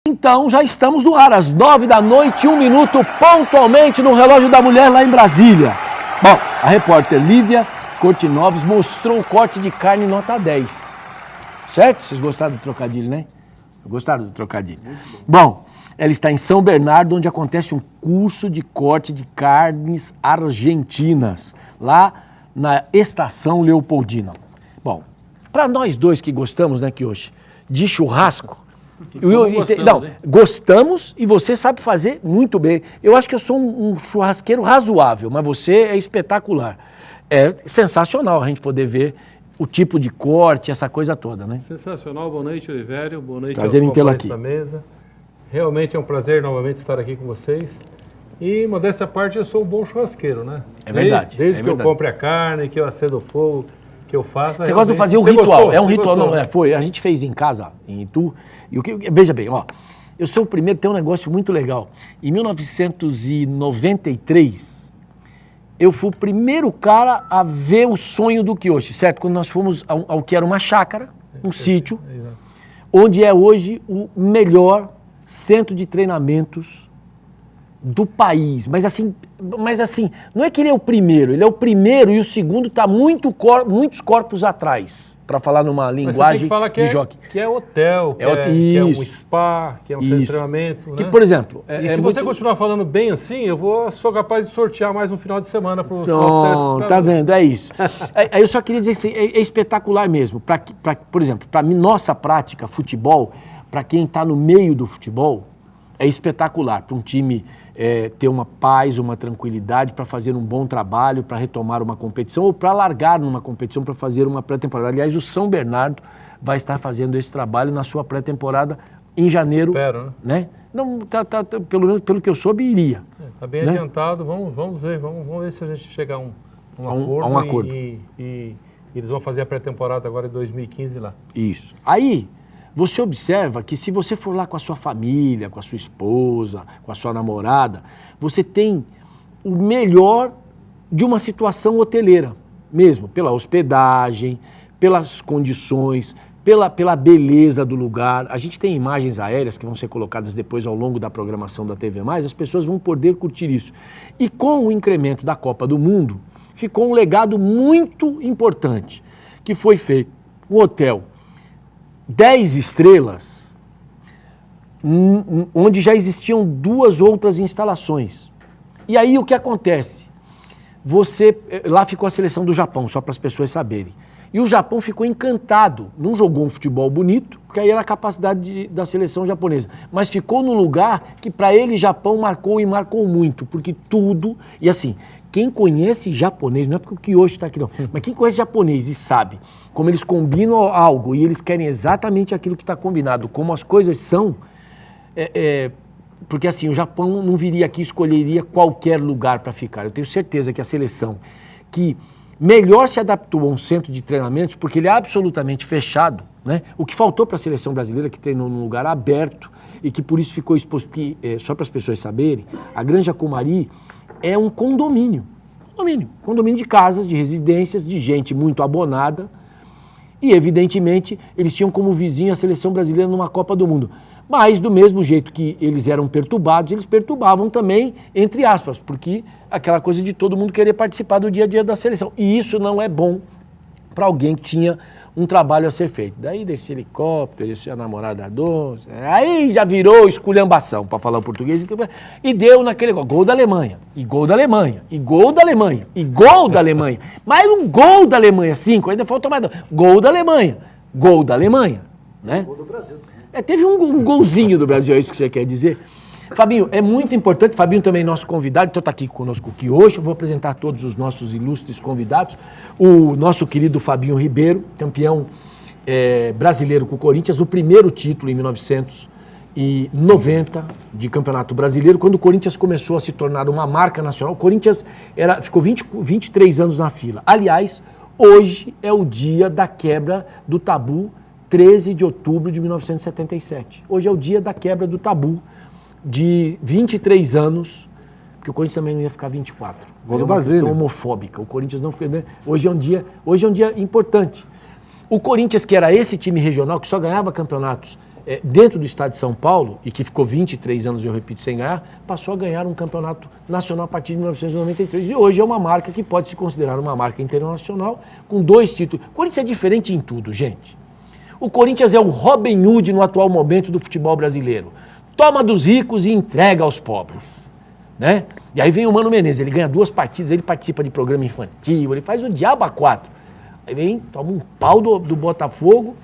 Então, já estamos no ar, às 9 da noite, 1 minuto, pontualmente no relógio da mulher lá em Brasília. Bom, a repórter Lívia Cortinoves mostrou o corte de carne nota 10. Certo? Vocês gostaram do trocadilho, né? Gostaram do trocadilho? Bom, ela está em São Bernardo, onde acontece um curso de corte de carnes argentinas, lá na Estação Leopoldina. Bom, para nós dois que gostamos, né, Kiyoshi, de churrasco, gostamos e você sabe fazer muito bem. Eu acho que eu sou um churrasqueiro razoável, mas você é espetacular. É sensacional a gente poder ver o tipo de corte, essa coisa toda, né? Sensacional. Boa noite, Olivério. Boa noite prazer em tê-lo aqui da mesa. Realmente é um prazer novamente estar aqui com vocês. E, modéstia à parte, eu sou um bom churrasqueiro, né? É verdade. Desde que eu compre a carne, que eu acendo o fogo, que eu faço. Você gosta de fazer o ritual? Gostou? É um ritual, não é? Foi. A gente fez em casa, em Itu. E o que, veja bem, ó. Eu sou o primeiro, tem um negócio muito legal. Em 1993, eu fui o primeiro cara a ver o sonho do Kiyoshi, certo? Quando nós fomos ao que era uma chácara, um sítio, onde é hoje o melhor centro de treinamentos do país. Mas assim, não é que ele é o primeiro e o segundo está muitos corpos atrás, para falar numa linguagem de jockey. Que é hotel, que é um spa, que é um centro de treinamento. Que, né? por exemplo... se você continuar falando bem assim, sou capaz de sortear mais um final de semana para o Então, tá vendo? É isso. Aí eu só queria dizer assim, é espetacular mesmo. Por exemplo, para nossa prática, futebol, para quem está no meio do futebol, é espetacular. Para um time ter uma paz, uma tranquilidade, para fazer um bom trabalho, para retomar uma competição ou para largar numa competição, para fazer uma pré-temporada. Aliás, o São Bernardo vai estar fazendo esse trabalho na sua pré-temporada em janeiro. Espero, né? Não, pelo menos pelo que eu soube, iria. Está bem adiantado, vamos ver se a gente chegar a um acordo. E eles vão fazer a pré-temporada agora em 2015 lá. Isso. Aí, você observa que se você for lá com a sua família, com a sua esposa, com a sua namorada, você tem o melhor de uma situação hoteleira mesmo, pela hospedagem, pelas condições, pela beleza do lugar. A gente tem imagens aéreas que vão ser colocadas depois ao longo da programação da TV+, as pessoas vão poder curtir isso. E com o incremento da Copa do Mundo, ficou um legado muito importante, que foi feito um hotel 10 estrelas, onde já existiam 2 outras instalações. E aí o que acontece? Lá ficou a seleção do Japão, só para as pessoas saberem. E o Japão ficou encantado, não jogou um futebol bonito, porque aí era a capacidade da seleção japonesa, mas ficou no lugar que para ele Japão marcou muito, porque tudo, e assim, quem conhece japonês, não é porque o Kiyoshi está aqui não, mas quem conhece japonês e sabe como eles combinam algo e eles querem exatamente aquilo que está combinado, como as coisas são, porque assim, o Japão não viria aqui e escolheria qualquer lugar para ficar. Eu tenho certeza que a seleção que melhor se adaptou a um centro de treinamentos, porque ele é absolutamente fechado, né? O que faltou para a seleção brasileira, que treinou num lugar aberto e que por isso ficou exposto, porque, só para as pessoas saberem, a Granja Comari é um condomínio de casas, de residências, de gente muito abonada e, evidentemente, eles tinham como vizinho a seleção brasileira numa Copa do Mundo. Mas, do mesmo jeito que eles eram perturbados, eles perturbavam também, entre aspas, porque aquela coisa de todo mundo querer participar do dia a dia da seleção. E isso não é bom para alguém que tinha um trabalho a ser feito. Daí desse helicóptero, descia a namorada doce, aí já virou esculhambação, para falar o português, e deu naquele gol da Alemanha, e gol da Alemanha, e gol da Alemanha, e gol da Alemanha, mais um gol da Alemanha, 5, ainda faltou mais 2, gol da Alemanha, né? Gol do Brasil. Teve um golzinho do Brasil, é isso que você quer dizer? Fabinho, é muito importante, Fabinho também é nosso convidado, então está aqui conosco aqui hoje, eu vou apresentar todos os nossos ilustres convidados, o nosso querido Fabinho Ribeiro, campeão brasileiro com o Corinthians, o primeiro título em 1990 de Campeonato Brasileiro, quando o Corinthians começou a se tornar uma marca nacional. O Corinthians ficou 23 anos na fila. Aliás, hoje é o dia da quebra do tabu, 13 de outubro de 1977. Hoje é o dia da quebra do tabu de 23 anos, porque o Corinthians também não ia ficar 24. É uma questão homofóbica. O Corinthians não fica... Né? Hoje é um dia importante. O Corinthians, que era esse time regional, que só ganhava campeonatos dentro do estado de São Paulo, e que ficou 23 anos, eu repito, sem ganhar, passou a ganhar um campeonato nacional a partir de 1993. E hoje é uma marca que pode se considerar uma marca internacional, com 2 títulos. O Corinthians é diferente em tudo, gente. O Corinthians é o Robin Hood no atual momento do futebol brasileiro. Toma dos ricos e entrega aos pobres, né? E aí vem o Mano Menezes, ele ganha 2 partidas, ele participa de programa infantil, ele faz o diabo a 4. Aí vem, toma um pau do Botafogo,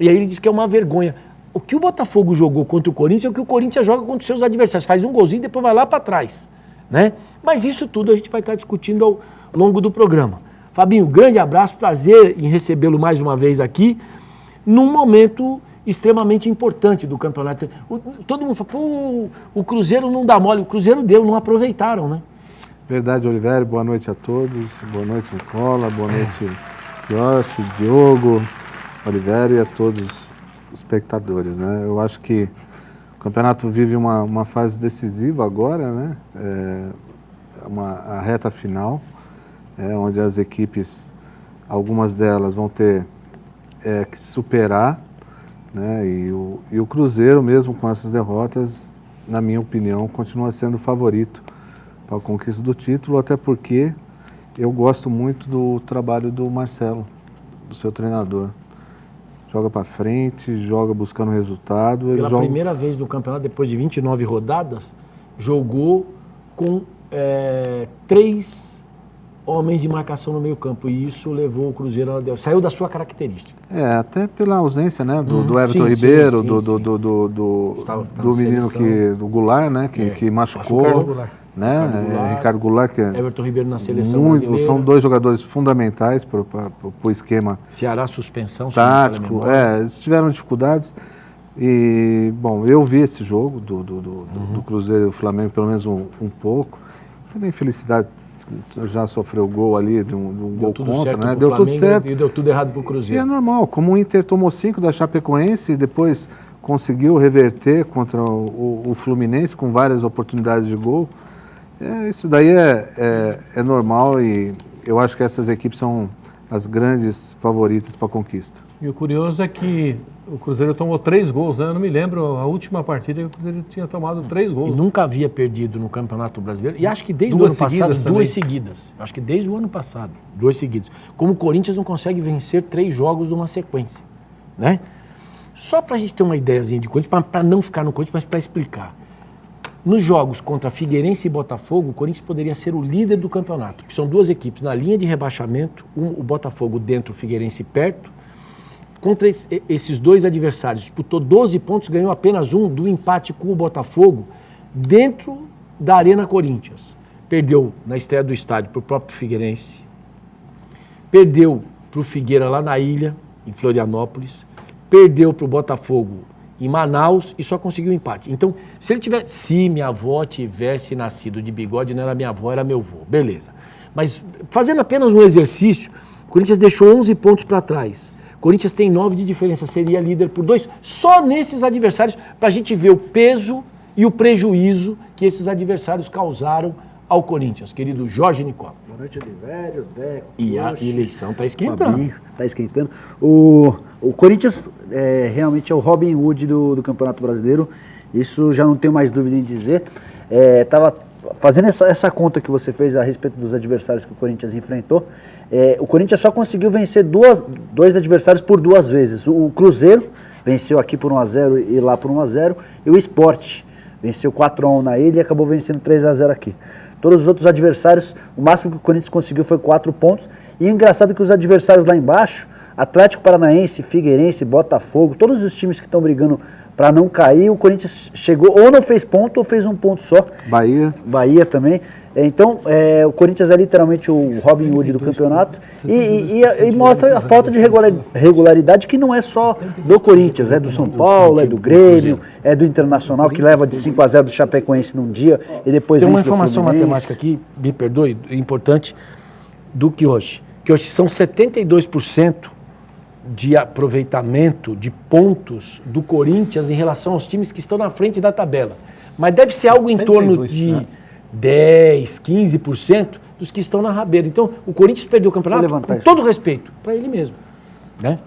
e aí ele diz que é uma vergonha. O que o Botafogo jogou contra o Corinthians é o que o Corinthians joga contra os seus adversários. Faz um golzinho e depois vai lá para trás, né? Mas isso tudo a gente vai estar discutindo ao longo do programa. Fabinho, grande abraço, prazer em recebê-lo mais uma vez aqui, num momento extremamente importante do campeonato. Todo mundo fala, pô, o Cruzeiro não dá mole, o Cruzeiro deu, não aproveitaram, né? Verdade, Olivério, boa noite a todos, boa noite, Nicola, boa noite, Josh, Diogo, Olivério e a todos os espectadores, né? Eu acho que o campeonato vive uma fase decisiva agora, né? A reta final, onde as equipes, algumas delas vão ter que se superar, né? E o Cruzeiro, mesmo com essas derrotas, na minha opinião, continua sendo o favorito para a conquista do título, até porque eu gosto muito do trabalho do Marcelo, do seu treinador. Joga para frente, joga buscando resultado. Pela primeira vez no campeonato, depois de 29 rodadas, jogou com 3 homens de marcação no meio campo, e isso levou o Cruzeiro, saiu da sua característica. Até pela ausência, né, do Everton Ribeiro, do menino do Goulart, né, que machucou, né, Ricardo Goulart, que Everton Ribeiro na seleção brasileira. São 2 jogadores fundamentais para o esquema Ceará suspensão tático, eles tiveram dificuldades. E, bom, eu vi esse jogo do Cruzeiro e do Flamengo, pelo menos um pouco. Também felicidade, já sofreu gol ali, de um gol contra, né? Deu tudo certo. E deu tudo errado pro Cruzeiro. E é normal, como o Inter tomou 5 da Chapecoense e depois conseguiu reverter contra o Fluminense com várias oportunidades de gol. Isso daí é normal, e eu acho que essas equipes são as grandes favoritas para a conquista. E o curioso é que o Cruzeiro tomou 3 gols, né? Eu não me lembro a última partida que o Cruzeiro tinha tomado 3 gols. E nunca havia perdido no Campeonato Brasileiro. E acho que desde o ano passado, 2 seguidas. Acho que desde o ano passado, 2 seguidos. Como o Corinthians não consegue vencer 3 jogos numa sequência, né? Só para a gente ter uma ideiazinha de Corinthians, para não ficar no Corinthians, mas para explicar. Nos jogos contra Figueirense e Botafogo, o Corinthians poderia ser o líder do campeonato, que são 2 equipes na linha de rebaixamento, o Botafogo dentro, o Figueirense perto. Contra esses 2 adversários, disputou 12 pontos, ganhou apenas 1 do empate com o Botafogo dentro da Arena Corinthians. Perdeu na estreia do estádio para o próprio Figueirense, perdeu para o Figueira lá na ilha, em Florianópolis, perdeu para o Botafogo em Manaus e só conseguiu um empate. Então, se minha avó tivesse nascido de bigode, não era minha avó, era meu avô, beleza. Mas fazendo apenas um exercício, o Corinthians deixou 11 pontos para trás. O Corinthians tem 9 de diferença, seria líder por 2, só nesses adversários, para a gente ver o peso e o prejuízo que esses adversários causaram ao Corinthians. Querido Jorge Nicola. Boa noite, Olivério, Deco. E a eleição está esquentando. Está esquentando. O Corinthians realmente é o Robin Hood do Campeonato Brasileiro, isso já não tenho mais dúvida em dizer. Estava fazendo essa conta que você fez a respeito dos adversários que o Corinthians enfrentou. O Corinthians só conseguiu vencer 2 adversários por 2 vezes. O Cruzeiro venceu aqui por 1-0 e lá por 1-0. E o Sport venceu 4-1 na ilha e acabou vencendo 3-0 aqui. Todos os outros adversários, o máximo que o Corinthians conseguiu foi 4 pontos. E o engraçado é que os adversários lá embaixo, Atlético Paranaense, Figueirense, Botafogo, todos os times que estão brigando para não cair, o Corinthians chegou, ou não fez ponto, ou fez 1 ponto só. Bahia também. Então, o Corinthians é literalmente o Robin Hood do campeonato e mostra a falta de regularidade, que não é só do Corinthians, é do São Paulo, é do Grêmio, é do Internacional, que leva de 5-0 do Chapecoense num dia e depois tem uma informação matemática aqui, me perdoe, importante, do Kioshi. Kioshi, são 72% de aproveitamento de pontos do Corinthians em relação aos times que estão na frente da tabela. Mas deve ser algo em torno de 10, 15% dos que estão na rabeira. Então, o Corinthians perdeu o campeonato com todo respeito para ele mesmo, né?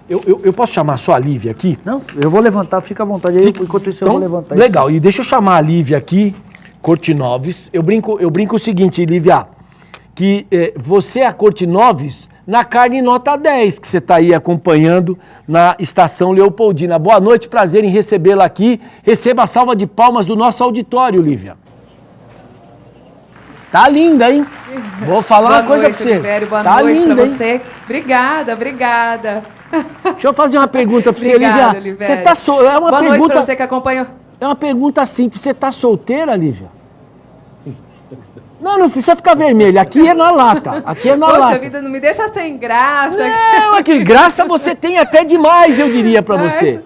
Eu posso chamar só a Lívia aqui? Não, eu vou levantar, fica à vontade aí, enquanto isso eu vou levantar. Legal, e deixa eu chamar a Lívia aqui, Cortinoves. Eu brinco o seguinte, Lívia, que você é a Cortinoves na carne nota 10, que você está aí acompanhando na Estação Leopoldina. Boa noite, prazer em recebê-la aqui. Receba a salva de palmas do nosso auditório, Lívia. Tá linda, hein? Vou falar uma coisa pra você. Olivério, boa tá noite linda, pra hein? você. Obrigada, obrigada. Deixa eu fazer uma pergunta pra você, Obrigada, Lívia. Olivério. Você tá é uma Boa pergunta. noite pra você que acompanhou. É uma pergunta simples. Você tá solteira, Lívia? Não precisa ficar vermelha. Aqui é na lata. Aqui é na Poxa lata. vida, não me deixa sem graça. Não, é que graça você tem até demais, eu diria pra você.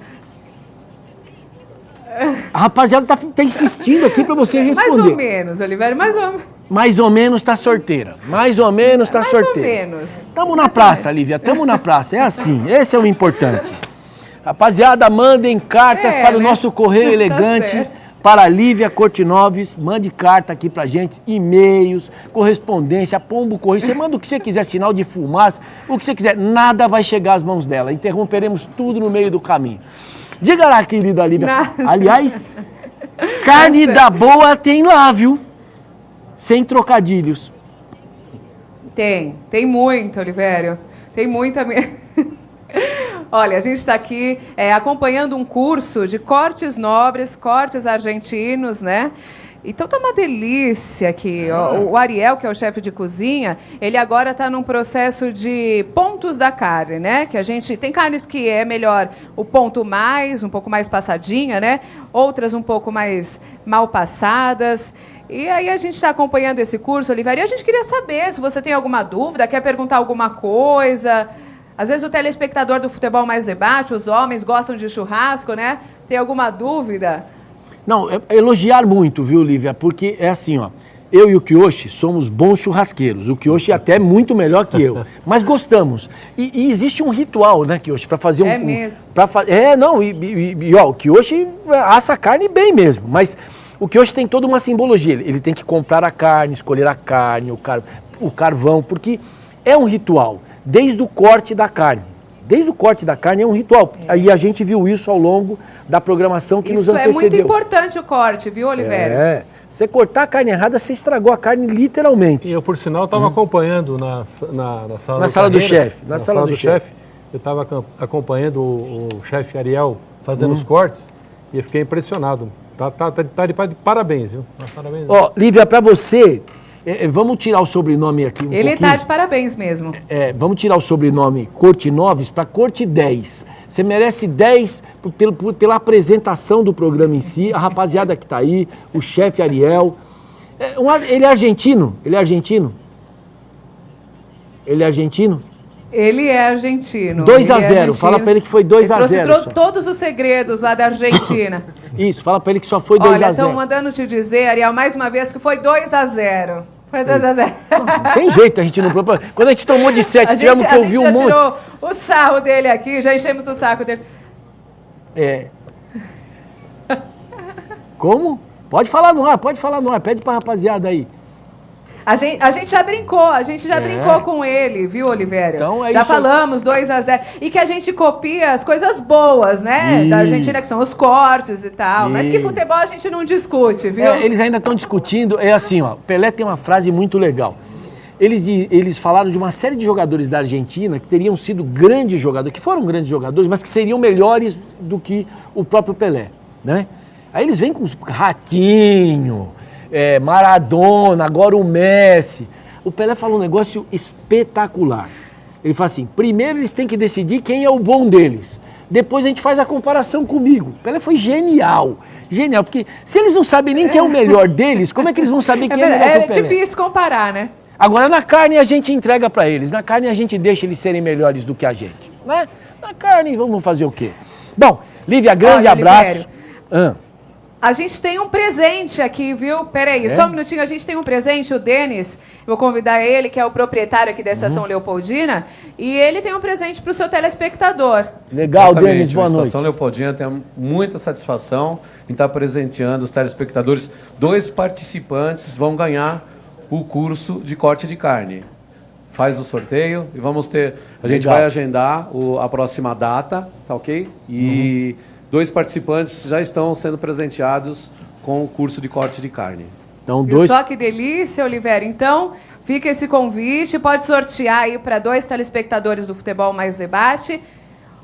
A rapaziada tá insistindo aqui pra você responder. Mais ou menos, Olivério, mais ou menos. Mais ou menos tá sorteira. Mais ou menos tá sorteira. Mais ou menos. Tamo na praça, Lívia. Tamo na praça. É assim. Esse é o importante. Rapaziada, mandem cartas para o nosso correio elegante. certo. Para a Lívia Cortinoves, mande carta aqui pra gente, e-mails, correspondência, pombo correio, você manda o que você quiser, sinal de fumaça, o que você quiser, nada vai chegar às mãos dela, interromperemos tudo no meio do caminho. Diga lá, querida Lívia, Nada. aliás, carne da boa tem lá, viu? Sem trocadilhos. Tem muito, Olivério. Tem muita mesmo. Olha, a gente está aqui acompanhando um curso de cortes nobres, cortes argentinos, né? Então tá uma delícia aqui. O Ariel, que é o chefe de cozinha, ele agora está num processo de pontos da carne, né? Que a gente tem carnes que é melhor o ponto mais, um pouco mais passadinha, né? Outras um pouco mais mal passadas. E aí a gente está acompanhando esse curso, Oliveira, e a gente queria saber se você tem alguma dúvida, quer perguntar alguma coisa. Às vezes o telespectador do Futebol Mais Debate, os homens gostam de churrasco, né? Tem alguma dúvida? Não, elogiar muito, viu, Lívia? Porque é assim, ó. Eu e o Kiyoshi somos bons churrasqueiros. O Kiyoshi é até muito melhor que eu. Mas gostamos. E existe um ritual, né, Kiyoshi? Para fazer É mesmo? O Kiyoshi assa a carne bem mesmo. Mas o Kiyoshi tem toda uma simbologia. Ele tem que comprar a carne, escolher a carne, o carvão, porque é um ritual. Desde o corte da carne. Desde o corte da carne é um ritual. Aí a gente viu isso ao longo da programação que nos antecedeu. Isso é muito importante o corte, viu, Oliveira? Você cortar a carne errada, você estragou a carne literalmente. E eu, por sinal, estava acompanhando na sala, na sala do chefe. Na sala do chefe. Eu estava acompanhando o chefe Ariel fazendo os cortes e eu fiquei impressionado. Tá de parabéns, viu? Parabéns. Ó, Lívia, para você... vamos tirar o sobrenome aqui Ele está de parabéns mesmo. Vamos tirar o sobrenome Cortinoves para Corte 10. Você merece 10 pela apresentação do programa em si, a rapaziada que está aí, o chefe Ariel. Ele é argentino? Ele é argentino? Ele é argentino? Ele é argentino. 2-0, fala para ele que foi 2-0. Trouxe todos os segredos lá da Argentina. Isso, fala para ele que só foi 2-0. Olha, estão mandando te dizer, Ariel, mais uma vez, que foi 2-0. Foi 2-0. Não tem jeito, a gente não propõe. Quando a gente tomou de 7, tivemos que ouvir um monte. A gente já tirou o sarro dele aqui, já enchemos o saco dele. Como? Pode falar no ar, pede pra rapaziada aí. A gente já brincou com ele, viu, Oliveira? Então é já isso. falamos 2-0. E que a gente copia as coisas boas, né? Da Argentina, que são os cortes e tal. Mas que futebol a gente não discute, viu? Eles ainda estão discutindo. É assim, ó. Pelé tem uma frase muito legal. Eles falaram de uma série de jogadores da Argentina que teriam sido grandes jogadores, que foram grandes jogadores, mas que seriam melhores do que o próprio Pelé, né? Aí eles vêm com os Ratinho, Maradona, agora o Messi. O Pelé falou um negócio espetacular. Ele fala assim, primeiro eles têm que decidir quem é o bom deles. Depois a gente faz a comparação comigo. O Pelé foi genial. Genial, porque se eles não sabem nem quem é o melhor deles, como é que eles vão saber quem é melhor que o Pelé? É difícil comparar, né? Agora, na carne a gente entrega para eles. Na carne a gente deixa eles serem melhores do que a gente. Né? Na carne, vamos fazer o quê? Bom, Lívia, grande abraço. A gente tem um presente aqui, viu? Peraí, só um minutinho. A gente tem um presente, o Denis. Vou convidar ele, que é o proprietário aqui da Estação Leopoldina. E ele tem um presente para o seu telespectador. Legal, Denis, boa noite. A Estação Leopoldina tem muita satisfação em estar presenteando os telespectadores. 2 participantes vão ganhar o curso de corte de carne. faz o sorteio e vamos ter... A gente Legal. vai agendar a próxima data, tá ok? E 2 participantes já estão sendo presenteados com o curso de corte de carne. Então, Viu 2... só que delícia, Oliveira? Então, fica esse convite, pode sortear aí para 2 telespectadores do Futebol Mais Debate,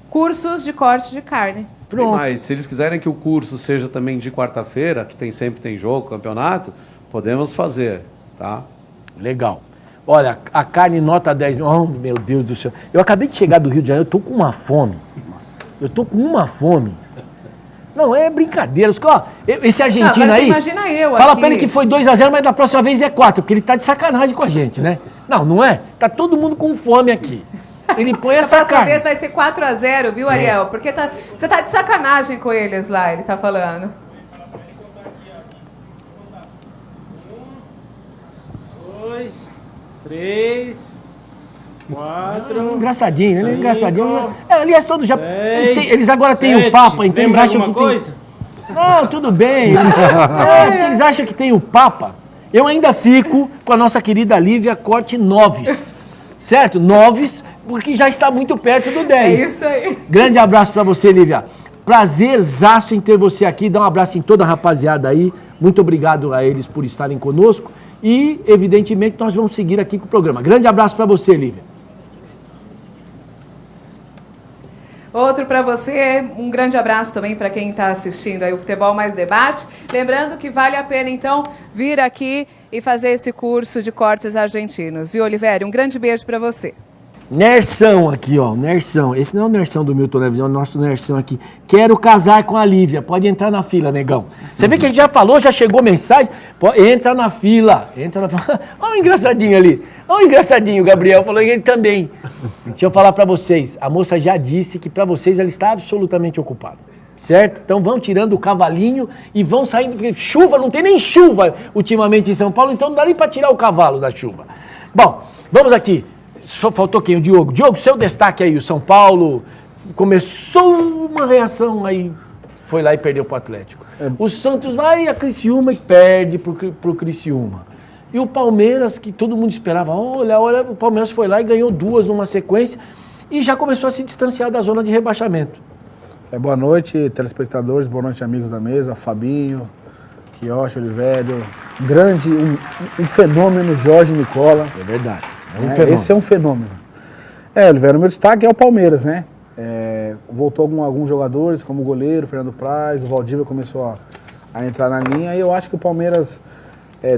cursos de corte de carne. Pronto. Mas se eles quiserem que o curso seja também de quarta-feira, que sempre tem jogo, campeonato, podemos fazer, tá? Legal. Olha, a carne nota 10. Oh, meu Deus do céu. Eu acabei de chegar do Rio de Janeiro, eu tô com uma fome. Não, é brincadeira. Ó, esse argentino Agora você aí... imagina eu Fala aqui. pra ele que foi 2-0, mas da próxima vez é 4, porque ele tá de sacanagem com a gente, né? Não é? Tá todo mundo com fome aqui. Ele põe Da essa próxima carne. vez vai ser 4-0, viu, Ariel? Porque você tá de sacanagem com eles lá, ele tá falando. 2, 3, 4. Engraçadinho, ele é Cinco, engraçadinho. Aliás, todos já... Eles agora têm o sete. Papa, então eles Lembra acham que alguma tem... coisa? Não, tudo bem. Porque eles acham que tem o Papa. Eu ainda fico com a nossa querida Lívia Corte 9. Certo? 9, porque já está muito perto do 10. É isso aí. Grande abraço pra você, Lívia. Prazerzaço em ter você aqui. Dá um abraço em toda a rapaziada aí. Muito obrigado a eles por estarem conosco. E, evidentemente, nós vamos seguir aqui com o programa. Grande abraço pra você, Lívia. Outro para você, um grande abraço também para quem está assistindo aí o Futebol Mais Debate. Lembrando que vale a pena, então, vir aqui e fazer esse curso de cortes argentinos. Viu, Oliveira? Um grande beijo para você. Nersão aqui, ó, Nersão. Esse não é o Nersão do Milton Neves, é o nosso Nersão aqui. Quero casar com a Lívia. Pode entrar na fila, negão. Você vê que a gente já falou, já chegou mensagem. Entra na fila. Entra na fila. Olha o engraçadinho ali. Olha o engraçadinho, o Gabriel falou que ele também. Deixa eu falar pra vocês. A moça já disse que pra vocês ela está absolutamente ocupada. Certo? Então vão tirando o cavalinho e vão saindo. Porque chuva, não tem nem chuva ultimamente em São Paulo, então não dá nem pra tirar o cavalo da chuva. Bom, vamos aqui. Só faltou quem? O Diogo. Diogo, seu destaque aí. O São Paulo começou uma reação aí. Foi lá e perdeu pro Atlético. O Santos vai a Criciúma e perde pro Criciúma. E o Palmeiras, que todo mundo esperava, olha, o Palmeiras foi lá e ganhou 2 numa sequência e já começou a se distanciar da zona de rebaixamento. Boa noite, telespectadores, boa noite, amigos da mesa, Fabinho, Quioche, Olivério, um fenômeno, Jorge Nicola. É verdade. Esse é um fenômeno. Olivério, o meu destaque é o Palmeiras, né? Voltou alguns jogadores, como o goleiro, Fernando Praz, o Valdívia começou a entrar na linha, e eu acho que o Palmeiras,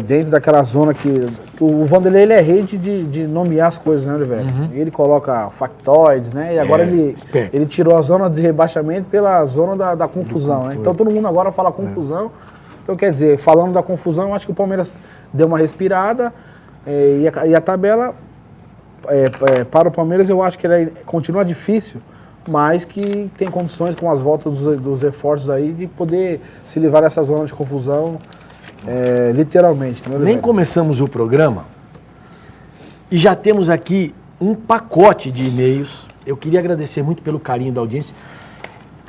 dentro daquela zona que o Vanderlei, ele é rei de nomear as coisas, né, Olivério? Ele coloca factoides, né? E agora ele tirou a zona de rebaixamento pela zona da confusão, né? Então todo mundo agora fala confusão. Então, quer dizer, falando da confusão, eu acho que o Palmeiras deu uma respirada, e a tabela para o Palmeiras eu acho que ela continua difícil, mas que tem condições com as voltas dos reforços aí de poder se livrar dessa zona de confusão, literalmente. Nem começamos o programa e já temos aqui um pacote de e-mails. Eu queria agradecer muito pelo carinho da audiência.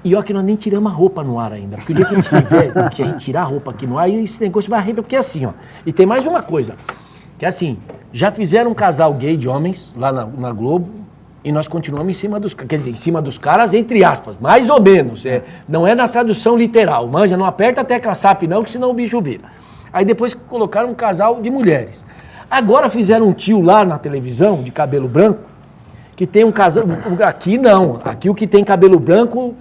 E ó, que nós nem tiramos a roupa no ar ainda. Porque o dia que a gente tirar a roupa aqui no ar, esse negócio vai arrebentar. Porque é assim, ó. E tem mais uma coisa. Que é assim, já fizeram um casal gay de homens lá na Globo e nós continuamos em cima dos caras. Quer dizer, em cima dos caras, entre aspas, mais ou menos. Não é na tradução literal. Manja, não aperta a tecla SAP não, que senão o bicho vira. Aí depois colocaram um casal de mulheres. Agora fizeram um tio lá na televisão, de cabelo branco, que tem um casal... Aqui não. Aqui o que tem cabelo branco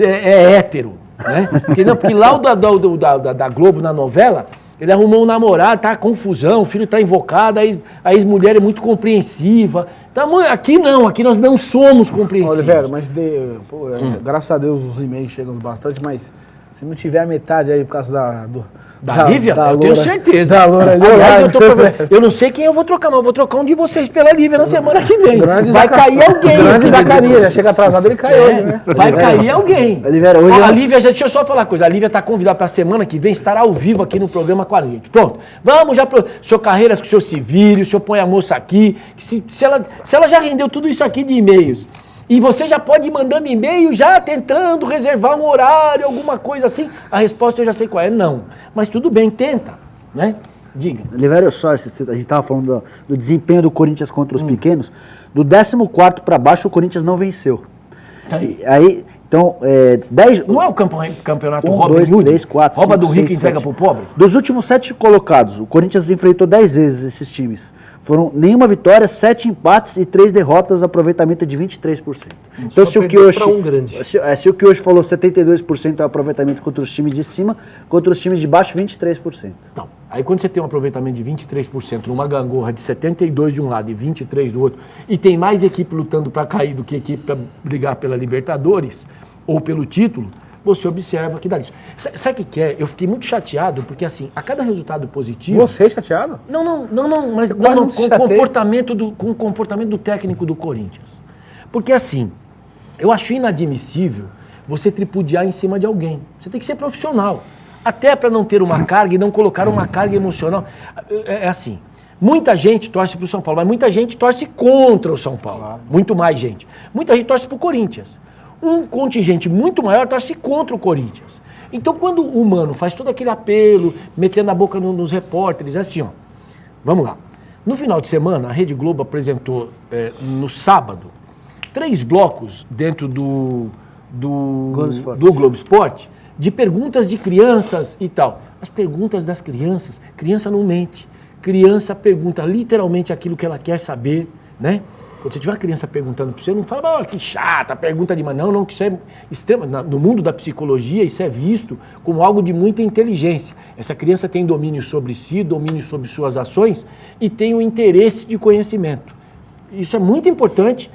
é hétero. Né? Porque lá o da Globo, na novela... Ele arrumou um namorado, tá confusão, o filho tá invocado, a ex-mulher é muito compreensiva. Então, aqui não, aqui nós não somos compreensivos. Oliveira, mas graças a Deus os e-mails chegam bastante, mas se não tiver a metade aí por causa da Lívia? Eu tenho certeza. Da Loura, aliás, eu não sei quem eu vou trocar, mas eu vou trocar um de vocês pela Lívia na semana que vem. Vai cair alguém. Grande Zacarias, já chega atrasado, ele cai hoje, né? Vai cair alguém. Oliveira, hoje a Lívia, deixa eu só falar uma coisa, a Lívia está convidada para a semana que vem estar ao vivo aqui no programa com a gente. Pronto, vamos já pro seu Carreiras com o seu Civílio, o senhor põe a moça aqui, se ela já rendeu tudo isso aqui de e-mails, e você já pode ir mandando e-mail já tentando reservar um horário, alguma coisa assim, a resposta eu já sei qual é, não. Mas tudo bem, tenta, né? Diga. Olivério, a gente estava falando do desempenho do Corinthians contra os pequenos. Do 14º para baixo, o Corinthians não venceu. Tá aí. Aí, então, 10... Não é o campeonato 1, Robin 2, Hood? 3, 4, Rouba 5, do rico e 6, entrega 7. pro pobre? Dos últimos 7 colocados, o Corinthians enfrentou 10 vezes esses times. Foram nenhuma vitória, 7 empates e 3 derrotas, aproveitamento de 23%. Então, se o Kioshi, pra um grande. se o Kioshi falou 72% é o aproveitamento contra os times de cima, contra os times de baixo, 23%. Não. Aí quando você tem um aproveitamento de 23% numa gangorra de 72 de um lado e 23 do outro, e tem mais equipe lutando para cair do que equipe para brigar pela Libertadores ou pelo título, você observa que dá isso. Sabe o que é? Eu fiquei muito chateado, porque assim, a cada resultado positivo... Você chateado? Não, mas Eu quase não com o comportamento do técnico do Corinthians. Porque assim, eu acho inadmissível você tripudiar em cima de alguém. Você tem que ser profissional. Até para não ter uma carga e não colocar uma carga emocional. É assim, muita gente torce para o São Paulo, mas muita gente torce contra o São Paulo. Claro. Muito mais gente. Muita gente torce para o Corinthians. Um contingente muito maior torce contra o Corinthians. Então, quando o Mano faz todo aquele apelo, metendo a boca nos repórteres, é assim, ó, vamos lá. No final de semana, a Rede Globo apresentou, no sábado, 3 blocos dentro do Globo Esporte, de perguntas de crianças e tal. As perguntas das crianças, criança não mente. Criança pergunta literalmente aquilo que ela quer saber, né? Quando você tiver uma criança perguntando para você, não fala, que chata, pergunta demais. Não, que isso é extremo. No mundo da psicologia, isso é visto como algo de muita inteligência. Essa criança tem domínio sobre si, domínio sobre suas ações e tem o interesse de conhecimento. Isso é muito importante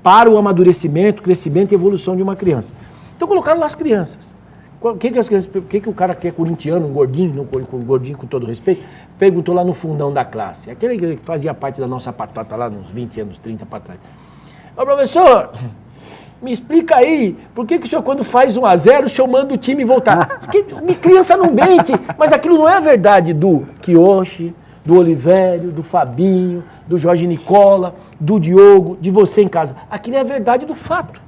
para o amadurecimento, crescimento e evolução de uma criança. Então colocaram lá as crianças. O que o cara que é corintiano, um gordinho com todo respeito, perguntou lá no fundão da classe, aquele que fazia parte da nossa patota lá nos 20 anos, 30 para trás. Ô professor, me explica aí, por que o senhor quando faz 1-0, o senhor manda o time voltar? Porque criança não mente, mas aquilo não é a verdade do Kioshi, do Olivério, do Fabinho, do Jorge Nicola, do Diogo, de você em casa. Aquilo é a verdade do fato.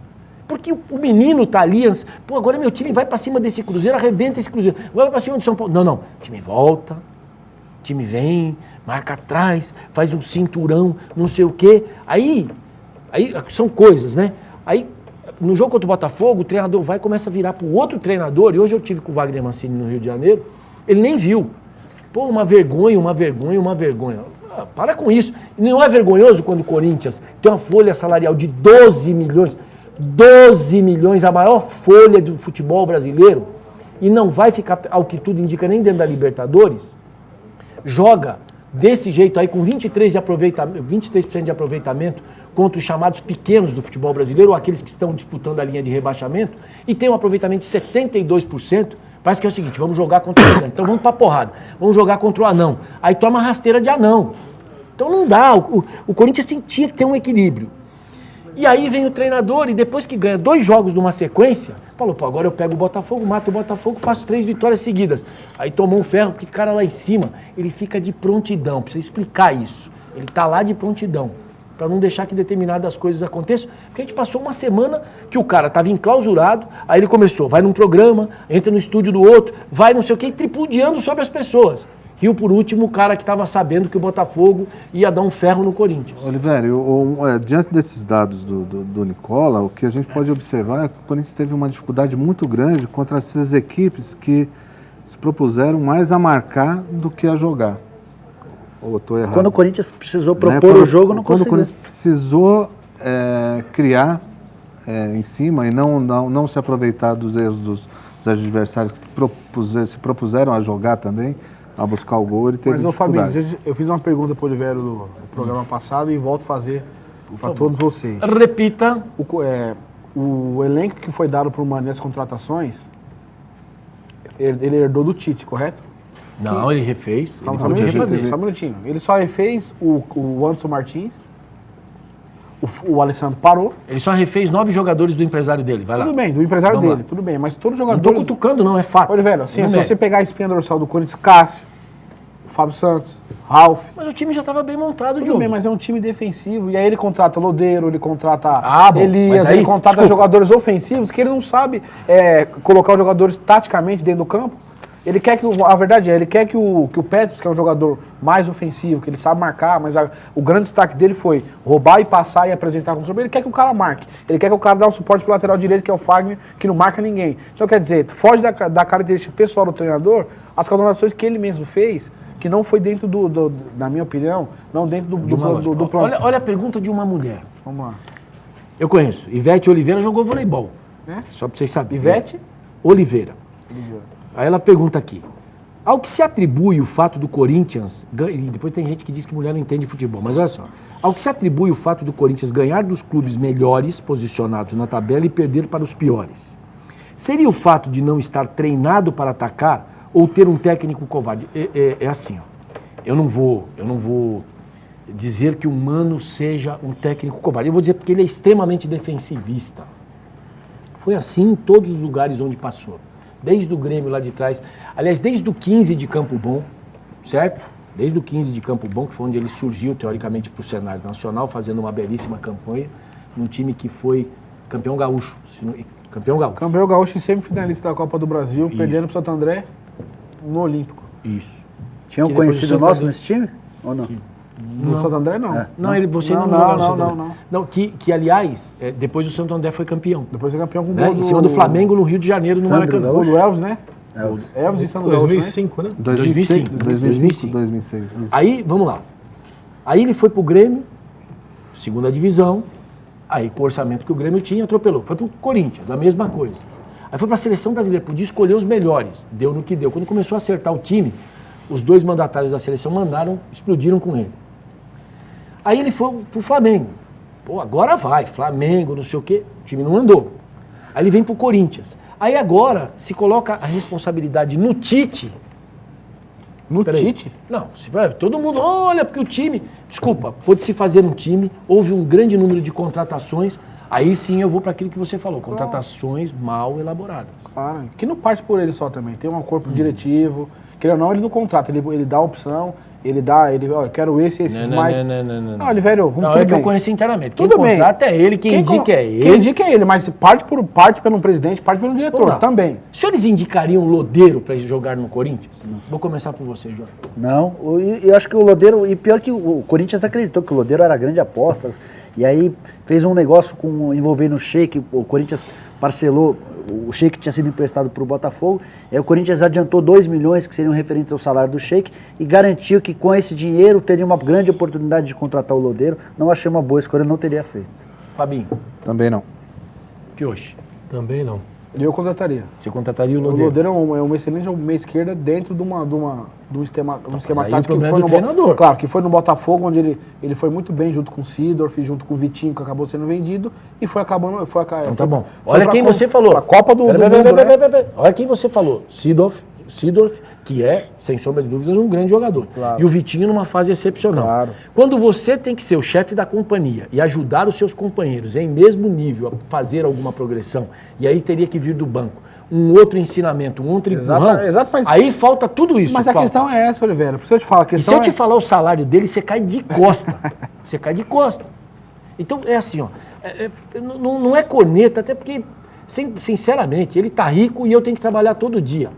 Porque o menino tá ali, pô, agora meu time vai para cima desse Cruzeiro, arrebenta esse Cruzeiro, vai para cima do São Paulo. Não, o time volta, o time vem, marca atrás, faz um cinturão, não sei o quê. Aí são coisas, né? Aí, no jogo contra o Botafogo, o treinador vai e começa a virar para o outro treinador, e hoje eu tive com o Wagner Mancini no Rio de Janeiro, ele nem viu. Pô, uma vergonha. Ah, para com isso. Não é vergonhoso quando o Corinthians tem uma folha salarial de 12 milhões, 12 milhões, a maior folha do futebol brasileiro, e não vai ficar, ao que tudo indica, nem dentro da Libertadores, joga desse jeito aí com 23% de aproveitamento contra os chamados pequenos do futebol brasileiro, ou aqueles que estão disputando a linha de rebaixamento, e tem um aproveitamento de 72%, parece que é o seguinte, vamos jogar contra o Anão, então vamos pra porrada, vamos jogar contra o Anão, aí toma rasteira de Anão. Então não dá, o Corinthians tinha que ter um equilíbrio. E aí vem o treinador e depois que ganha 2 jogos numa sequência, falou, pô, agora eu pego o Botafogo, mato o Botafogo, faço 3 vitórias seguidas. Aí tomou um ferro, porque o cara lá em cima, ele fica de prontidão, precisa explicar isso. Ele tá lá de prontidão, para não deixar que determinadas coisas aconteçam, porque a gente passou uma semana que o cara estava enclausurado, aí ele começou, vai num programa, entra no estúdio do outro, vai não sei o que, tripudiando sobre as pessoas. E por último, o cara que estava sabendo que o Botafogo ia dar um ferro no Corinthians. Olivério, diante desses dados do Nicola, o que a gente pode observar é que o Corinthians teve uma dificuldade muito grande contra essas equipes que se propuseram mais a marcar do que a jogar. Ou estou errado? Quando o Corinthians precisou propor o jogo, não conseguiu. Quando o Corinthians precisou criar em cima e não se aproveitar dos erros dos adversários que se propuseram a jogar também, a buscar o gol, ele teve dificuldade. Fabinho, eu fiz uma pergunta para o Olivério no programa passado e volto a fazer para todos vocês. Repita. O elenco que foi dado para o Mané, as contratações, ele herdou do Tite, correto? Não, ele refez. Só um minutinho. Ele só refez o Anderson Martins, o Alessandro parou. Ele só refez 9 jogadores do empresário dele, vai lá. Tudo bem, do empresário Vamos dele, lá. tudo bem, mas todo jogador... Não tô cutucando não, é fato. Oliveira, assim, se você pegar a espinha dorsal do Corinthians, Cássio, Fábio Santos, Ralf... Mas o time já estava bem montado, Tudo bem, mas é um time defensivo, e aí ele contrata Lodeiro, ele contrata bom, Elias, aí, ele contrata jogadores ofensivos que ele não sabe colocar os jogadores taticamente dentro do campo. Ele quer que, a verdade é, ele quer que o Petros, que é um jogador mais ofensivo, que ele sabe marcar, mas o grande destaque dele foi roubar e passar e apresentar como sobre. Ele quer que o cara marque. Ele quer que o cara dê um suporte pro lateral direito, que é o Fagner, que não marca ninguém. Então, quer dizer, foge da característica pessoal do treinador, as contratações que ele mesmo fez, que não foi dentro na minha opinião, não dentro do plano. Olha a pergunta de uma mulher. Vamos lá. Eu conheço. Ivete Oliveira jogou voleibol. É? Só pra vocês saberem. Ivete? Oliveira. Aí ela pergunta aqui. Ao que se atribui o fato do Corinthians... E depois tem gente que diz que mulher não entende futebol, mas olha só. Ao que se atribui o fato do Corinthians ganhar dos clubes melhores posicionados na tabela e perder para os piores? Seria o fato de não estar treinado para atacar ou ter um técnico covarde? É assim, ó. Eu não vou dizer que o Mano seja um técnico covarde. Eu vou dizer porque ele é extremamente defensivista. Foi assim em todos os lugares onde passou. Desde o Grêmio lá de trás. Aliás, desde o 15 de Campo Bom, certo? Desde o 15 de Campo Bom, que foi onde ele surgiu, teoricamente, para o cenário nacional, fazendo uma belíssima campanha, num time que foi campeão gaúcho. Campeão gaúcho. Campeão gaúcho e semifinalista da Copa do Brasil, Isso. perdendo pro Santo André no Olímpico. Isso. Tinha um Que depois conhecido o Santo nosso André- nesse time? Ou não? No Santo André, não. É. Não, você não não, jogava no não, Santo não, André. não. Não, que aliás, depois o Santo André foi campeão. Depois foi campeão com Né? gol Em cima do Flamengo, no Rio de Janeiro, no Sandro Maracanã. Gol do Elvis, né? Elvis. Elvis e Sandro Gaúcho, né? 2005, né? 2005. 2006. Isso. Aí, vamos lá. Aí ele foi pro Grêmio, segunda divisão, aí com o orçamento que o Grêmio tinha, atropelou. Foi pro Corinthians, a mesma coisa. Aí foi pra seleção brasileira, podia escolher os melhores. Deu no que deu. Quando começou a acertar o time, os dois mandatários da seleção explodiram com ele. Aí ele foi pro Flamengo. Pô, agora vai, Flamengo, não sei o quê. O time não andou. Aí ele vem pro Corinthians. Aí agora se coloca a responsabilidade no Tite. No Peraí. Tite? Não, todo mundo olha, porque o time... Desculpa, pôde-se fazer um time, houve um grande número de contratações, aí sim eu vou para aquilo que você falou, contratações mal elaboradas. Claro, que não parte por ele só também. Tem um corpo diretivo, querendo ou não, ele não contrata, ele dá a opção, eu quero esse, mais... Não, Oliveira, vamos Não, tudo é que eu bem. conheço internamente. Quem Tudo bem. contrata é ele, quem indica é ele. Quem indica é ele, mas parte pelo presidente, parte pelo diretor Vamos lá. também. Os senhores indicariam o Lodeiro para jogar no Corinthians? Vou começar por você, Jorge. Não, eu acho que o Lodeiro, e pior que o Corinthians acreditou que o Lodeiro era grande aposta, e aí fez um negócio envolvendo o Sheik, o Corinthians parcelou, o Sheik tinha sido emprestado para o Botafogo, aí o Corinthians adiantou 2 milhões que seriam referentes ao salário do Sheik e garantiu que com esse dinheiro teria uma grande oportunidade de contratar o Lodeiro. Não achei uma boa escolha, não teria feito. Fabinho, Também não. que hoje? Também não. Eu contrataria. Você contrataria o O Lodeiro? Lodeiro é um excelente meia esquerda dentro de um esquema aí o tático que problema foi é do no treinador. Claro, que foi no Botafogo, onde ele foi muito bem junto com o Sidorf, junto com o Vitinho, que acabou sendo vendido, e foi acabando. Então tá bom. foi Olha pra quem Copa- você falou. pra Copa do Mundo, né? Olha quem você falou. Sidorf, que é, sem sombra de dúvidas, um grande jogador. Claro. E o Vitinho numa fase excepcional. Claro. Quando você tem que ser o chefe da companhia e ajudar os seus companheiros em mesmo nível a fazer alguma progressão, e aí teria que vir do banco um outro ensinamento, um outro empurrão, mas- aí falta tudo isso. Mas a falta. questão é essa, Oliveira. Por isso eu te falo, a E se questão eu te é... falar o salário dele, você cai de costa. Você cai de costa. Então, é assim, ó. Não é corneta, até porque, sinceramente, ele tá rico e eu tenho que trabalhar todo dia.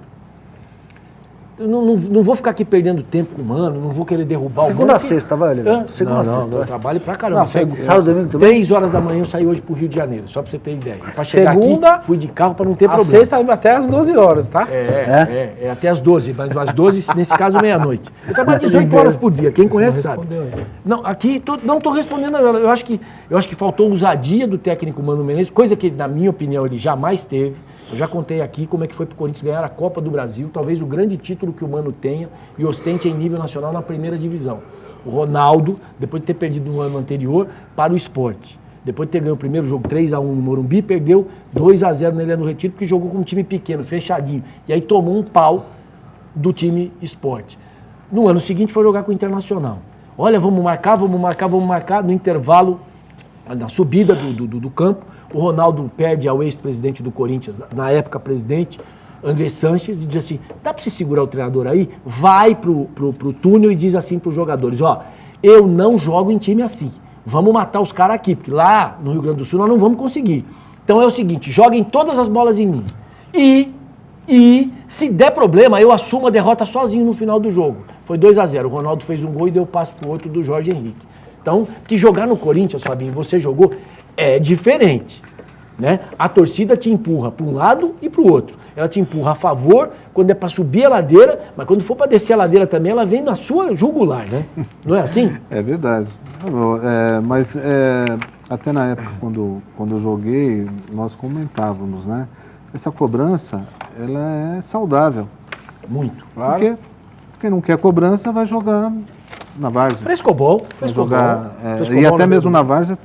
Eu não vou ficar aqui perdendo tempo com o Mano, não vou querer derrubar o Mano. Segunda a porque- sexta, vai, Oliveira? Hã? Segunda a não, sexta, eu vai. trabalho pra caramba. Não, sábado, domingo também? 3 horas da manhã eu saí hoje pro Rio de Janeiro, só pra você ter ideia. E pra chegar Segunda, aqui, fui de carro pra não ter A problema. sexta até às 12 horas, tá? É até as 12, mas às 12, nesse caso, meia-noite. Eu trabalho 18 horas por dia, quem conhece sabe. Não, aqui, não estou respondendo agora. Eu acho que faltou ousadia do técnico Mano Menezes, coisa que, na minha opinião, ele jamais teve. Eu já contei aqui como é que foi para o Corinthians ganhar a Copa do Brasil, talvez o grande título que o Mano tenha e ostente em nível nacional na primeira divisão. O Ronaldo, depois de ter perdido no ano anterior, para o Sport. Depois de ter ganho o primeiro jogo 3-1 no Morumbi, perdeu 2-0 na Ilha do Retiro, porque jogou com um time pequeno, fechadinho. E aí tomou um pau do time Sport. No ano seguinte foi jogar com o Internacional. Olha, vamos marcar. No intervalo, na subida do campo, o Ronaldo pede ao ex-presidente do Corinthians, na época presidente, André Sanches, e diz assim, dá para você segurar o treinador aí? Vai pro túnel e diz assim para os jogadores, ó, eu não jogo em time assim, vamos matar os caras aqui, porque lá no Rio Grande do Sul nós não vamos conseguir. Então é o seguinte, joguem todas as bolas em mim. E E se der problema, eu assumo a derrota sozinho no final do jogo. Foi 2-0, o Ronaldo fez um gol e deu passe pro outro do Jorge Henrique. Então, que jogar no Corinthians, Fabinho, você jogou, é diferente. Né? A torcida te empurra para um lado e para o outro. Ela te empurra a favor quando é para subir a ladeira, mas quando for para descer a ladeira também, ela vem na sua jugular, né? Não é assim? É verdade. Mas até na época, quando eu joguei, nós comentávamos, né? Essa cobrança, ela é saudável. Muito. Por quê? Quem não quer cobrança vai jogar na várzea. Frescobol. Vai jogar, e até mesmo na várzea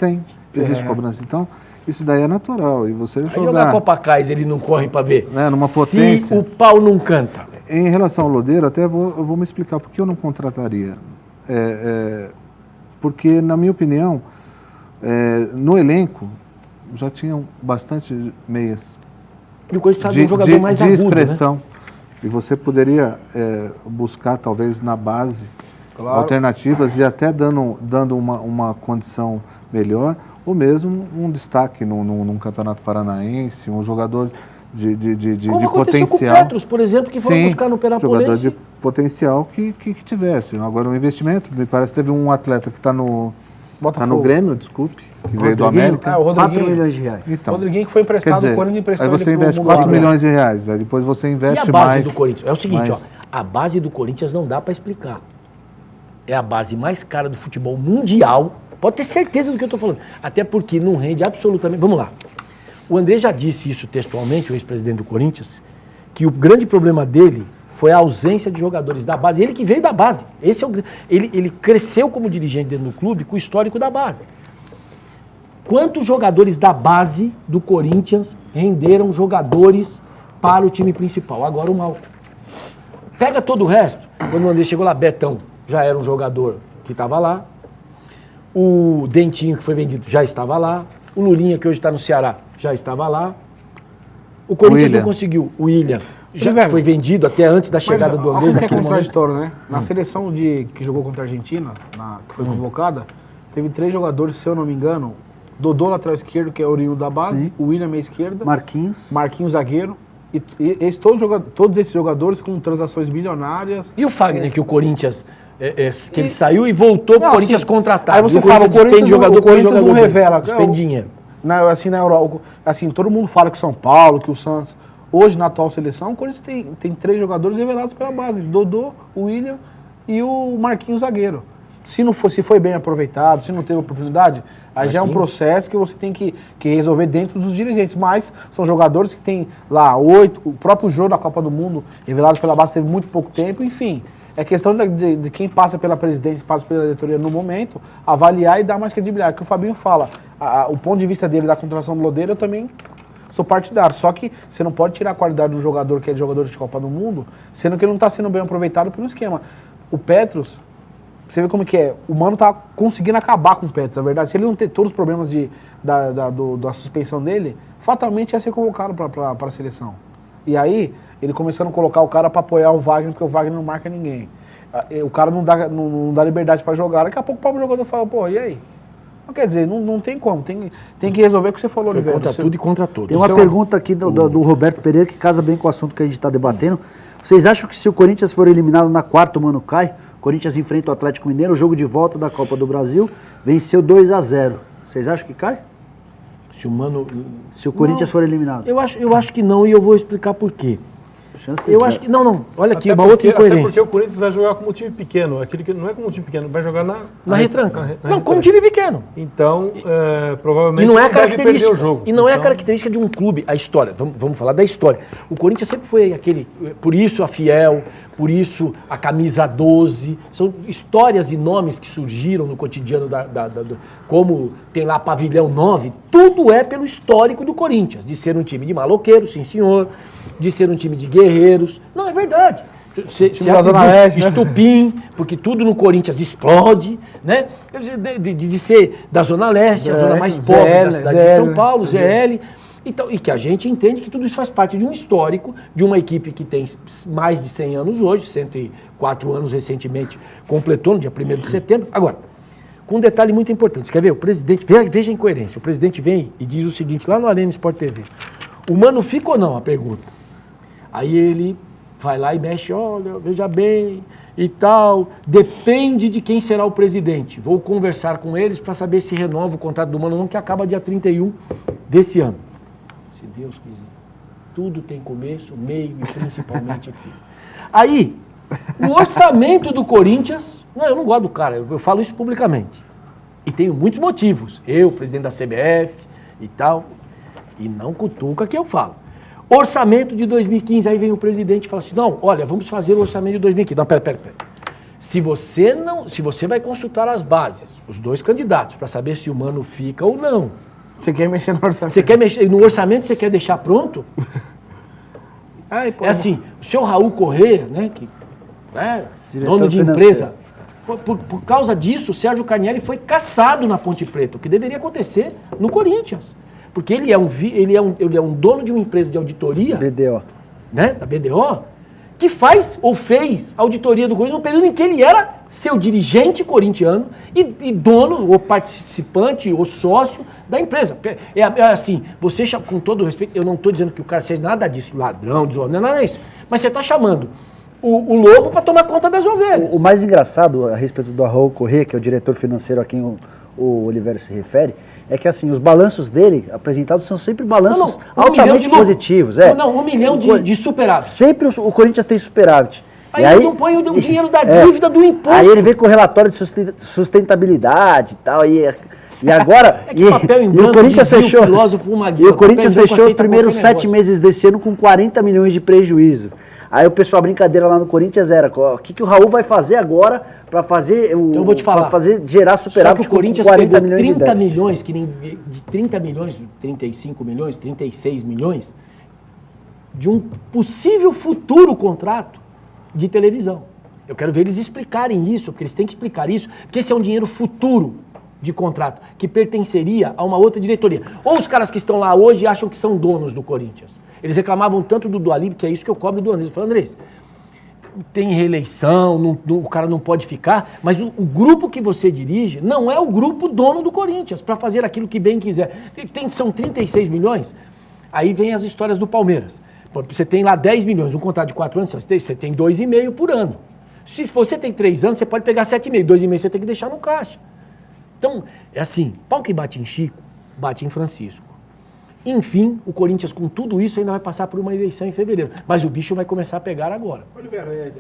existe cobrança. Então, isso daí é natural. E você Aí jogar Copa Cais, ele não corre para ver. Numa potência. Se o pau não canta. Em relação ao Lodeiro, até eu vou me explicar por que eu não contrataria. Porque, na minha opinião, no elenco já tinham bastante meias. E o Corinthians precisa de um jogador mais agudo, expressão. Né? E você poderia buscar, talvez, na base, alternativas e até dando uma condição melhor, ou mesmo um destaque num campeonato paranaense, um jogador de potencial. Com o Petros, por exemplo, que foram buscar no Perapolense. Jogador de potencial que tivesse. Agora, o investimento, me parece que teve um atleta que está no Grêmio, desculpe, que veio do América. O Rodriguinho, 4 milhões de reais. Então, o Rodriguinho que foi emprestado, quer dizer, o Corinthians emprestou aí você ele pro investe Mundo 4 Árabe. milhões de reais, aí depois você investe e a base mais. do Corinthians? É o seguinte, mais. a base do Corinthians não dá para explicar. É a base mais cara do futebol mundial. Pode ter certeza do que eu estou falando. Até porque não rende absolutamente... Vamos lá. O André já disse isso textualmente, o ex-presidente do Corinthians, que o grande problema dele foi a ausência de jogadores da base. Ele que veio da base. Ele cresceu como dirigente dentro do clube com o histórico da base. Quantos jogadores da base do Corinthians renderam jogadores para o time principal? Agora o Malta. Pega todo o resto. Quando o André chegou lá, Betão já era um jogador que estava lá. O Dentinho, que foi vendido, já estava lá. O Lulinha, que hoje está no Ceará, já estava lá. O Corinthians não conseguiu. O William já foi vendido até antes da chegada do Andrés. É contraditório, né? Na seleção que jogou contra a Argentina, que foi convocada, teve 3 jogadores, se eu não me engano. Dodô, lateral esquerdo, que é oriundo da base. Sim. O William, meia esquerda. Marquinhos, zagueiro. E todos esses jogadores com transações bilionárias. E o Fagner, que o Corinthians... que ele saiu e voltou para o Corinthians contratar. Aí você fala, o Corinthians não revela. Despende dinheiro. Assim, na Europa, assim, todo mundo fala que o São Paulo, que o Santos... Hoje, na atual seleção, o Corinthians tem 3 jogadores revelados pela base. Dodô, o William e o Marquinhos, zagueiro. Se foi bem aproveitado, se não teve oportunidade, aí já é um processo que você tem que resolver dentro dos dirigentes. Mas são jogadores que tem lá 8, o próprio jogo da Copa do Mundo, revelado pela base, teve muito pouco tempo, enfim... É questão de quem passa pela presidência, passa pela diretoria no momento, avaliar e dar mais credibilidade. Que o Fabinho fala, o ponto de vista dele da contratação do Lodeiro, eu também sou partidário. Só que você não pode tirar a qualidade do jogador que é jogador de Copa do Mundo, sendo que ele não está sendo bem aproveitado pelo esquema. O Petros, você vê como que é, o Mano está conseguindo acabar com o Petros, na verdade. Se ele não ter todos os problemas da suspensão dele, fatalmente ia ser convocado para a seleção. E aí... Ele começando a colocar o cara para apoiar o Wagner, porque o Wagner não marca ninguém. O cara não dá liberdade para jogar. Daqui a pouco o próprio jogador fala, pô, e aí? Não quer dizer, não tem como. Tem que resolver o que você falou, Oliveira. Contra tudo e contra todos. Tem uma pergunta aqui do Roberto Pereira que casa bem com o assunto que a gente está debatendo. Vocês acham que se o Corinthians for eliminado na quarta, o Mano cai? O Corinthians enfrenta o Atlético Mineiro, o jogo de volta da Copa do Brasil, venceu 2-0. Vocês acham que cai? Se o Corinthians for eliminado. Eu acho que não, e eu vou explicar por quê. Eu acho que. Não. Olha aqui, uma outra incoerência. Até porque o Corinthians vai jogar como um time pequeno. Aquele que não é como um time pequeno, vai jogar na retranca. Não, como um time pequeno. Então, provavelmente não deve perder o jogo. E não é a característica de um clube, a história. Vamos falar da história. O Corinthians sempre foi aquele. Por isso a Fiel, por isso a camisa 12. São histórias e nomes que surgiram no cotidiano como tem lá Pavilhão 9. Tudo é pelo histórico do Corinthians. De ser um time de maloqueiros, sim senhor. De ser um time de guerreiros. Não, é verdade. Estupim, porque tudo no Corinthians explode, né? De ser da Zona Leste, a zona mais pobre da cidade de São Paulo, ZL. Então, e que a gente entende que tudo isso faz parte de um histórico, de uma equipe que tem mais de 100 anos hoje, 104 anos recentemente completou, no dia 1º de setembro. Agora, com um detalhe muito importante, você quer ver? O presidente, veja a incoerência, o presidente vem e diz o seguinte, lá no Arena Sport TV, o Mano fica ou não? A pergunta. Aí ele vai lá e mexe, olha, veja bem e tal, depende de quem será o presidente. Vou conversar com eles para saber se renova o contrato do Mano não, que acaba dia 31 desse ano. Se Deus quiser. Tudo tem começo, meio e principalmente fim. Aí, o orçamento do Corinthians, não, eu não gosto do cara, eu falo isso publicamente. E tenho muitos motivos. Eu, presidente da CBF e tal, e não cutuca que eu falo. Orçamento de 2015, aí vem o presidente e fala assim, não, olha, vamos fazer o orçamento de 2015. Não, pera. Se você vai consultar as bases, os dois candidatos, para saber se o Mano fica ou não. Você quer mexer no orçamento? Você quer mexer no orçamento, você quer deixar pronto? Ai, pô, É assim, o senhor Raul Corrêa, né, que Diretor dono de financeiro. empresa, por causa disso, o Sérgio Carnielli foi caçado na Ponte Preta, o que deveria acontecer no Corinthians. Porque ele é um dono de uma empresa de auditoria, BDO. né, da BDO, que faz ou fez auditoria do Corinthians no período em que ele era seu dirigente corintiano e dono, ou participante, ou sócio da empresa. É assim, você, com todo o respeito, eu não estou dizendo que o cara seja nada disso, ladrão, desordem, nada disso, mas você está chamando o lobo para tomar conta das ovelhas. O mais engraçado a respeito do Raul Corrêa, que é o diretor financeiro a quem o Oliveira se refere, é que assim, os balanços dele apresentados são sempre balanços altamente positivos. Não, 1 milhão de superávit. Sempre o Corinthians tem superávit. Aí ele não põe o dinheiro da dívida do imposto. Aí ele vem com o relatório de sustentabilidade e tal, e agora... É que papel em branco, o Corinthians dizia o fechou, filósofo Magui, e o papel em Corinthians branco fechou os aceita primeiros qualquer 7 negócio. meses desse ano com 40 milhões de prejuízo. Aí o pessoal, a brincadeira lá no Corinthians era, o que o Raul vai fazer agora para fazer Então eu vou te falar. gerar Só superávit que o Corinthians com 40 pegou milhões 30 de déficit. milhões, que nem de 30 milhões, 35 milhões, 36 milhões, de um possível futuro contrato de televisão. Eu quero ver eles explicarem isso, porque eles têm que explicar isso, porque esse é um dinheiro futuro de contrato, que pertenceria a uma outra diretoria. Ou os caras que estão lá hoje acham que são donos do Corinthians. Eles reclamavam tanto do Dualib, que é isso que eu cobro do Andrés. Eu falo, Andrés, tem reeleição, o cara não pode ficar, mas o grupo que você dirige não é o grupo dono do Corinthians, para fazer aquilo que bem quiser. São 36 milhões, aí vem as histórias do Palmeiras. Você tem lá 10 milhões, um contrato de 4 anos, você tem 2,5 por ano. Se você tem 3 anos, você pode pegar 7,5, 2,5 você tem que deixar no caixa. Então, é assim, pau que bate em Chico, bate em Francisco. Enfim, o Corinthians com tudo isso ainda vai passar por uma eleição em fevereiro. Mas o bicho vai começar a pegar agora. Oliveira,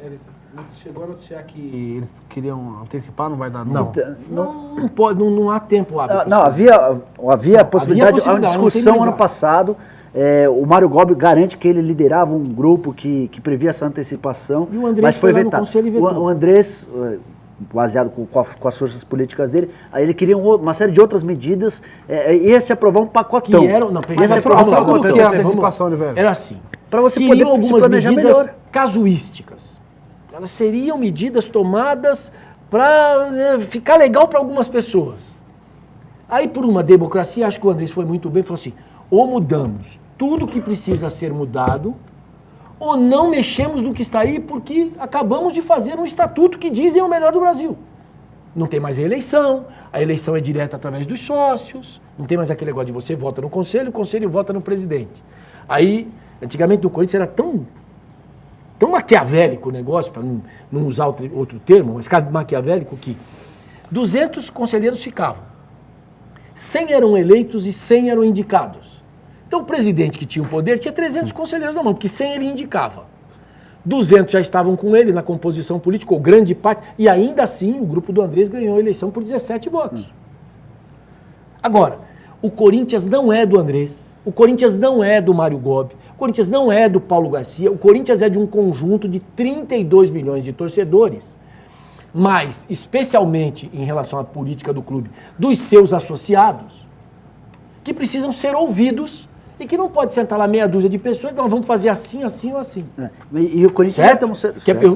chegou a noticiar que eles queriam antecipar, não vai dar Não, não. não pode, não há tempo hábil. Não, havia possibilidade, possibilidade, a não tem discussão mais ano nada. passado, o Mário Gobi garante que ele liderava um grupo que previa essa antecipação, E o Andrés mas foi foi lá no vetado. conselho e vetou. O Andrés, baseado com as forças políticas dele, aí ele queria uma série de outras medidas, ia se aprovar um pacotão. Que eram, não, Ia se aprovar um vamos lá, pacotão. que é a vamos lá. antecipação, Oliveira? Era assim. Para você Queriam poder se algumas planejar medidas melhor. casuísticas. Elas seriam medidas tomadas para ficar legal para algumas pessoas. Aí, por uma democracia, acho que o Andrés foi muito bem, falou assim, ou mudamos tudo que precisa ser mudado, ou não mexemos no que está aí, porque acabamos de fazer um estatuto que dizem é o melhor do Brasil. Não tem mais eleição, a eleição é direta através dos sócios, não tem mais aquele negócio de você vota no conselho, o conselho vota no presidente. Aí, antigamente no Corinthians era tão maquiavélico o negócio, para não usar outro termo, mas maquiavélico que 200 conselheiros ficavam. 100 eram eleitos e 100 eram indicados. Então o presidente que tinha o poder tinha 300 conselheiros na mão, porque 100 ele indicava. 200 já estavam com ele na composição política, ou grande parte, e ainda assim o grupo do Andrés ganhou a eleição por 17 votos. Agora, o Corinthians não é do Andrés, o Corinthians não é do Mário Gobi, o Corinthians não é do Paulo Garcia, o Corinthians é de um conjunto de 32 milhões de torcedores, mas, especialmente em relação à política do clube, dos seus associados, que precisam ser ouvidos e que não pode sentar lá meia dúzia de pessoas, então vamos fazer assim, assim ou assim. E o Corinthians... Certo?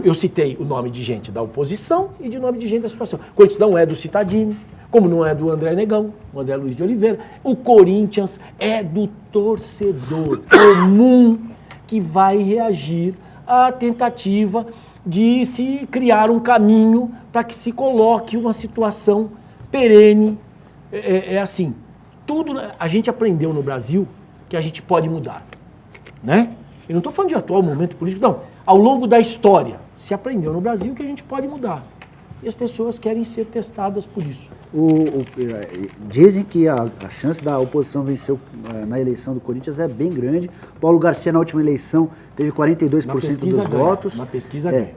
Eu citei o nome de gente da oposição e de nome de gente da situação. O Corinthians não é do Cittadini, como não é do André Negão, o André Luiz de Oliveira. O Corinthians é do torcedor comum que vai reagir à tentativa de se criar um caminho para que se coloque uma situação perene. É assim, tudo a gente aprendeu no Brasil que a gente pode mudar, né? Eu não estou falando de atual momento político, não. Ao longo da história, se aprendeu no Brasil que a gente pode mudar. E as pessoas querem ser testadas por isso. Dizem que a chance da oposição vencer na eleição do Corinthians é bem grande. Paulo Garcia, na última eleição, teve 42% dos votos. Na pesquisa ganha.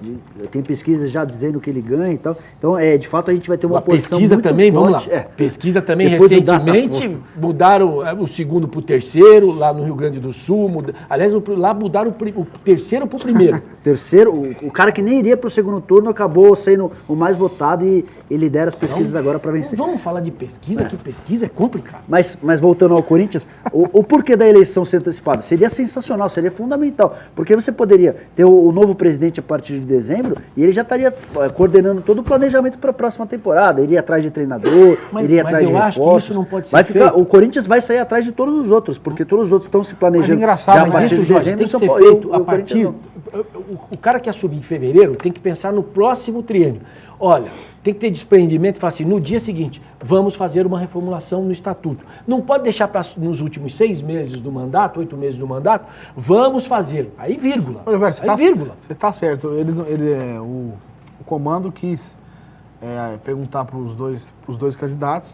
Tem pesquisas já dizendo que ele ganha e tal. Então, de fato, a gente vai ter uma oposição pesquisa muito também, forte. vamos lá. Pesquisa também, Depois do recentemente, mudaram o segundo para o terceiro, lá no Rio Grande do Sul. Aliás, lá mudaram o terceiro para o primeiro. Terceiro, o cara que nem iria para o segundo turno acabou sendo o mais votado e lidera as pesquisas agora para vencer. Vamos falar de pesquisa, que pesquisa é complicado. Mas voltando ao Corinthians, o porquê da eleição ser antecipada? Seria sensacional, seria fundamental, porque você poderia ter o novo presidente a partir de dezembro e ele já estaria coordenando todo o planejamento para a próxima temporada, iria atrás de treinador, iria atrás de reforços. Acho que isso não pode ser feito. O Corinthians vai sair atrás de todos os outros, porque todos os outros estão se planejando. Mas engraçado, já a Mas partir isso, de Jorge, dezembro, tem que ser feito a partir... não. O cara que assumir em fevereiro tem que pensar no próximo triênio. Olha, tem que ter desprendimento e falar assim, no dia seguinte, vamos fazer uma reformulação no estatuto. Não pode deixar nos últimos 6 meses do mandato, 8 meses do mandato, vamos fazer. Aí vírgula. Olha, Velho, Vírgula. você está certo. O comando quis perguntar para os dois candidatos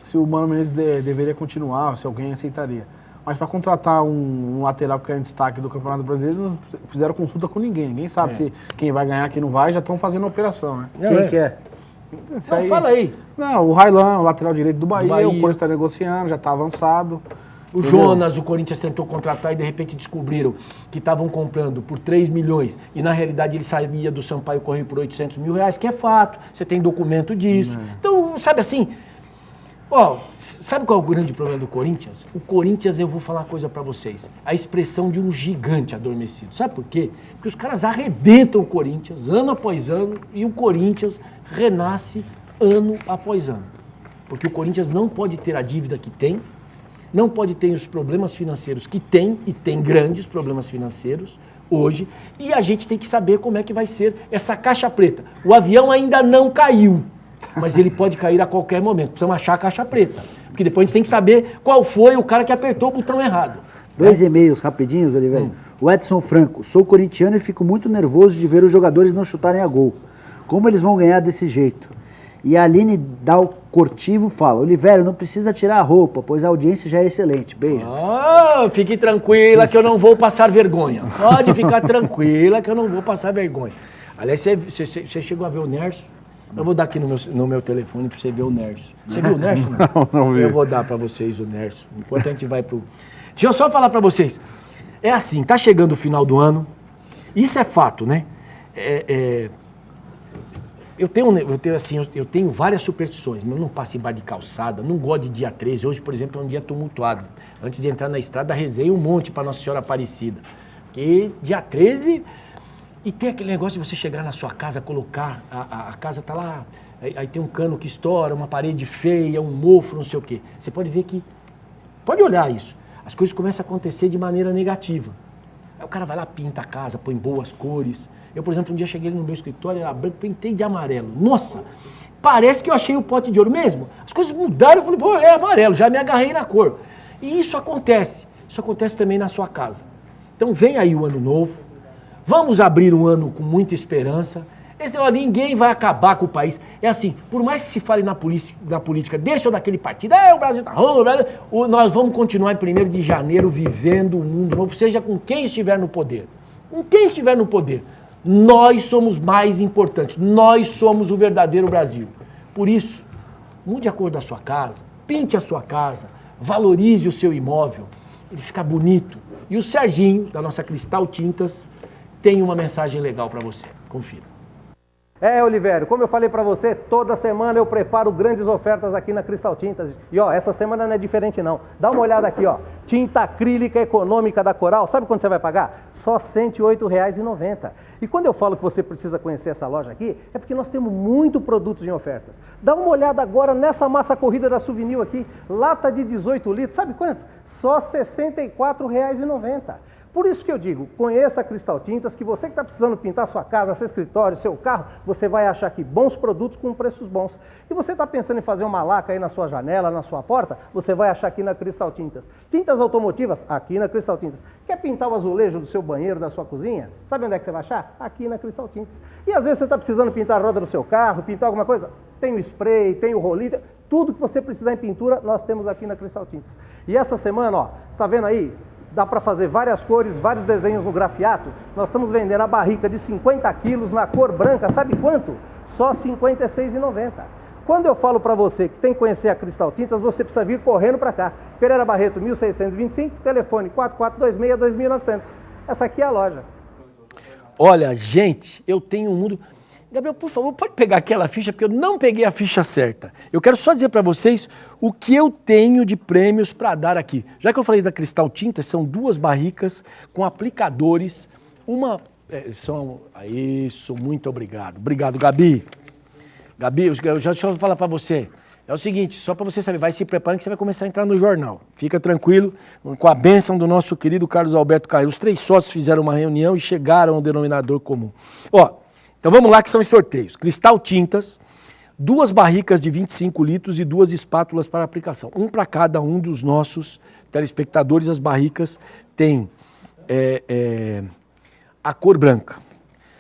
se o Mano Menezes deveria continuar, se alguém aceitaria. Mas para contratar um lateral que é em destaque do Campeonato Brasileiro, não fizeram consulta com ninguém. Ninguém sabe se quem vai ganhar, quem não vai, já estão fazendo a operação, né? Quem que é? Não, fala aí. Não, o Railan, o lateral direito do Bahia, Bahia. o Corinthians está negociando, já está avançado. O Jonas, o Corinthians tentou contratar e de repente descobriram que estavam comprando por 3 milhões e na realidade ele saía do Sampaio Correio por 800 mil reais, que é fato, você tem documento disso. Então, sabe assim, sabe qual é o grande problema do Corinthians? O Corinthians, eu vou falar uma coisa pra vocês, a expressão de um gigante adormecido. Sabe por quê? Porque os caras arrebentam o Corinthians ano após ano e o Corinthians renasce ano após ano. Porque o Corinthians não pode ter a dívida que tem, não pode ter os problemas financeiros que tem, e tem grandes problemas financeiros hoje, e a gente tem que saber como é que vai ser essa caixa preta. O avião ainda não caiu, mas ele pode cair a qualquer momento. Precisamos achar a caixa preta, porque depois a gente tem que saber qual foi o cara que apertou o botão errado. 2 e-mails rapidinhos, Oliveira. O Edson Franco: sou corintiano e fico muito nervoso de ver os jogadores não chutarem a gol. Como eles vão ganhar desse jeito? E a Aline Dal Cortivo fala: Oliveira, não precisa tirar a roupa, pois a audiência já é excelente. Beijo. Fique tranquila que eu não vou passar vergonha. Pode ficar tranquila que eu não vou passar vergonha. Aliás, você chegou a ver o Nerso? Eu vou dar aqui no meu telefone para você ver o Nerso. Você viu o Nerso? Não vi. Eu vou dar para vocês o Nerso. Enquanto a gente vai pro... Deixa eu só falar para vocês. É assim, tá chegando o final do ano. Isso é fato, né? Eu tenho várias superstições, mas eu não passo embaixo de calçada, não gosto de dia 13. Hoje, por exemplo, é um dia tumultuado. Antes de entrar na estrada, rezei um monte para Nossa Senhora Aparecida. Porque dia 13... E tem aquele negócio de você chegar na sua casa, colocar, a casa tá lá, aí tem um cano que estoura, uma parede feia, um mofo, não sei o quê. Você pode ver que, pode olhar isso, as coisas começam a acontecer de maneira negativa. Aí o cara vai lá, pinta a casa, põe boas cores. Eu, por exemplo, um dia cheguei no meu escritório, era branco, pintei de amarelo. Nossa, parece que eu achei o pote de ouro mesmo. As coisas mudaram, eu falei, pô, é amarelo, já me agarrei na cor. E isso acontece também na sua casa. Então vem aí o ano novo. Vamos abrir um ano com muita esperança. Ninguém vai acabar com o país. É assim, por mais que se fale na política desse ou daquele partido, o Brasil tá ruim, nós vamos continuar em 1º de janeiro vivendo um mundo novo, seja com quem estiver no poder. Com quem estiver no poder. Nós somos mais importantes. Nós somos o verdadeiro Brasil. Por isso, mude a cor da sua casa, pinte a sua casa, valorize o seu imóvel, ele fica bonito. E o Serginho, da nossa Cristal Tintas, tem uma mensagem legal para você. Confira. Olivério, como eu falei para você, toda semana eu preparo grandes ofertas aqui na Cristal Tintas. E essa semana não é diferente não. Dá uma olhada aqui, tinta acrílica econômica da Coral. Sabe quanto você vai pagar? Só R$ 108,90. E quando eu falo que você precisa conhecer essa loja aqui, é porque nós temos muito produtos em ofertas. Dá uma olhada agora nessa massa corrida da Souvenir aqui, lata de 18 litros, sabe quanto? Só R$ 64,90. Por isso que eu digo, conheça a Cristal Tintas, que você que está precisando pintar sua casa, seu escritório, seu carro, você vai achar aqui bons produtos com preços bons. E você está pensando em fazer uma laca aí na sua janela, na sua porta, você vai achar aqui na Cristal Tintas. Tintas automotivas, aqui na Cristal Tintas. Quer pintar o azulejo do seu banheiro, da sua cozinha? Sabe onde é que você vai achar? Aqui na Cristal Tintas. E às vezes você está precisando pintar a roda do seu carro, pintar alguma coisa? Tem o spray, tem o rolinho, tudo que você precisar em pintura, nós temos aqui na Cristal Tintas. E essa semana, ó, está vendo aí? Dá para fazer várias cores, vários desenhos no grafiato. Nós estamos vendendo a barrica de 50 quilos na cor branca, sabe quanto? Só R$ 56,90. Quando eu falo para você que tem que conhecer a Cristal Tintas, você precisa vir correndo para cá. Pereira Barreto, 1625, telefone 4426-2900. Essa aqui é a loja. Olha, gente, eu tenho um mundo... Gabriel, por favor, pode pegar aquela ficha, porque eu não peguei a ficha certa. Eu quero só dizer para vocês o que eu tenho de prêmios para dar aqui. Já que eu falei da Cristal Tintas, são 2 barricas com aplicadores. Uma... Isso, muito obrigado. Obrigado, Gabi. Gabi, deixa eu falar para você. É o seguinte, só para você saber, vai se preparando que você vai começar a entrar no jornal. Fica tranquilo, com a bênção do nosso querido Carlos Alberto Caio. Os 3 sócios fizeram uma reunião e chegaram ao denominador comum. Ó, então vamos lá que são os sorteios. Cristal Tintas, 2 barricas de 25 litros e 2 espátulas para aplicação. Um para cada um dos nossos telespectadores. As barricas têm a cor branca.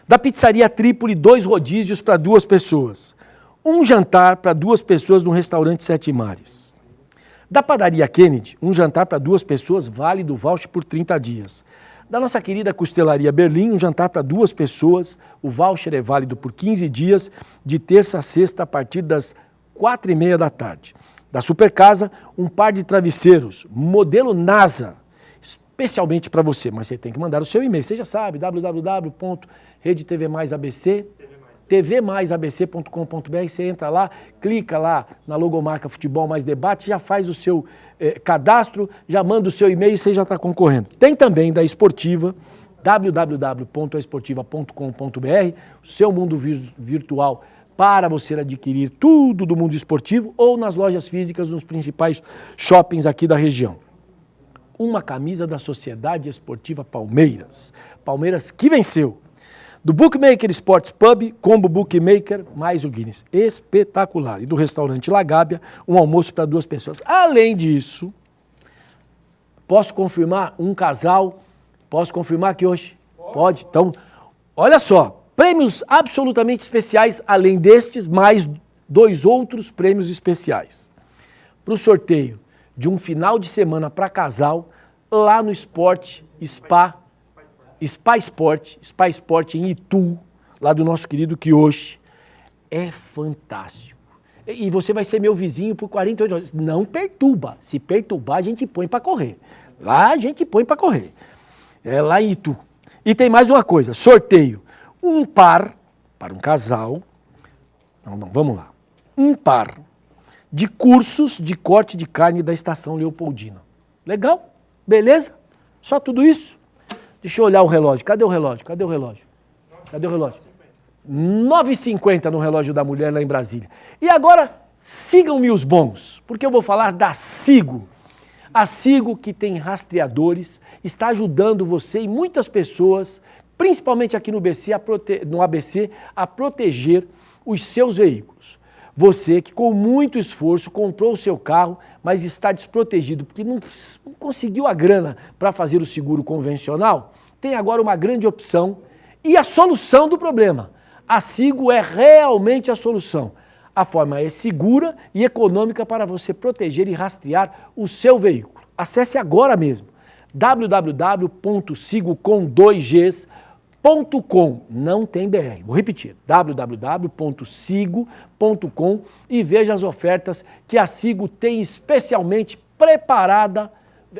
Da Pizzaria Trípoli, 2 rodízios para 2 pessoas. Um jantar para 2 pessoas no restaurante Sete Mares. Da Padaria Kennedy, um jantar para 2 pessoas, válido voucher por 30 dias. Da nossa querida Costelaria Berlim, um jantar para 2 pessoas, o voucher é válido por 15 dias, de terça a sexta, a partir das 4h30 da tarde. Da Supercasa, um par de travesseiros, modelo NASA, especialmente para você, mas você tem que mandar o seu e-mail, você já sabe, tvmaisabc.com.br, você entra lá, clica lá na logomarca Futebol Mais Debate, já faz o seu cadastro, já manda o seu e-mail e você já está concorrendo. Tem também da Esportiva, www.esportiva.com.br, o seu mundo virtual para você adquirir tudo do mundo esportivo ou nas lojas físicas nos principais shoppings aqui da região. Uma camisa da Sociedade Esportiva Palmeiras, Palmeiras que venceu. Do Bookmaker Sports Pub, Combo Bookmaker, mais o Guinness. Espetacular. E do restaurante La Gábia, um almoço para 2 pessoas. Além disso, posso confirmar um casal? Posso confirmar que hoje? Pode. Então, olha só, prêmios absolutamente especiais, além destes, mais 2 outros prêmios especiais. Para o sorteio de um final de semana para casal, lá no Sport Spa Sport em Itu, lá do nosso querido Kiyoshi. É fantástico. E você vai ser meu vizinho por 48 horas. Não perturba. Se perturbar, a gente põe para correr. Lá a gente põe para correr. É lá em Itu. E tem mais uma coisa, sorteio. Um par, para um casal, vamos lá. Um par de cursos de corte de carne da Estação Leopoldina. Legal? Beleza? Só tudo isso? Deixa eu olhar o relógio. Cadê o relógio? 9h50 no relógio da mulher lá em Brasília. E agora, sigam-me os bons, porque eu vou falar da Sigo. A Sigo, que tem rastreadores, está ajudando você e muitas pessoas, principalmente aqui no ABC, a proteger os seus veículos. Você que com muito esforço comprou o seu carro, mas está desprotegido porque não conseguiu a grana para fazer o seguro convencional, tem agora uma grande opção e a solução do problema. A Sigo é realmente a solução. A forma é segura e econômica para você proteger e rastrear o seu veículo. Acesse agora mesmo www.sigocom2gs.com, não tem BR. Vou repetir, www.sigo.com e veja as ofertas que a Sigo tem especialmente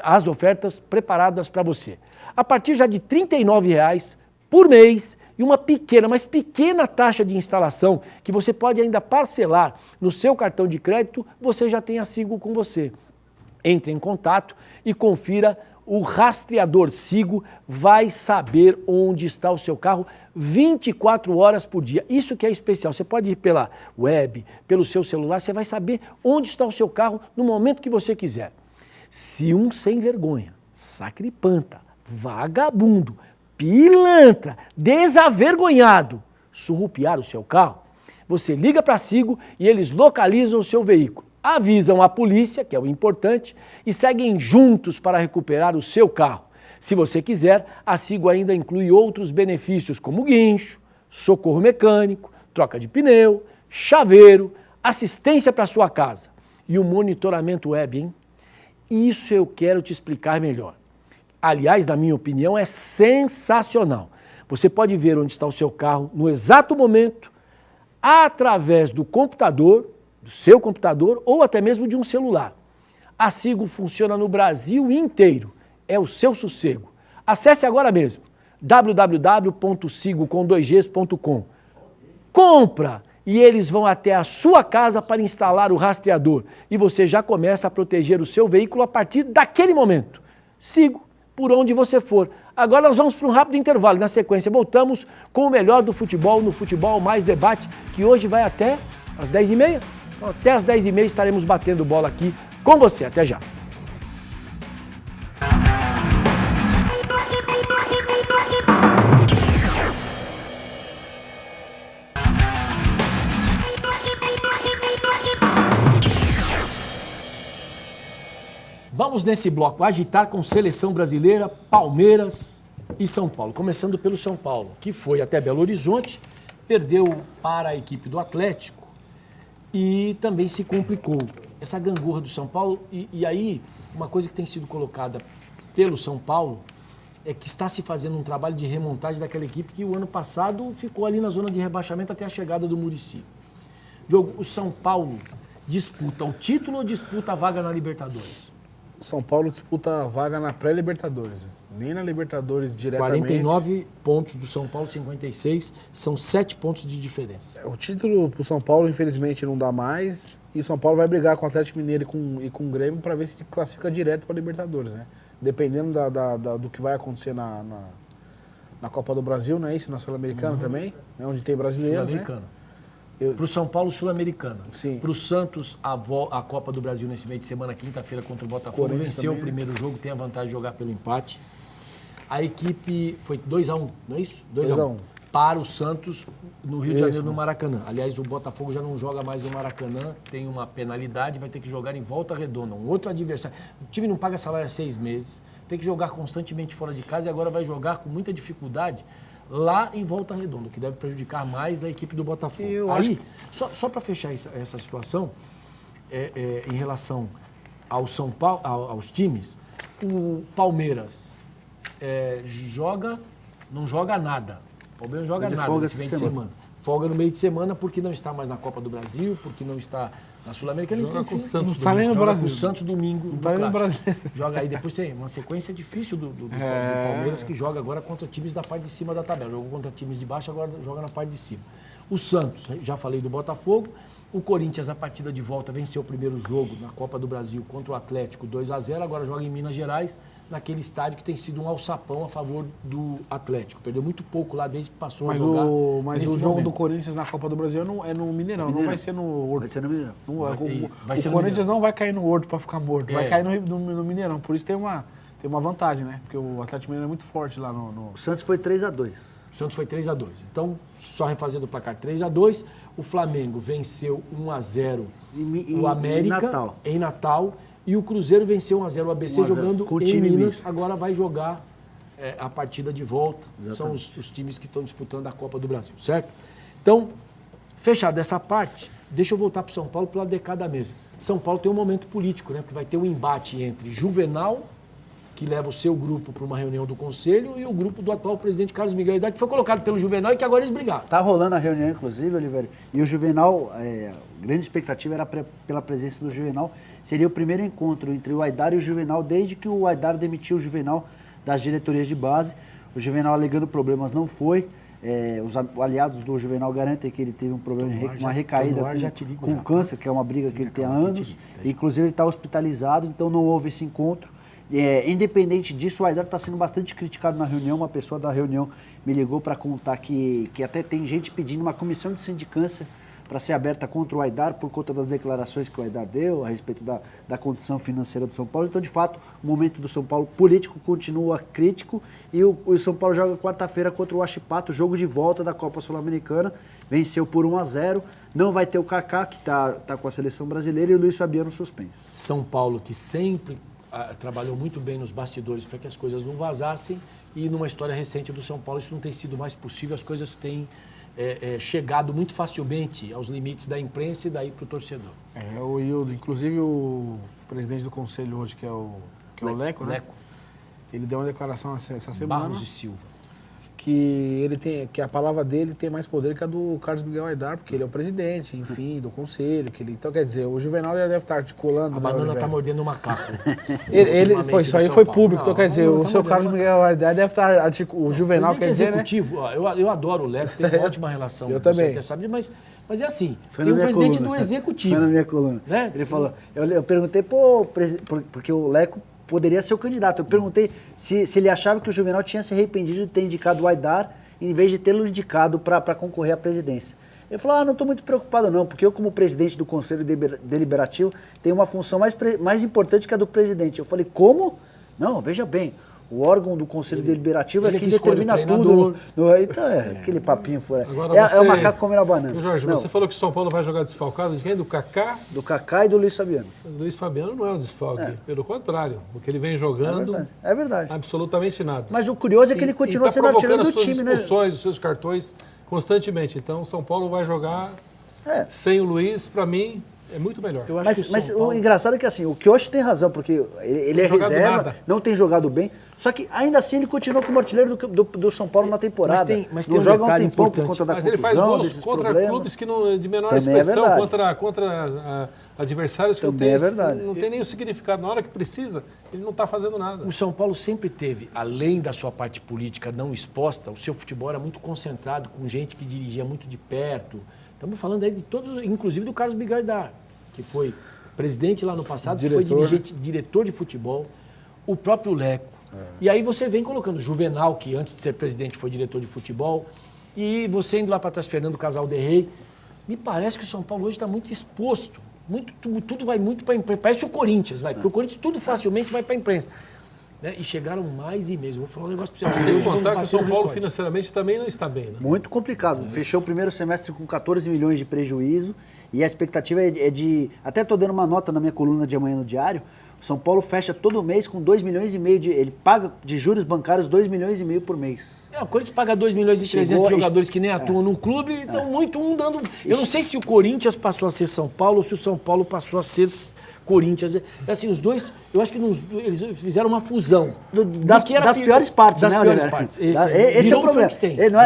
as ofertas preparadas para você. A partir já de R$ 39,00 por mês e uma pequena, mas pequena taxa de instalação que você pode ainda parcelar no seu cartão de crédito, você já tem a Sigo com você. Entre em contato e confira. O rastreador Sigo vai saber onde está o seu carro 24 horas por dia. Isso que é especial. Você pode ir pela web, pelo seu celular, você vai saber onde está o seu carro no momento que você quiser. Se um sem vergonha, sacripanta, vagabundo, pilantra, desavergonhado, surrupiar o seu carro, você liga para a Sigo e eles localizam o seu veículo, avisam a polícia, que é o importante, e seguem juntos para recuperar o seu carro. Se você quiser, a Sigo ainda inclui outros benefícios como guincho, socorro mecânico, troca de pneu, chaveiro, assistência para sua casa e o monitoramento web, hein? Isso eu quero te explicar melhor. Aliás, na minha opinião, é sensacional. Você pode ver onde está o seu carro no exato momento, através do computador, do seu computador ou até mesmo de um celular. A Sigo funciona no Brasil inteiro. É o seu sossego. Acesse agora mesmo www.sigo.com. Compra e eles vão até a sua casa para instalar o rastreador e você já começa a proteger o seu veículo a partir daquele momento. Sigo por onde você for. Agora nós vamos para um rápido intervalo. Na sequência voltamos com o melhor do futebol no Futebol Mais Debate, que hoje vai até às 10h30. Então, até às 10h30 estaremos batendo bola aqui com você. Até já. Vamos nesse bloco agitar com seleção brasileira, Palmeiras e São Paulo. Começando pelo São Paulo, que foi até Belo Horizonte, perdeu para a equipe do Atlético e também se complicou. Essa gangorra do São Paulo, e aí uma coisa que tem sido colocada pelo São Paulo é que está se fazendo um trabalho de remontagem daquela equipe que o ano passado ficou ali na zona de rebaixamento até a chegada do Muricy. Diogo, o São Paulo disputa o título ou disputa a vaga na Libertadores? São Paulo disputa a vaga na pré-Libertadores. Nem na Libertadores diretamente. 49 pontos do São Paulo, 56, são 7 pontos de diferença. O título pro São Paulo, infelizmente, não dá mais. E o São Paulo vai brigar com o Atlético Mineiro e com o Grêmio para ver se classifica direto para a Libertadores, né? Dependendo do que vai acontecer na Copa do Brasil, né? Isso, na Sul-Americana também, né? Onde tem brasileiros, Sul-Americana. né? Para o São Paulo, Sul-Americana. Sim. Para o Santos, a Copa do Brasil nesse meio de semana, quinta-feira, contra o Botafogo. Corinthians Venceu também, o primeiro jogo, tem a vantagem de jogar pelo empate. A equipe foi 2-1, não é isso? 2-1. Para o Santos, no Rio de Janeiro, no Maracanã. Aliás, o Botafogo já não joga mais no Maracanã, tem uma penalidade, vai ter que jogar em Volta Redonda, um outro adversário. O time não paga salário há 6 meses, tem que jogar constantemente fora de casa e agora vai jogar com muita dificuldade lá em Volta Redonda, o que deve prejudicar mais a equipe do Botafogo. Aí, só para fechar essa situação, em relação ao São Paulo, aos times, o Palmeiras não joga nada. O Palmeiras não joga nada nesse meio de semana. Folga no meio de semana porque não está mais na Copa do Brasil, porque não está na Sul-Americana. Joga com o Santos Não tá nem no Joga com Brasil. o Santos domingo. Não tá nem no Brasil. Joga aí, depois tem uma sequência difícil do Palmeiras, que joga agora contra times da parte de cima da tabela. Jogou contra times de baixo, agora joga na parte de cima. O Santos, já falei do Botafogo. O Corinthians, a partida de volta, venceu o primeiro jogo na Copa do Brasil contra o Atlético 2-0, agora joga em Minas Gerais, naquele estádio que tem sido um alçapão a favor do Atlético. Perdeu muito pouco lá desde que passou a jogar. Mas o jogo do Corinthians na Copa do Brasil é no Mineirão, não vai ser no Horto. Vai ser no Mineirão. O no Corinthians não vai cair no Horto para ficar morto, vai cair no Mineirão. Por isso tem uma vantagem, né? Porque o Atlético Mineiro é muito forte lá no... O Santos foi 3-2. O Santos foi 3-2. Então, só refazendo o placar 3-2, o Flamengo venceu 1-0 o América em Natal e o Cruzeiro venceu 1-0 o ABC jogando em Minas. Agora vai jogar a partida de volta. Exatamente. São os times que estão disputando a Copa do Brasil, certo? Então, fechada essa parte, deixa eu voltar para o São Paulo para o lado de cá da mesa. São Paulo tem um momento político, né? Porque vai ter um embate entre Juvenal, que leva o seu grupo para uma reunião do Conselho, e o grupo do atual presidente Carlos Miguel Haddad, que foi colocado pelo Juvenal e que agora eles brigaram. Tá rolando a reunião, inclusive, Oliveira. E o Juvenal, a grande expectativa era pela presença do Juvenal. Seria o primeiro encontro entre o Aidar e o Juvenal, desde que o Aidar demitiu o Juvenal das diretorias de base. O Juvenal, alegando problemas, não foi. Os aliados do Juvenal garantem que ele teve um problema, uma recaída com câncer, que é uma briga que ele tem há anos. Inclusive, ele está hospitalizado, então não houve esse encontro. Independente disso, o Aidar está sendo bastante criticado na reunião. Uma pessoa da reunião me ligou para contar que até tem gente pedindo uma comissão de sindicância para ser aberta contra o Aidar por conta das declarações que o Aidar deu a respeito da condição financeira do São Paulo. Então, de fato, o momento do São Paulo político continua crítico e o São Paulo joga quarta-feira contra o Huachipato, jogo de volta da Copa Sul-Americana, venceu por 1-0, não vai ter o Kaká, que tá com a seleção brasileira, e o Luiz Fabiano suspenso. São Paulo, que sempre trabalhou muito bem nos bastidores para que as coisas não vazassem, e numa história recente do São Paulo isso não tem sido mais possível, as coisas têm chegado muito facilmente aos limites da imprensa e daí para o torcedor. O Hildo, inclusive o presidente do conselho hoje, que é o Leco, né? Ele deu uma declaração essa semana. Barros e Silva. Que a palavra dele tem mais poder que a do Carlos Miguel Aidar, porque ele é o presidente, enfim, do conselho. Então, quer dizer, o Juvenal já deve estar articulando. A banana está mordendo o macaco. Isso aí foi público. Então, quer dizer, o seu Carlos Miguel Aidar deve estar articulando. O Juvenal, quer dizer, executivo, né? Eu adoro o Leco, tenho uma ótima relação. Eu também. Você até sabe, mas é assim, tem um presidente do executivo. Foi na minha coluna. Né? Ele falou, eu perguntei, porque o Leco poderia ser o candidato. Eu perguntei se ele achava que o Juvenal tinha se arrependido de ter indicado o Aidar em vez de tê-lo indicado para concorrer à presidência. Ele falou, não estou muito preocupado não, porque eu como presidente do Conselho Deliberativo tenho uma função mais importante que a do presidente. Eu falei, como? Não, veja bem, o órgão do Conselho Deliberativo é quem determina tudo. Então aquele papinho foi. É o macaco comendo a banana. Jorge, você falou que o São Paulo vai jogar desfalcado de quem? Do Kaká? Do Kaká e do Luiz Fabiano. O Luiz Fabiano não é um desfalque, pelo contrário, porque ele vem jogando é verdade. absolutamente nada. Mas o curioso é que ele continua sendo artilheiro do time, né? As expulsões, os seus cartões constantemente. Então o São Paulo vai jogar sem o Luiz, para mim, é muito melhor. Mas o engraçado é que assim, o Kioshi tem razão, porque ele é reserva, não tem jogado bem, só que ainda assim ele continua como artilheiro do São Paulo na temporada. Mas tem um detalhe importante. Por conta da ele faz gols contra clubes que de menor expressão, contra adversários que não tem nem o significado. Na hora que precisa, ele não está fazendo nada. O São Paulo sempre teve, além da sua parte política não exposta, o seu futebol era muito concentrado, com gente que dirigia muito de perto. Estamos falando aí de todos, inclusive do Carlos Miguel Aidar, que foi presidente lá no passado, que foi diretor de futebol, o próprio Leco. E aí você vem colocando Juvenal, que antes de ser presidente foi diretor de futebol, e você indo lá para trás, Fernando Casal de Rey. Me parece que o São Paulo hoje está muito exposto. Tudo vai muito para a imprensa. Parece o Corinthians, porque o Corinthians tudo facilmente vai para a imprensa. Né? E chegaram mais e mais. Vou falar um negócio para você. Sem contar que o São Paulo financeiramente também não está bem. Né? Muito complicado. Fechou o primeiro semestre com 14 milhões de prejuízo e a expectativa é de... Até estou dando uma nota na minha coluna de amanhã no Diário. O São Paulo fecha todo mês com 2 milhões e meio ele paga de juros bancários 2 milhões e meio por mês. O Corinthians paga 2 milhões e 300 jogadores que nem atuam no clube, então um dando... Eu não sei se o Corinthians passou a ser São Paulo ou se o São Paulo passou a ser Corinthians. Assim, os dois, eu acho que eles fizeram uma fusão. Das piores partes, das né, piores partes. Esse é o problema.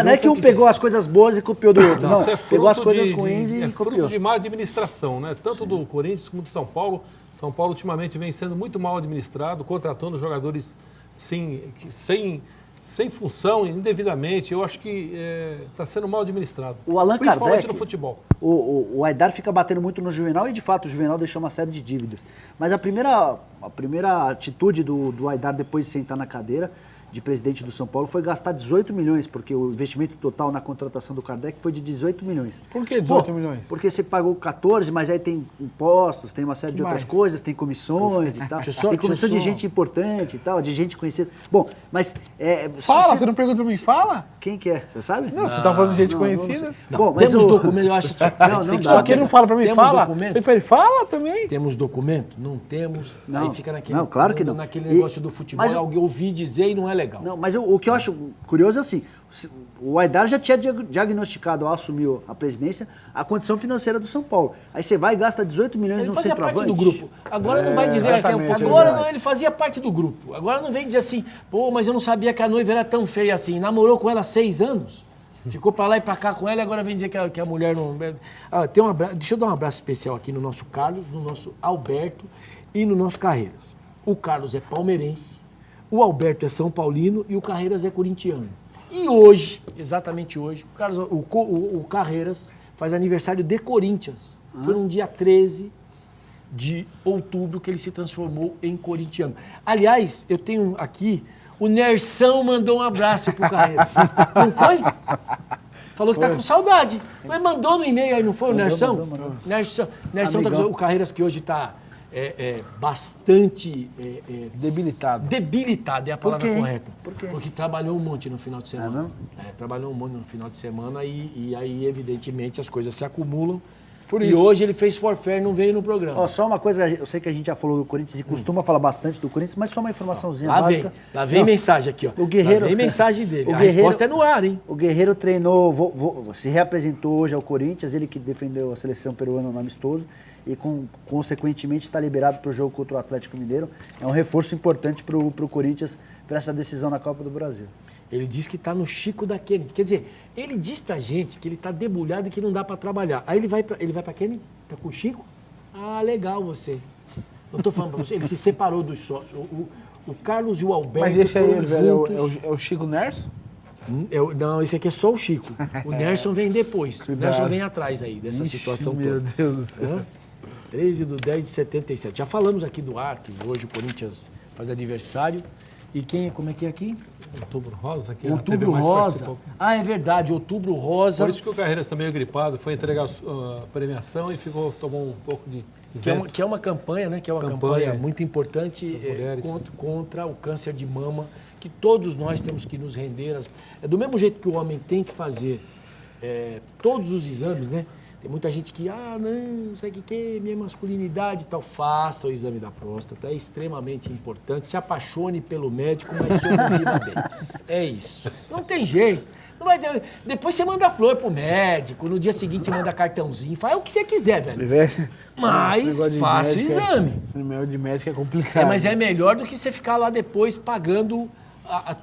Não é que um pegou as coisas boas e copiou do outro. Não, pegou as coisas ruins e copiou. É fruto de má administração, né? Tanto do Corinthians como do São Paulo. São Paulo ultimamente vem sendo muito mal administrado, contratando jogadores sem função, indevidamente. Eu acho que está sendo mal administrado. O Allan principalmente Kardec, no futebol. O Aidar fica batendo muito no Juvenal e, de fato, o Juvenal deixou uma série de dívidas. Mas a primeira atitude do Aidar depois de sentar na cadeira de presidente do São Paulo foi gastar 18 milhões, porque o investimento total na contratação do Kardec foi de 18 milhões. Por que 18 milhões? Porque você pagou 14, mas aí tem impostos, tem uma série de outras coisas, tem comissões e tal. Tem comissão de gente importante e tal, de gente conhecida. Bom, mas... Fala, você não pergunta pra mim, fala? Quem que é? Você sabe? Não, você tá falando de gente conhecida. Bom, mas temos documento, eu acho que só que ele não fala pra mim, fala. Ele fala também. Temos documento? Não temos. Não, aí fica naquele, não, claro que não. Naquele negócio do futebol, alguém ouvir dizer e não é legal. Não, mas o que eu acho curioso é assim, o Aidar já tinha diagnosticado ao assumir a presidência a condição financeira do São Paulo. Aí você vai e gasta 18 milhões no centroavante. Ele fazia parte do grupo. Agora não vai dizer que agora não, ele fazia parte do grupo. Agora não vem dizer assim, mas eu não sabia que a noiva era tão feia assim. Namorou com ela há 6 anos. Ficou pra lá e pra cá com ela e agora vem dizer que a mulher não... Deixa eu dar um abraço especial aqui no nosso Carlos, no nosso Alberto e no nosso Carreiras. O Carlos é palmeirense, o Alberto é São Paulino e o Carreiras é corintiano. E hoje, exatamente hoje, o Carreiras faz aniversário de Corinthians. Foi no dia 13 de outubro que ele se transformou em corintiano. Aliás, eu tenho aqui, o Nersão mandou um abraço pro Carreiras. Não foi? Falou que tá com saudade. Mas mandou no e-mail aí, não foi o Nersão? mandou. Nersão tá Amigão. dizendo, o Carreiras que hoje tá bastante Debilitado. debilitado, é a palavra quê? correta. Por quê? Porque trabalhou um monte no final de semana. não? Trabalhou um monte no final de semana e aí, evidentemente, as coisas se acumulam. Por E isso. hoje ele fez forfé e não veio no programa. Ó, só uma coisa, eu sei que a gente já falou do Corinthians e costuma falar bastante do Corinthians, mas só uma informaçãozinha básica. Lá vem Não, mensagem aqui, ó. O Guerreiro, Lá vem mensagem dele. o A Guerreiro- resposta é no ar, hein? O Guerreiro treinou, se reapresentou hoje ao Corinthians, ele que defendeu a seleção peruana no amistoso e consequentemente está liberado para o jogo contra o Atlético Mineiro. É um reforço importante para o Corinthians para essa decisão na Copa do Brasil. Ele diz que tá no Chico da Kennedy. Quer dizer, ele diz pra gente que ele tá debulhado e que não dá pra trabalhar. Aí ele vai pra Kennedy? Tá com o Chico? Ah, legal você. Eu tô falando pra você, ele se separou dos sócios. O Carlos e o Alberto Mas esse aí, foram velho, juntos. é o Chico Nerso? Não, esse aqui é só o Chico. O Nerson vem depois. O Nerson vem atrás aí dessa situação Meu toda. Deus do céu. 13/10/77. Já falamos aqui do Arque, hoje o Corinthians faz aniversário. E como é que é aqui? Outubro Rosa, que é a TV Outubro mais Rosa. participou. Ah, é verdade, Outubro Rosa. Por isso que o Carreiras está meio gripado, foi entregar a premiação e tomou um pouco de vento. Que é uma campanha, né? Que é uma Campanha campanha muito importante das mulheres. contra o câncer de mama, que todos nós temos que nos render. É do mesmo jeito que o homem tem que fazer todos os exames, né? Tem muita gente que, não sei o que, minha masculinidade e tal. Faça o exame da próstata, é extremamente importante. Se apaixone pelo médico, mas sobreviva bem. É isso. Não tem jeito. Não vai ter... Depois você manda flor pro médico, no dia seguinte manda cartãozinho, faz o que você quiser, velho. Mas Esse negócio de faça o médico exame. Esse negócio de médico é complicado. Mas é melhor do que você ficar lá depois pagando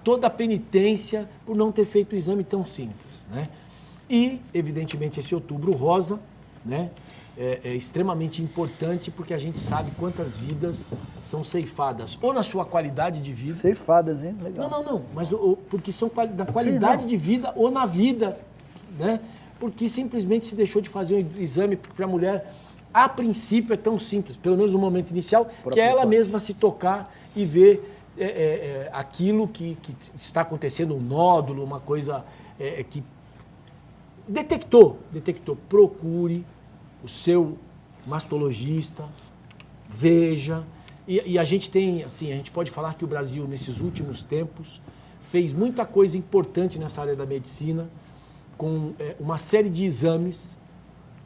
toda a penitência por não ter feito o exame tão simples, né? E, evidentemente, esse Outubro Rosa, né, é extremamente importante porque a gente sabe quantas vidas são ceifadas, ou na sua qualidade de vida. Ceifadas, hein? Legal. Não, mas porque são da qualidade de vida ou na vida, né? Porque simplesmente se deixou de fazer um exame para a mulher, a princípio é tão simples, pelo menos no momento inicial, que é ela mesma se tocar e ver aquilo que está acontecendo, um nódulo, uma coisa que detectou. Procure o seu mastologista, veja. E a gente tem, assim, a gente pode falar que o Brasil, nesses últimos tempos, fez muita coisa importante nessa área da medicina, com uma série de exames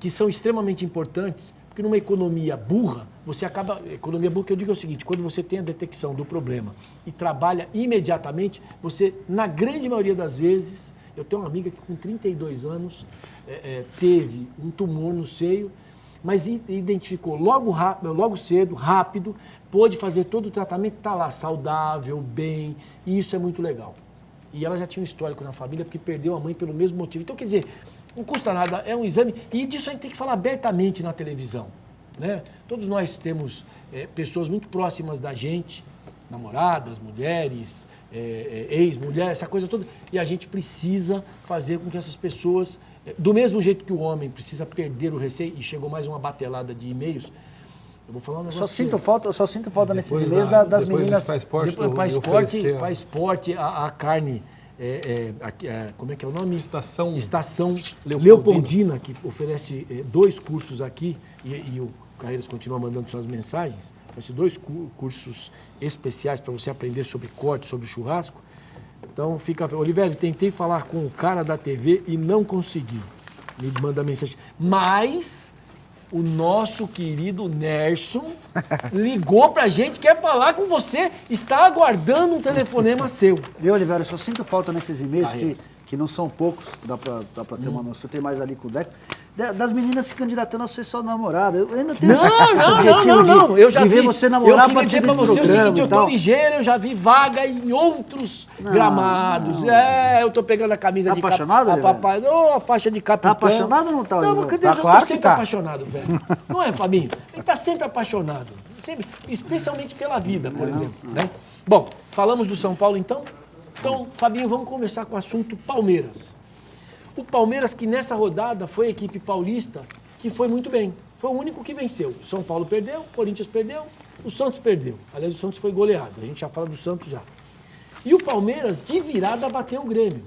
que são extremamente importantes, porque numa economia burra, você acaba... Economia burra, que eu digo é o seguinte, quando você tem a detecção do problema e trabalha imediatamente, você, na grande maioria das vezes... Eu tenho uma amiga que com 32 anos teve um tumor no seio, mas identificou logo cedo, rápido, pôde fazer todo o tratamento, está lá saudável, bem, e isso é muito legal. E ela já tinha um histórico na família porque perdeu a mãe pelo mesmo motivo. Então, quer dizer, não custa nada, é um exame, e disso a gente tem que falar abertamente na televisão, né? Todos nós temos pessoas muito próximas da gente, namoradas, mulheres... ex-mulher, essa coisa toda, e a gente precisa fazer com que essas pessoas, do mesmo jeito que o homem precisa perder o receio, e chegou mais uma batelada de e-mails, eu vou falar um negócio... Só sinto falta nesses Depois e-mails das depois meninas... Para esporte, Para esporte, a carne, como é que é o nome? Estação Leopoldina, que oferece 2 cursos aqui, e o Carreiras continua mandando suas mensagens, oferece 2 cursos especiais para você aprender sobre corte, sobre churrasco. Então fica... Oliveira, tentei falar com o cara da TV e não consegui. Me manda mensagem. Mas o nosso querido Nerson ligou pra gente, quer falar com você, está aguardando um telefonema seu. Viu, Oliveira, eu só sinto falta nesses e-mails, que não são poucos, dá pra ter uma noção, tem mais ali com o Deco, das meninas se candidatando a ser sua namorada. Eu ainda tenho Não. Eu já de ver vi. você namorar, eu queria dizer pra você o seguinte, eu tô ligeiro, eu já vi vaga em outros gramados. Eu tô pegando a camisa tá de apaixonado, a faixa de capitão. Tá apaixonado ou não tá? Não, porque Tá eu claro tô que sempre tá. apaixonado, velho. Não é, Fabinho? Ele tá sempre apaixonado. Sempre, especialmente pela vida, por exemplo. Né? Bom, falamos do São Paulo então? Então, Fabinho, vamos conversar com o assunto Palmeiras. O Palmeiras, que nessa rodada foi a equipe paulista, que foi muito bem. Foi o único que venceu. O São Paulo perdeu, o Corinthians perdeu, o Santos perdeu. Aliás, o Santos foi goleado. A gente já fala do Santos já. E o Palmeiras, de virada, bateu o Grêmio.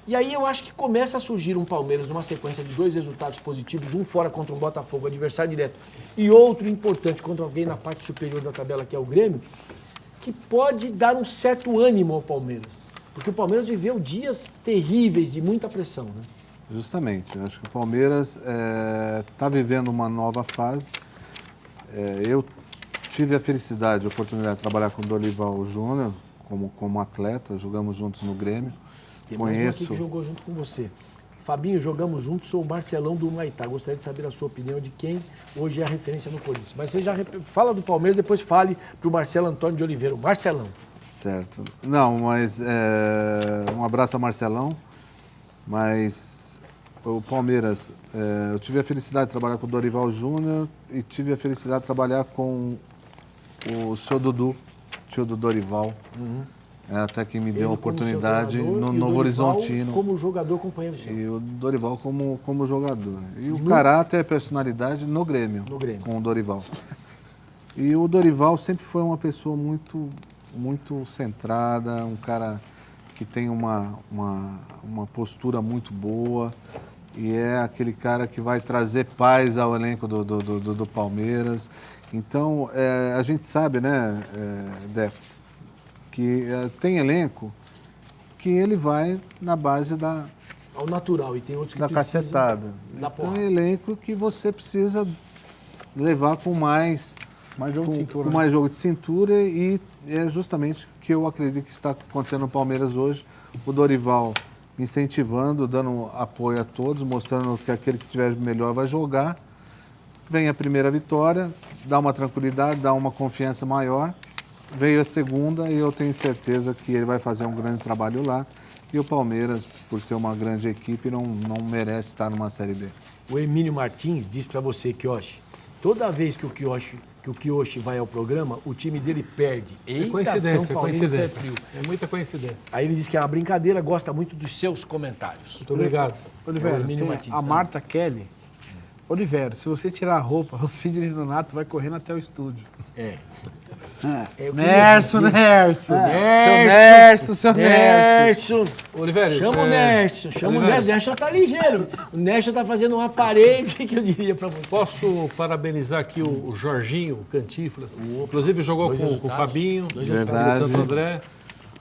E aí eu acho que começa a surgir um Palmeiras numa sequência de 2 resultados positivos, um fora contra um Botafogo, adversário direto, e outro importante contra alguém na parte superior da tabela, que é o Grêmio, que pode dar um certo ânimo ao Palmeiras. Porque o Palmeiras viveu dias terríveis de muita pressão, né? Justamente, eu acho que o Palmeiras está vivendo uma nova fase. Eu tive a felicidade, a oportunidade de trabalhar com o Dorival Júnior como atleta, jogamos juntos no Grêmio. Tem mais um aqui que jogou junto com você. Fabinho, jogamos juntos, sou o Marcelão do Humaitá. Gostaria de saber a sua opinião de quem hoje é a referência no Corinthians. Mas você já fala do Palmeiras, depois fale para o Marcelo Antônio de Oliveira. O Marcelão. Certo. Não, mas um abraço a Marcelão. Mas o Palmeiras, eu tive a felicidade de trabalhar com o Dorival Júnior e tive a felicidade de trabalhar com o seu Dudu, tio do Dorival. Até que me deu a oportunidade no Novo Horizontino. Como jogador, companheiro seu. E o Dorival como jogador. E o caráter e a personalidade no Grêmio, com o Dorival. E o Dorival sempre foi uma pessoa muito centrada, um cara que tem uma postura muito boa e é aquele cara que vai trazer paz ao elenco do Palmeiras. Então, a gente sabe, né, Def, que tem elenco que ele vai na base ao natural, e tem outros que da cacetada. Então, é elenco que você precisa levar com mais jogo de cintura, com mais jogo de cintura, e é justamente o que eu acredito que está acontecendo no Palmeiras hoje. O Dorival incentivando, dando apoio a todos, mostrando que aquele que tiver melhor vai jogar. Vem a primeira vitória, dá uma tranquilidade, dá uma confiança maior. Veio a segunda e eu tenho certeza que ele vai fazer um grande trabalho lá. E o Palmeiras, por ser uma grande equipe, não merece estar numa Série B. O Emílio Martins diz para você, Kioshi, toda vez que o Kioshi vai ao programa, o time dele perde. É coincidência, é muita coincidência. Aí ele diz que é uma brincadeira, gosta muito dos seus comentários. Muito obrigado. Oliveira, a Marta Kelly. Oliveira, se você tirar a roupa, o Sidney Nonato vai correndo até o estúdio. Nerso. Oliveira, chama o Nerso. Chama o Nerso. O Nerso já tá ligeiro. O Nerso tá fazendo uma parede que eu diria para você. Posso parabenizar aqui o Jorginho, o Cantinflas. Inclusive jogou com o Fabinho, do Santo André.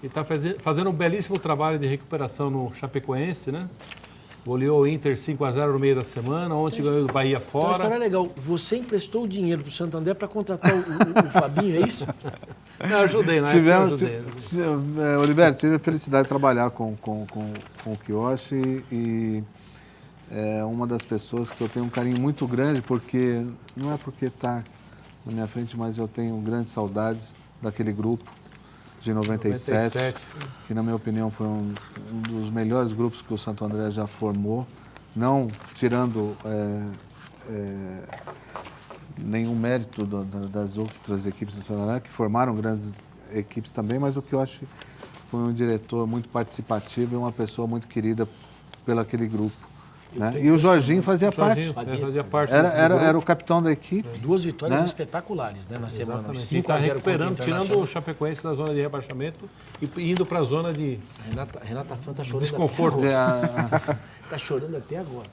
E está fazendo um belíssimo trabalho de recuperação no Chapecoense, né? Goleou o Inter 5-0 no meio da semana, ontem ganhou do Bahia fora. Uma história legal, você emprestou o dinheiro para o Santo André para contratar o Fabinho, é isso? Não, ajudei, né? Oliveira, tive a felicidade de trabalhar com o Kioshi e é uma das pessoas que eu tenho um carinho muito grande, porque não é porque está na minha frente, mas eu tenho grandes saudades daquele grupo de 97, que na minha opinião foi um dos melhores grupos que o Santo André já formou, não tirando nenhum mérito das outras equipes do Santo André, que formaram grandes equipes também, mas o que eu acho foi um diretor muito participativo e uma pessoa muito querida pelo aquele grupo. Né? E o Jorginho fazia parte. Era o capitão da equipe. 2 vitórias espetaculares, né, na semana. 5 está recuperando, tirando o Chapecoense da zona de rebaixamento e indo para a zona de Renata Fã está chorando desconforto. Está chorando até agora.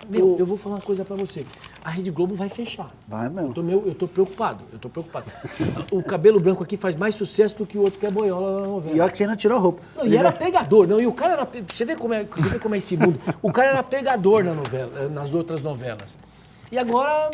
Meu, eu vou falar uma coisa para você. A Rede Globo vai fechar. Vai mesmo. Eu tô preocupado. O cabelo branco aqui faz mais sucesso do que o outro que é boiola na novela. E olha que você não tirou a roupa. Não, e era pegador. Não, e o cara era... Você vê como é esse mundo. O cara era pegador na novela, nas outras novelas. E agora...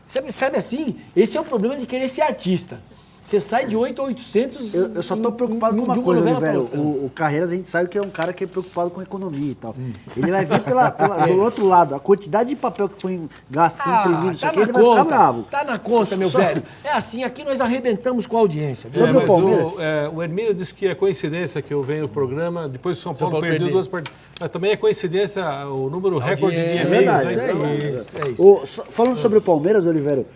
Sabe assim? Esse é o problema de querer ser artista. Você sai de 8 a 800... Eu só estou preocupado com uma coisa, Oliveira. O Carreiras, a gente sabe que é um cara que é preocupado com economia e tal. Ele vai ver do outro lado. A quantidade de papel que foi gasto com imprimindo, isso aqui, ele vai ficar bravo. Tá na conta, meu velho. É assim, aqui nós arrebentamos com a audiência. Sobre o Palmeiras. O Hermínio disse que é coincidência que eu venho no programa, depois o São Paulo perdeu 2 partidas. Mas também é coincidência o número recorde de e-mails. É isso. Falando sobre o Palmeiras, Oliveira,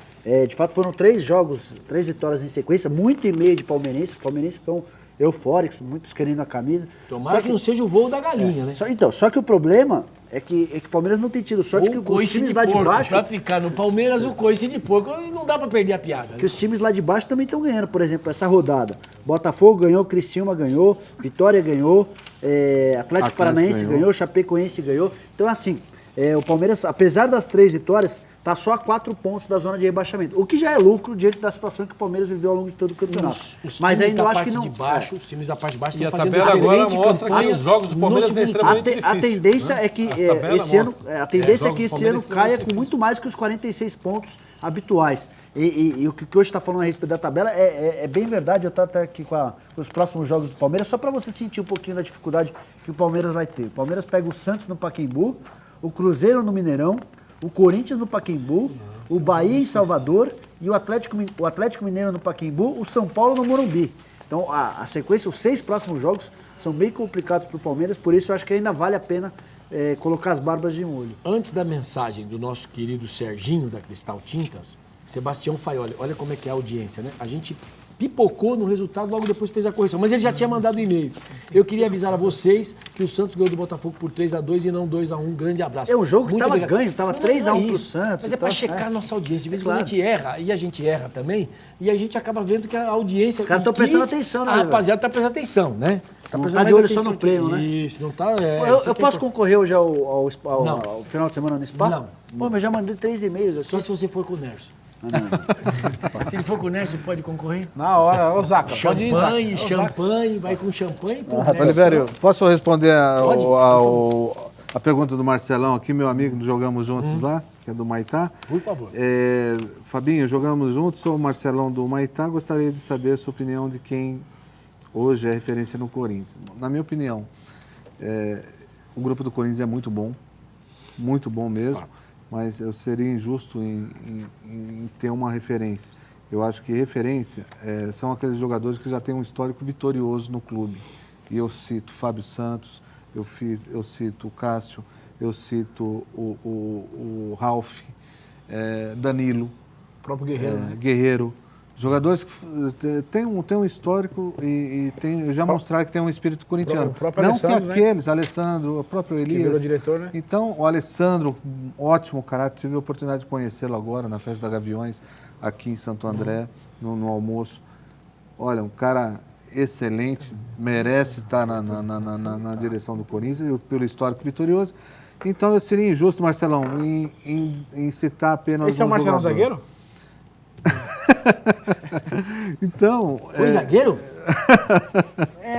de fato foram 3 jogos, 3 vitórias em sequência, muito e-mail de palmeirenses. Os palmeirenses estão eufóricos, muitos querendo a camisa. Tomara que não seja o voo da galinha, né? Só que o problema é que o Palmeiras não tem tido sorte que O os coice times de lá de porco, baixo... pra ficar no Palmeiras, o coice de porco, não dá pra perder a piada. Né? Que os times lá de baixo também estão ganhando, por exemplo, essa rodada. Botafogo ganhou, Criciúma ganhou, Vitória ganhou, Atlético Paranaense ganhou, Chapecoense ganhou. Então, assim, o Palmeiras, apesar das 3 vitórias, está só a 4 pontos da zona de rebaixamento. O que já é lucro diante da situação que o Palmeiras viveu ao longo de todo o campeonato. Mas ainda eu acho que não... Os times da parte de baixo E a estão fazendo tabela agora excelente mostra que campanha os jogos do Palmeiras no é segundo extremamente turno. difícil. A tendência é que esse ano, a tendência é que esse ano caia com muito mais que os 46 pontos habituais. E o que hoje está falando a respeito da tabela é bem verdade. Eu estou até aqui com os próximos jogos do Palmeiras, só para você sentir um pouquinho da dificuldade que o Palmeiras vai ter. O Palmeiras pega o Santos no Pacaembu, o Cruzeiro no Mineirão, o Corinthians no Pacaembu, o Bahia em Salvador e o Atlético Mineiro no Pacaembu, o São Paulo no Morumbi. Então a sequência, os 6 próximos jogos são bem complicados para o Palmeiras, por isso eu acho que ainda vale a pena colocar as barbas de molho. Antes da mensagem do nosso querido Serginho da Cristal Tintas, Sebastião Faioli, olha como é que é a audiência, né? A gente pipocou no resultado, logo depois fez a correção, mas ele já tinha mandado e-mail. Eu queria avisar a vocês que o Santos ganhou do Botafogo por 3-2 e não 2-1. Grande abraço. É um jogo que Muito estava obrigado. ganho, estava Não, 3-1 não é pro isso. Santos. Mas é para checar a nossa audiência. De vez em quando a gente erra, e a gente erra também, e a gente acaba vendo que a audiência... Os caras estão prestando atenção, né? A rapaziada está prestando atenção, né? Não prestando tá de mais olho só atenção no prêmio, que- né? Isso, não tá... Eu posso concorrer hoje ao Não. final de semana no Spa? Não. Pô, mas eu já mandei 3 e-mails aqui. Só se você for com o Nerso. Se ele for com o Nerso, pode concorrer? Na hora, ô Zaca, pode ir, Zaca. Champanhe, champanhe, vai com champanhe e tudo. né? Olivério, posso responder Pode, a pergunta do Marcelão aqui, meu amigo, jogamos juntos lá, que é do Maitá. Por favor. Fabinho, jogamos juntos, sou o Marcelão do Maitá, gostaria de saber a sua opinião de quem hoje é referência no Corinthians. Na minha opinião, o grupo do Corinthians é muito bom mesmo, mas eu seria injusto em ter uma referência. Eu acho que referência são aqueles jogadores que já têm um histórico vitorioso no clube. E eu cito Fábio Santos, eu cito o Cássio, eu cito o Ralf, Danilo, O próprio Guerreiro, né? Guerreiro. Jogadores que têm um histórico e já mostraram que tem um espírito corintiano. O próprio Não que Alessandro, né? aqueles, Alessandro, o próprio Que virou Elias. diretor, né? Então, o Alessandro, um ótimo caráter, tive a oportunidade de conhecê-lo agora na Festa da Gaviões, aqui em Santo André, no almoço. Olha, um cara excelente, merece estar na direção do Corinthians, pelo histórico vitorioso. Então, eu seria injusto, Marcelão, em citar apenas Esse é o Marcelão jogador. zagueiro? Então... Foi zagueiro?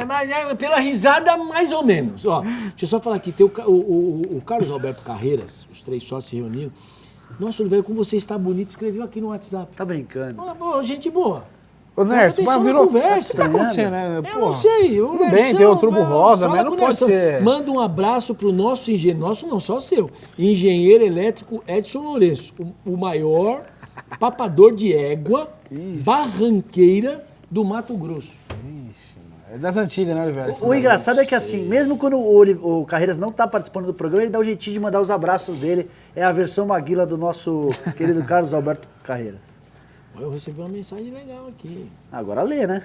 Mas pela risada, mais ou menos. Ó, deixa eu só falar aqui, tem o Carlos Alberto Carreiras, os 3 sócios se reuniram. Nossa, Oliveira, como você está bonito, escreveu aqui no WhatsApp. Tá brincando. Gente boa. Ô, Nerso, mas virou... conversa. O que tá acontecendo, né? Eu não sei. Tudo bem, tem o Turbo Rosa, mas não pode ser... Manda um abraço pro nosso engenheiro, nosso não, só o seu, engenheiro elétrico Edson Lourenço, o maior papador de égua, barranqueira do Mato Grosso. É das antigas, né, Oliveira? O engraçado é que assim, mesmo quando o Carreiras não está participando do programa, ele dá o jeitinho de mandar os abraços dele. É a versão Maguila do nosso querido Carlos Alberto Carreiras. Eu recebi uma mensagem legal aqui. Agora lê, né?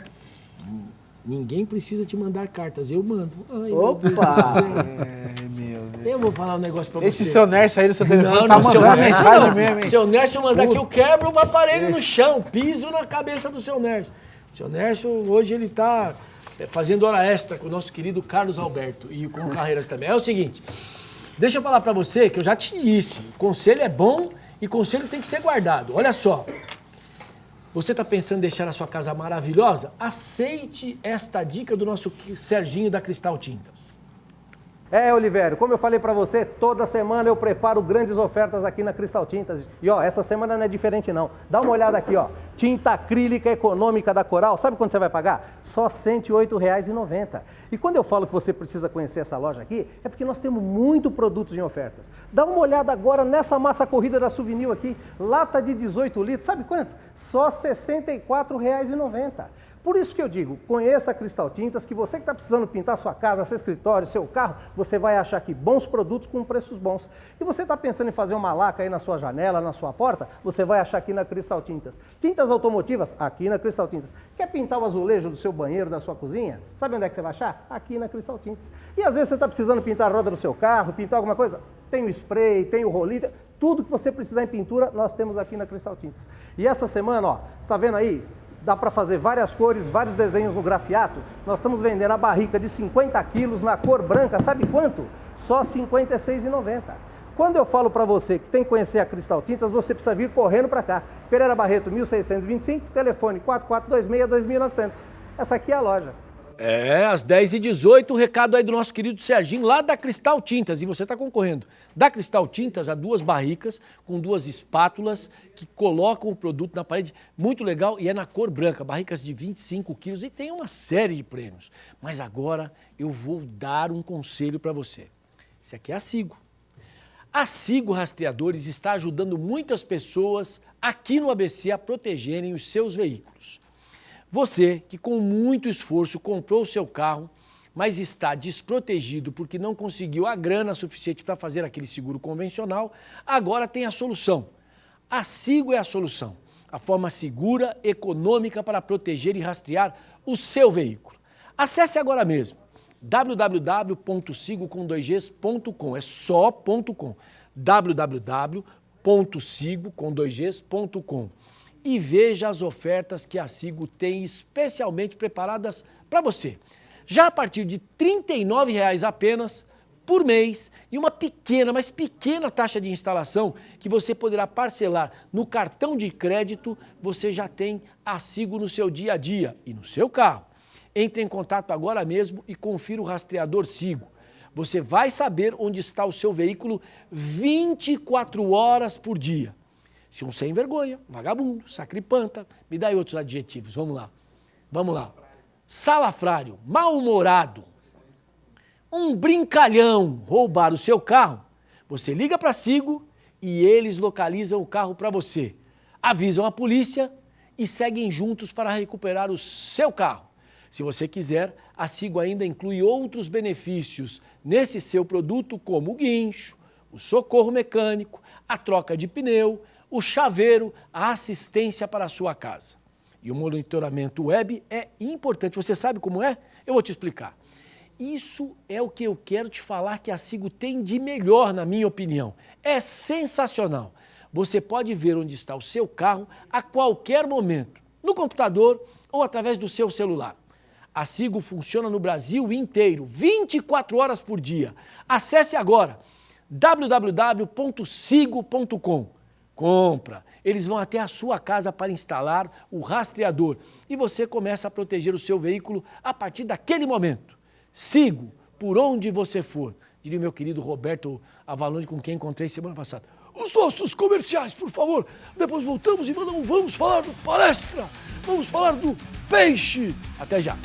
Ninguém precisa te mandar cartas, eu mando. Ai, Opa! meu Deus do céu. Eu vou falar um negócio pra você. Esse seu Nerso aí do seu telefone tá seu mandando Nerso mensagem não. mesmo, hein? Seu Nerso mandar aqui, eu quebro o aparelho no chão, piso na cabeça do seu Nerso. Seu Nerso, hoje ele tá fazendo hora extra com o nosso querido Carlos Alberto e com o Carreiras também. É o seguinte, deixa eu falar pra você que eu já te disse, conselho é bom e conselho tem que ser guardado. Olha só, você está pensando em deixar a sua casa maravilhosa? Aceite esta dica do nosso Serginho da Cristal Tintas. Olivério, como eu falei pra você, toda semana eu preparo grandes ofertas aqui na Cristal Tintas. E ó, essa semana não é diferente não. Dá uma olhada aqui, ó. Tinta acrílica econômica da Coral, sabe quanto você vai pagar? Só R$ 108,90. E quando eu falo que você precisa conhecer essa loja aqui, é porque nós temos muito produtos em ofertas. Dá uma olhada agora nessa massa corrida da Souvenir aqui, lata de 18 litros, sabe quanto? Só R$ 64,90. Por isso que eu digo, conheça a Cristal Tintas, que você que está precisando pintar sua casa, seu escritório, seu carro, você vai achar aqui bons produtos com preços bons. E você está pensando em fazer uma laca aí na sua janela, na sua porta, você vai achar aqui na Cristal Tintas. Tintas automotivas, aqui na Cristal Tintas. Quer pintar o azulejo do seu banheiro, da sua cozinha? Sabe onde é que você vai achar? Aqui na Cristal Tintas. E às vezes você está precisando pintar a roda do seu carro, pintar alguma coisa? Tem o spray, tem o rolinho, tudo que você precisar em pintura, nós temos aqui na Cristal Tintas. E essa semana, ó, você tá vendo aí? Dá para fazer várias cores, vários desenhos no grafiato. Nós estamos vendendo a barrica de 50 quilos na cor branca, sabe quanto? Só R$ 56,90. Quando eu falo para você que tem que conhecer a Cristal Tintas, você precisa vir correndo para cá. Pereira Barreto, 1625, telefone 4426-2900. Essa aqui é a loja. Às 10h18, o recado aí do nosso querido Serginho, lá da Cristal Tintas. E você está concorrendo. Da Cristal Tintas, há 2 barricas com 2 espátulas que colocam o produto na parede. Muito legal e é na cor branca. Barricas de 25 quilos e tem uma série de prêmios. Mas agora eu vou dar um conselho para você. Esse aqui é a Sigo. A Sigo Rastreadores está ajudando muitas pessoas aqui no ABC a protegerem os seus veículos. Você que com muito esforço comprou o seu carro, mas está desprotegido porque não conseguiu a grana suficiente para fazer aquele seguro convencional, agora tem a solução. A Sigo é a solução, a forma segura, econômica para proteger e rastrear o seu veículo. Acesse agora mesmo www.sigo.com, é só .com, www.sigo.com e veja as ofertas que a Sigo tem especialmente preparadas para você. Já a partir de R$ 39,00 apenas por mês e uma pequena, mas pequena taxa de instalação que você poderá parcelar no cartão de crédito, você já tem a Sigo no seu dia a dia e no seu carro. Entre em contato agora mesmo e confira o rastreador Sigo. Você vai saber onde está o seu veículo 24 horas por dia. Se um sem vergonha, vagabundo, sacripanta, me dá aí outros adjetivos, vamos lá. Vamos lá. Salafrário, mal-humorado, um brincalhão roubar o seu carro, você liga para a Sigo e eles localizam o carro para você. Avisam a polícia e seguem juntos para recuperar o seu carro. Se você quiser, a Sigo ainda inclui outros benefícios nesse seu produto, como o guincho, o socorro mecânico, a troca de pneu, o chaveiro, a assistência para a sua casa. E o monitoramento web é importante. Você sabe como é? Eu vou te explicar. Isso é o que eu quero te falar que a Sigo tem de melhor, na minha opinião. É sensacional. Você pode ver onde está o seu carro a qualquer momento, no computador ou através do seu celular. A Sigo funciona no Brasil inteiro, 24 horas por dia. Acesse agora www.sigo.com. Compra. Eles vão até a sua casa para instalar o rastreador e você começa a proteger o seu veículo a partir daquele momento. Sigo por onde você for. Diria o meu querido Roberto Avalone, com quem encontrei semana passada. Os nossos comerciais, por favor. Depois voltamos e vamos falar do palestra. Vamos falar do peixe. Até já.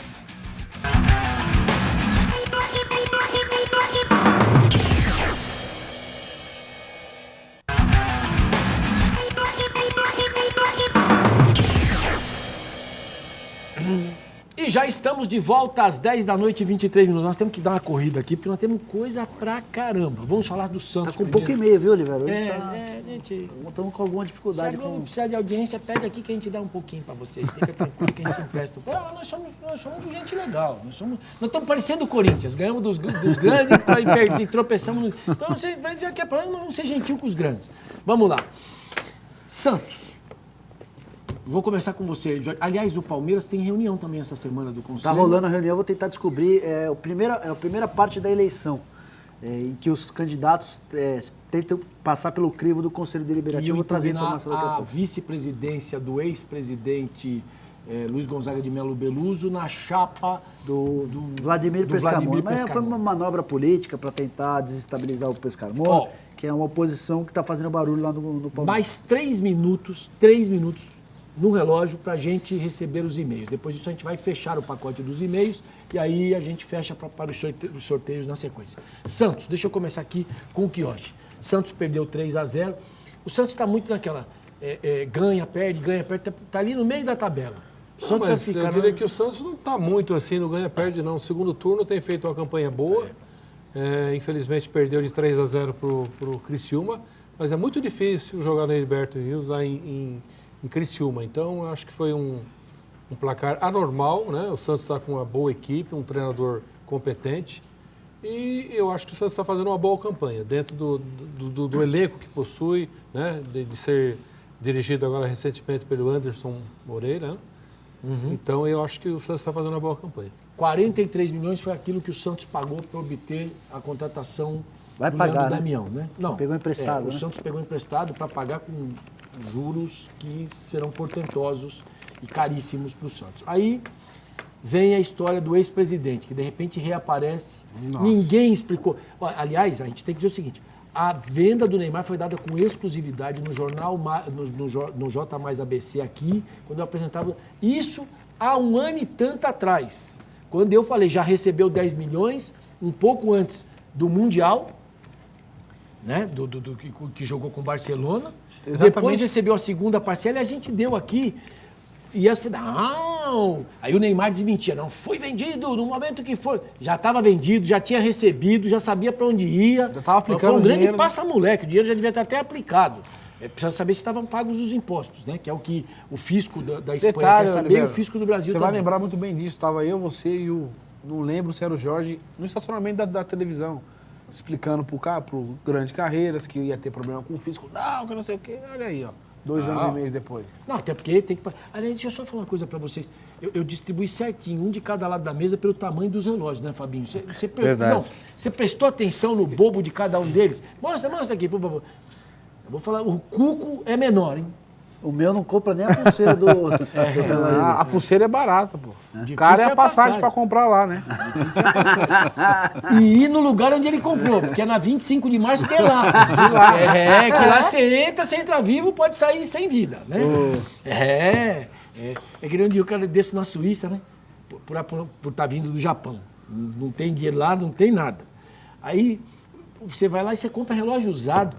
E já estamos de volta às 10h23. Nós temos que dar uma corrida aqui, porque nós temos coisa pra caramba. Vamos falar do Santos. Tá com pouco e meio, viu, Oliveira? Hoje gente. Estamos com alguma dificuldade. Se não precisa de audiência, pega aqui que a gente dá um pouquinho pra vocês. Fica tranquilo que a gente empresta. Nós somos gente legal. Nós estamos parecendo o Corinthians. Ganhamos dos grandes e tropeçamos. Então, já que é pra nós, vamos ser gentil com os grandes. Vamos lá. Santos. Vou começar com você, Jorge. Aliás, o Palmeiras tem reunião também essa semana do Conselho. Está rolando a reunião, vou tentar descobrir. A primeira parte da eleição, em que os candidatos tentam passar pelo crivo do Conselho Deliberativo. Eu vou trazer informação daqui a pouco. A vice-presidência do ex-presidente Luiz Gonzaga de Melo Beluso na chapa do Vladimir Pescarmona. Mas foi uma manobra política para tentar desestabilizar o Pescarmona, que é uma oposição que está fazendo barulho lá no Palmeiras. Mais 3 minutos no relógio para a gente receber os e-mails. Depois disso a gente vai fechar o pacote dos e-mails e aí a gente fecha para os sorteios na sequência. Santos, deixa eu começar aqui com o Quioche. Santos perdeu 3-0. O Santos está muito naquela ganha, perde, está ali no meio da tabela. Não, Santos mas eu diria que o Santos não está muito assim no ganha-perde, não. O segundo turno tem feito uma campanha boa. Infelizmente perdeu de 3-0 para o Criciúma, mas é muito difícil jogar no Heriberto Rios lá em Criciúma. Então, eu acho que foi um placar anormal, né? O Santos está com uma boa equipe, um treinador competente E eu acho que o Santos está fazendo uma boa campanha, dentro do elenco que possui, né, de ser dirigido agora recentemente pelo Anderson Moreira. Né? Então eu acho que o Santos está fazendo uma boa campanha. 43 milhões foi aquilo que o Santos pagou para obter a contratação Vai do pagar, Leandro né? Damião, né? Não, Pegou emprestado, o né? Santos pegou emprestado para pagar com juros que serão portentosos e caríssimos para o Santos. Aí vem a história do ex-presidente, que de repente reaparece. Ninguém explicou. Olha, aliás, a gente tem que dizer o seguinte, a venda do Neymar foi dada com exclusividade no jornal, no J mais ABC aqui, quando eu apresentava isso há um ano e tanto atrás. Quando eu falei, já recebeu 10 milhões, um pouco antes do Mundial, né, que jogou com o Barcelona. Exatamente. Depois recebeu a segunda parcela e a gente deu aqui. E as pessoas, não. Aí o Neymar desmentia, não, foi vendido no momento que foi. Já estava vendido, já tinha recebido, já sabia para onde ia. Já estava aplicando foi um grande dinheiro, né? passa-moleque, o dinheiro já devia estar até aplicado. Precisa saber se estavam pagos os impostos, né? Que é o que o fisco da Espanha quer saber, Oliveira, e o fisco do Brasil você também. vai lembrar muito bem disso. Estava eu, você e o... Não lembro se era o Jorge, no estacionamento da televisão, explicando pro Grande Carreiras que ia ter problema com o fisco. Não, que não sei o quê. Olha aí, ó. 2 anos e meio depois. Não, até porque tem que... Aliás, deixa eu só falar uma coisa para vocês. Eu distribuí certinho, um de cada lado da mesa, pelo tamanho dos relógios, né, Fabinho? Você prestou atenção no bobo de cada um deles? Mostra aqui, por favor. Eu vou falar, o Cuco é menor, hein? O meu não compra nem a pulseira do... A pulseira é barata, pô. Difícil O cara é é a a passagem passagem. pra comprar lá, né? E ir no lugar onde ele comprou, porque é na 25 de março de lá. Que lá você entra vivo, pode sair sem vida, né? É que nem um dia o cara desse na Suíça, né? Por estar vindo do Japão. Não tem dinheiro lá, não tem nada. Aí você vai lá e você compra relógio usado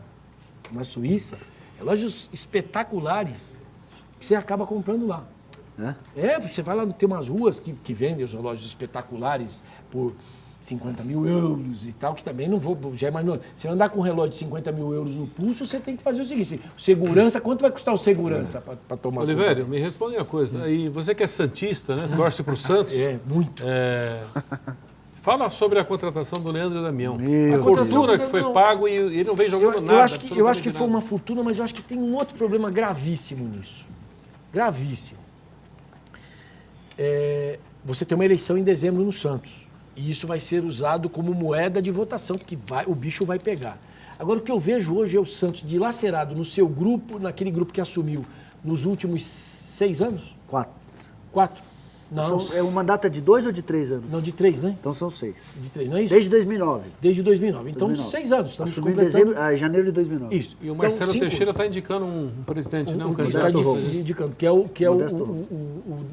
na Suíça, relógios espetaculares, que você acaba comprando lá. Você vai lá, tem umas ruas que vendem os relógios espetaculares por 50 mil euros e tal, que também não vou, já é mais novo. Se andar com um relógio de 50 mil euros no pulso, você tem que fazer o seguinte, segurança, quanto vai custar o segurança para tomar Oliveira, me responde uma coisa, aí você que é santista, né, torce pro Santos. Muito. Fala sobre a contratação do Leandro Damião. Meu A fortuna Deus. que foi pago e ele não vem jogando nada. Eu acho que foi nada. uma fortuna, mas eu acho que tem um outro problema gravíssimo nisso. Gravíssimo. Você tem uma eleição em dezembro no Santos. E isso vai ser usado como moeda de votação, porque o bicho vai pegar. Agora, o que eu vejo hoje é o Santos dilacerado no seu grupo, naquele grupo que assumiu nos últimos 6 anos? 4. Não, O mandato é de 2 ou de 3 anos? não, de 3, né? Então são 6. De 3, não é isso? Desde 2009. Desde 2009. Então, 2009. 6 anos. Estamos Assumiu em completando... janeiro de 2009. Isso. E o Marcelo Então, 5 Teixeira está indicando um presidente, né? Um está candidato. indicando, que é Modesto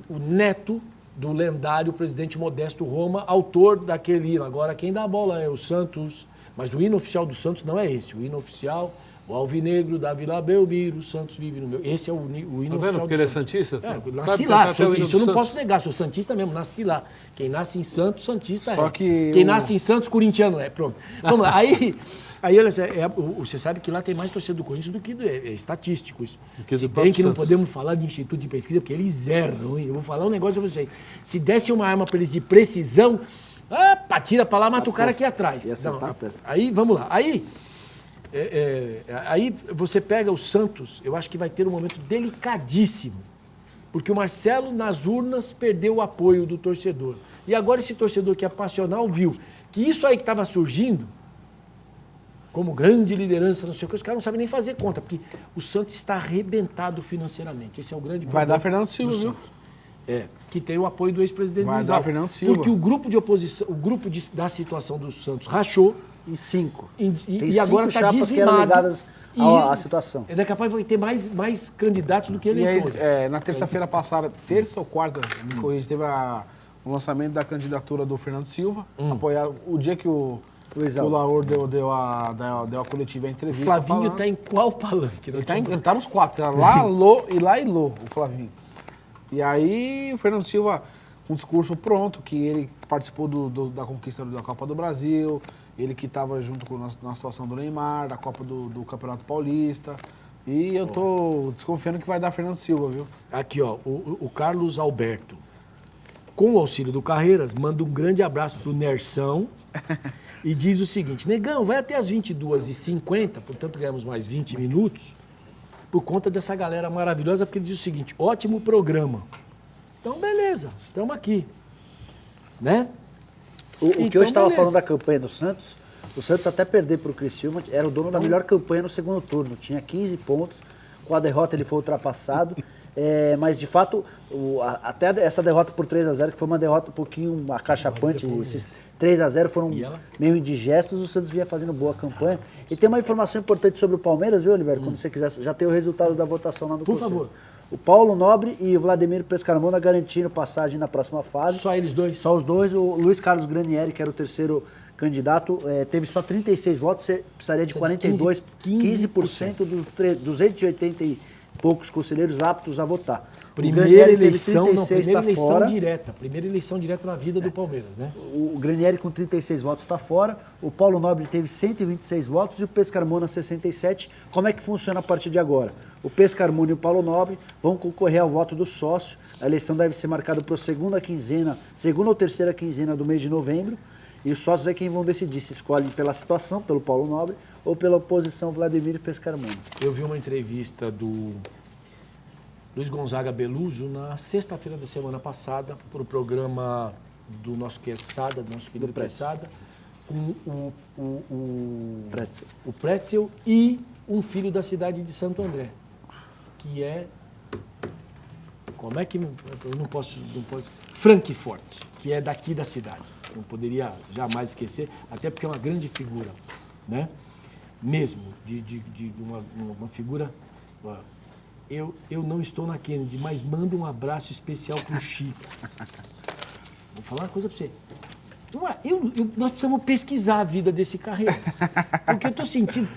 o neto do lendário presidente Modesto Roma, autor daquele hino. Agora, quem dá a bola é o Santos, mas o hino oficial do Santos não é esse. O hino oficial, o Alvinegro da Vila Belmiro, o Santos vive no meu. Esse é o hino Tá vendo oficial porque do ele é Santos. santista? Nasci Sabe lá, cantar até o hino isso eu do não Santos? posso negar, sou santista mesmo, nasci lá. Quem nasce em Santos, santista Só é. que Quem o- nasce em Santos, corintiano é. Pronto. Vamos lá. Aí olha, você sabe que lá tem mais torcedor do Corinthians do que é estatístico isso. que Se do bem próprio que não Santos. podemos falar de instituto de pesquisa, porque eles erram, hein? Eu vou falar um negócio pra vocês. Se desse uma arma para eles de precisão, tira pra lá, mata o cara aqui atrás. Ia acertar Não, a testa. aí, vamos lá. Aí você pega o Santos, eu acho que vai ter um momento delicadíssimo. Porque o Marcelo, nas urnas, perdeu o apoio do torcedor. E agora esse torcedor que é passional viu que isso aí que estava surgindo, como grande liderança, não sei o que, os caras não sabem nem fazer conta, porque o Santos está arrebentado financeiramente. Esse é o grande Vai problema. dar Fernando Silva, do viu? Santos. Que tem o apoio do ex-presidente Vai Luiz dar Alves. Fernando Silva. Porque o grupo de oposição, da situação do Santos rachou Em 5. e agora está chapas que eram dizimado. ligadas à situação. É capaz de ter mais candidatos do que E aí, eleitores. na terça-feira passada, terça ou quarta, me corrija, teve o lançamento da candidatura do Fernando Silva, apoiado o dia que o Laor deu a coletiva, a O entrevista. Flavinho falando. está em qual palanque? Ele tá nos 4, tá lá, Lô e lá e Lô, o Flavinho. E aí o Fernando Silva, um discurso pronto, que ele participou da conquista da Copa do Brasil, ele que estava junto na situação do Neymar, da Copa do Campeonato Paulista. E eu tô desconfiando que vai dar Fernando Silva, viu? Aqui, ó, o Carlos Alberto, com o auxílio do Carreiras, manda um grande abraço pro Nersão, E diz o seguinte: Negão, vai até as 22h50, portanto ganhamos mais 20 minutos, por conta dessa galera maravilhosa, porque ele diz o seguinte: ótimo programa. Então, beleza, estamos aqui. Né? O que Então, hoje estava beleza. falando da campanha do Santos, o Santos até perder para o Criciúma, era o dono da melhor campanha no segundo turno. Tinha 15 pontos, com a derrota ele foi ultrapassado. Mas de fato, até essa derrota por 3-0, que foi uma derrota um pouquinho acachapante, esses 3-0 foram meio indigestos, o Santos vinha fazendo boa campanha. E tem uma informação importante sobre o Palmeiras, viu, Oliveira? Quando você quiser, já tem o resultado da votação lá no Por Conselho. favor. O Paulo Nobre e o Vladimir Pescarmona garantiram passagem na próxima fase. Só eles dois? Só os dois. O Luiz Carlos Granieri, que era o terceiro candidato, teve só 36 votos, você precisaria de 42, 15% dos 280 e poucos conselheiros aptos a votar. Primeira eleição, primeira tá eleição fora. direta. Primeira eleição direta na vida do Palmeiras, né? O Granieri com 36 votos está fora, o Paulo Nobre teve 126 votos e o Pescarmona 67. Como é que funciona a partir de agora? O Pescarmona e o Paulo Nobre vão concorrer ao voto do sócio. A eleição deve ser marcada para a segunda ou terceira quinzena do mês de novembro. E os sócios é quem vão decidir se escolhem pela situação, pelo Paulo Nobre, ou pela oposição Vladimir Pescarmona. Eu vi uma entrevista do Luiz Gonzaga Beluso na sexta-feira da semana passada para o programa do nosso Quesada, do nosso querido Quesada, com o Pretzel e um filho da cidade de Santo André, que é... Como é que... Eu não posso Frankfurt, que é daqui da cidade. Não poderia jamais esquecer, até porque é uma grande figura, né? Mesmo, de uma figura... Eu não estou na Kennedy, mas manda um abraço especial pro Chico. Vou falar uma coisa pra você. Nós precisamos pesquisar a vida desse Carreiras. Porque eu tô sentindo...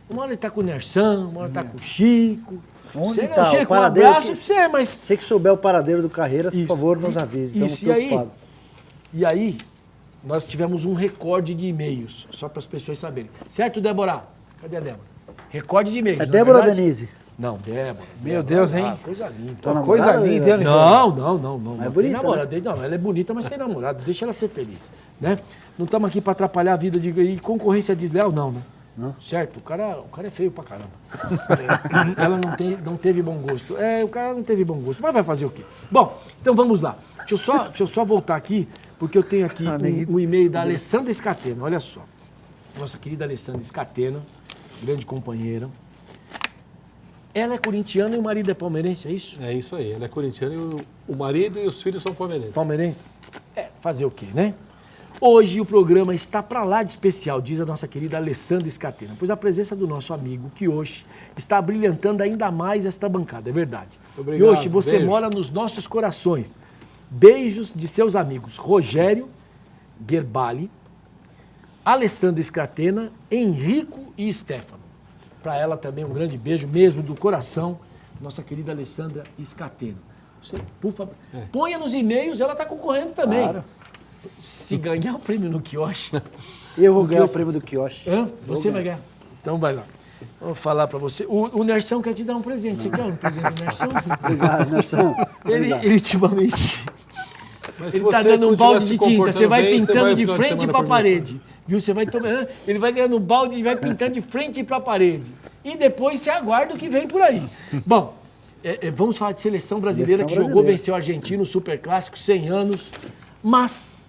Uma hora ele tá com o Nersan, uma hora tá com o Chico. Onde Você, tá? Chico, O um paradeiro abraço pra você, mas... Se que souber o paradeiro do Carreiras, por favor, nos avise. Estamos preocupados. E aí, nós tivemos um recorde de e-mails, só para as pessoas saberem. Certo, Débora? Cadê a Débora? Recorde de e-mails. É não Débora ou verdade? Denise? Não, Débora. Meu Deus, hein? Coisa linda. Tua Coisa namorada, linda, Oliveira? hein? Não. É Tem bonita, namorada. Não, ela é bonita, mas tem namorado. Deixa ela ser feliz, né? Não estamos aqui para atrapalhar a vida de... E concorrência desleal, não, né? Não. Certo? O cara é feio pra caramba. Ela não teve bom gosto. O cara não teve bom gosto. Mas vai fazer o quê? Bom, então vamos lá. Deixa eu só voltar aqui, porque eu tenho aqui um e-mail da Alessandra Scatena. Olha só. Nossa querida Alessandra Scatena, grande companheira. Ela é corintiana e o marido é palmeirense, é isso? É isso aí. Ela é corintiana e o marido e os filhos são palmeirenses. Palmeirense? Fazer o quê, né? Hoje o programa está para lá de especial, diz a nossa querida Alessandra Scatena, pois a presença do nosso amigo Kioshi está brilhantando ainda mais esta bancada, é verdade. Obrigado, Kioshi, você beijo. mora nos nossos corações. Beijos de seus amigos Rogério Gerbali, Alessandra Scatena, Henrico e Stefano. Para ela também um grande beijo, mesmo do coração, nossa querida Alessandra Scatena. Você, por favor, ponha nos e-mails, ela está concorrendo também. Claro. Se ganhar o prêmio no Kioshi... Eu vou ganhar o prêmio do Kioshi. Você vai ganhar. Então vai lá. Vou falar para você. O Nersão quer te dar um presente. Você quer um presente do Nersão? Obrigado, Nerson. Ele ultimamente... Mas se Ele está você dando um continuar balde se de tinta. comportando Você vai bem, você pintando vai de final frente semana para a por mim. parede. Viu? Você vai tomando... Ele vai ganhando um balde e vai pintando de frente para a parede. E depois você aguarda o que vem por aí. Bom, vamos falar de seleção brasileira que jogou, venceu o Argentino, Super Clássico, 100 anos. Mas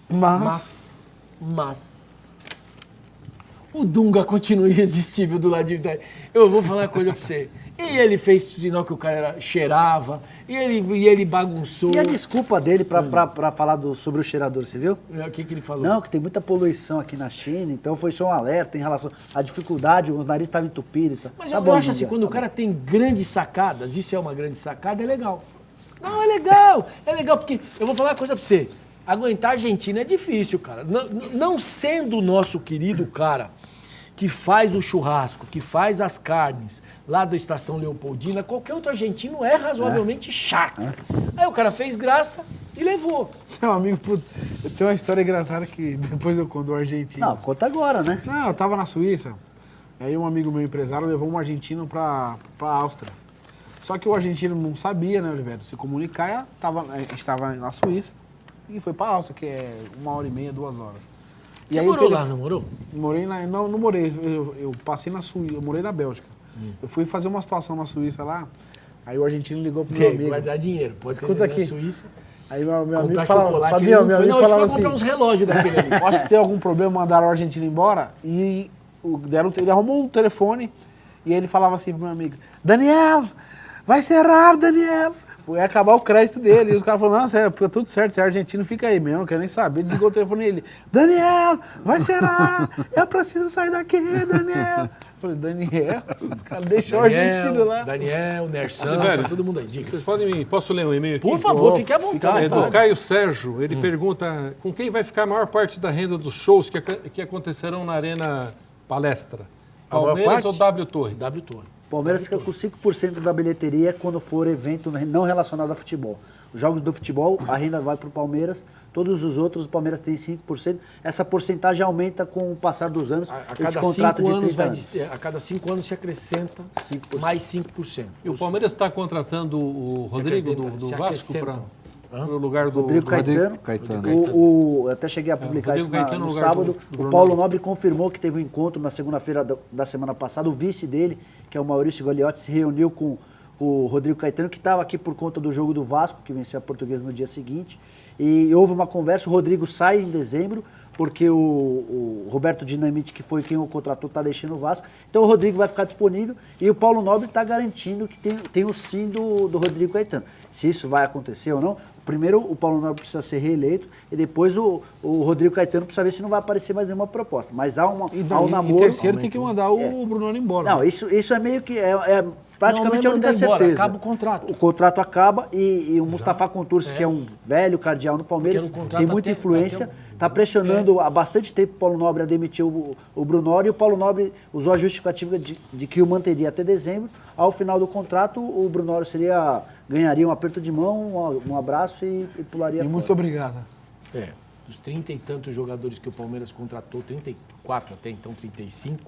o Dunga continua irresistível do lado de... Eu vou falar uma coisa pra você. E ele fez sinal que o cara cheirava, e ele bagunçou. E a desculpa dele pra falar sobre o cheirador, você viu? O que ele falou? Não, que tem muita poluição aqui na China, então foi só um alerta em relação à dificuldade, o nariz estava entupido e tal. Mas Tá eu bom, acho assim, Dunga, quando tá o cara tem grandes sacadas, isso é uma grande sacada, é legal. Não, é legal, porque eu vou falar uma coisa pra você. Aguentar a Argentina é difícil, cara. Não sendo o nosso querido cara que faz o churrasco, que faz as carnes lá da Estação Leopoldina, qualquer outro argentino é razoavelmente chato. Aí o cara fez graça e levou. Meu amigo, putz, eu tenho uma história engraçada que depois eu conto do argentino. Não, conta agora, né? Não, eu tava na Suíça, aí um amigo meu empresário levou um argentino pra Áustria. Só que o argentino não sabia, né, Oliveira, se comunicar, a gente estava na Suíça e foi pra Áustria, que é 1h30, 2 horas. Você aí morou lá, não morou? Morei não morei, eu passei na Suíça, eu morei na Bélgica. Eu fui fazer uma situação na Suíça lá, aí o argentino ligou pro meu amigo. Guardar dinheiro, pode Escuta ter aqui. na Suíça. Aí meu amigo Comprar falava, chocolate, Fabião, ele meu não foi, amigo não, ele falava foi comprar assim, uns relógios daquele ali. eu acho que tem algum problema, mandaram o argentino embora e ele arrumou um telefone e ele falava assim pro meu amigo, Daniel, vai ser raro, Daniel. Ia acabar o crédito dele. E os caras falaram, não, fica tudo certo, você é argentino, fica aí mesmo, não quero nem saber. Ele desligou o telefone e ele, Daniel, vai ser raro, eu preciso sair daqui, Daniel. Eu falei, Daniel, os caras deixou o argentino lá. Daniel, Nersan, Velho, tá todo mundo aí. Diga. Vocês podem posso ler um e-mail aqui? Por favor, fique à vontade. É do Caio Sérgio. Ele pergunta com quem vai ficar a maior parte da renda dos shows que acontecerão na Arena Palestra? A maior Palmeiras ou parte? W Torre? W Torre. Palmeiras fica com 5% da bilheteria quando for evento não relacionado a futebol. Os jogos do futebol, a renda vai para o Palmeiras. Todos os outros, o Palmeiras tem 5%. Essa porcentagem aumenta com o passar dos anos. A Esse cada contrato 5 de anos 30 a cada 5 anos se acrescenta 5%. mais 5%. E o Palmeiras está contratando o Rodrigo do Vasco para o lugar do Rodrigo Caetano. Eu até cheguei a publicar Rodrigo isso Caetano no no lugar sábado. do Bruno O Paulo Nobre. Nobre confirmou que teve um encontro na segunda-feira da semana passada. O vice dele, que é o Maurício Gagliotti, se reuniu com o Rodrigo Caetano, que estava aqui por conta do jogo do Vasco, que venceu a Portuguesa no dia seguinte. E houve uma conversa, o Rodrigo sai em dezembro, porque o Roberto Dinamite, que foi quem o contratou, está deixando o Vasco. Então o Rodrigo vai ficar disponível e o Paulo Nobre está garantindo que tem o sim do Rodrigo Caetano. Se isso vai acontecer ou não, primeiro o Paulo Nobre precisa ser reeleito e depois o Rodrigo Caetano precisa ver se não vai aparecer mais nenhuma proposta. Mas há um namoro. E terceiro tem que mandar o Bruno embora. Não, isso é meio que praticamente Não, a única mandar embora, certeza. acaba o contrato. O contrato acaba e o Mustafa Contursi, que é um velho cardeal no Palmeiras, Porque no contrato tem muita influência, está pressionando há bastante tempo o Paulo Nobre a demitir o Brunoro, e o Paulo Nobre usou a justificativa de que o manteria até dezembro. Ao final do contrato, o Brunoro ganharia um aperto de mão, um abraço e pularia fora. Muito obrigado. Dos 30 e tantos jogadores que o Palmeiras contratou, 34 até então, 35,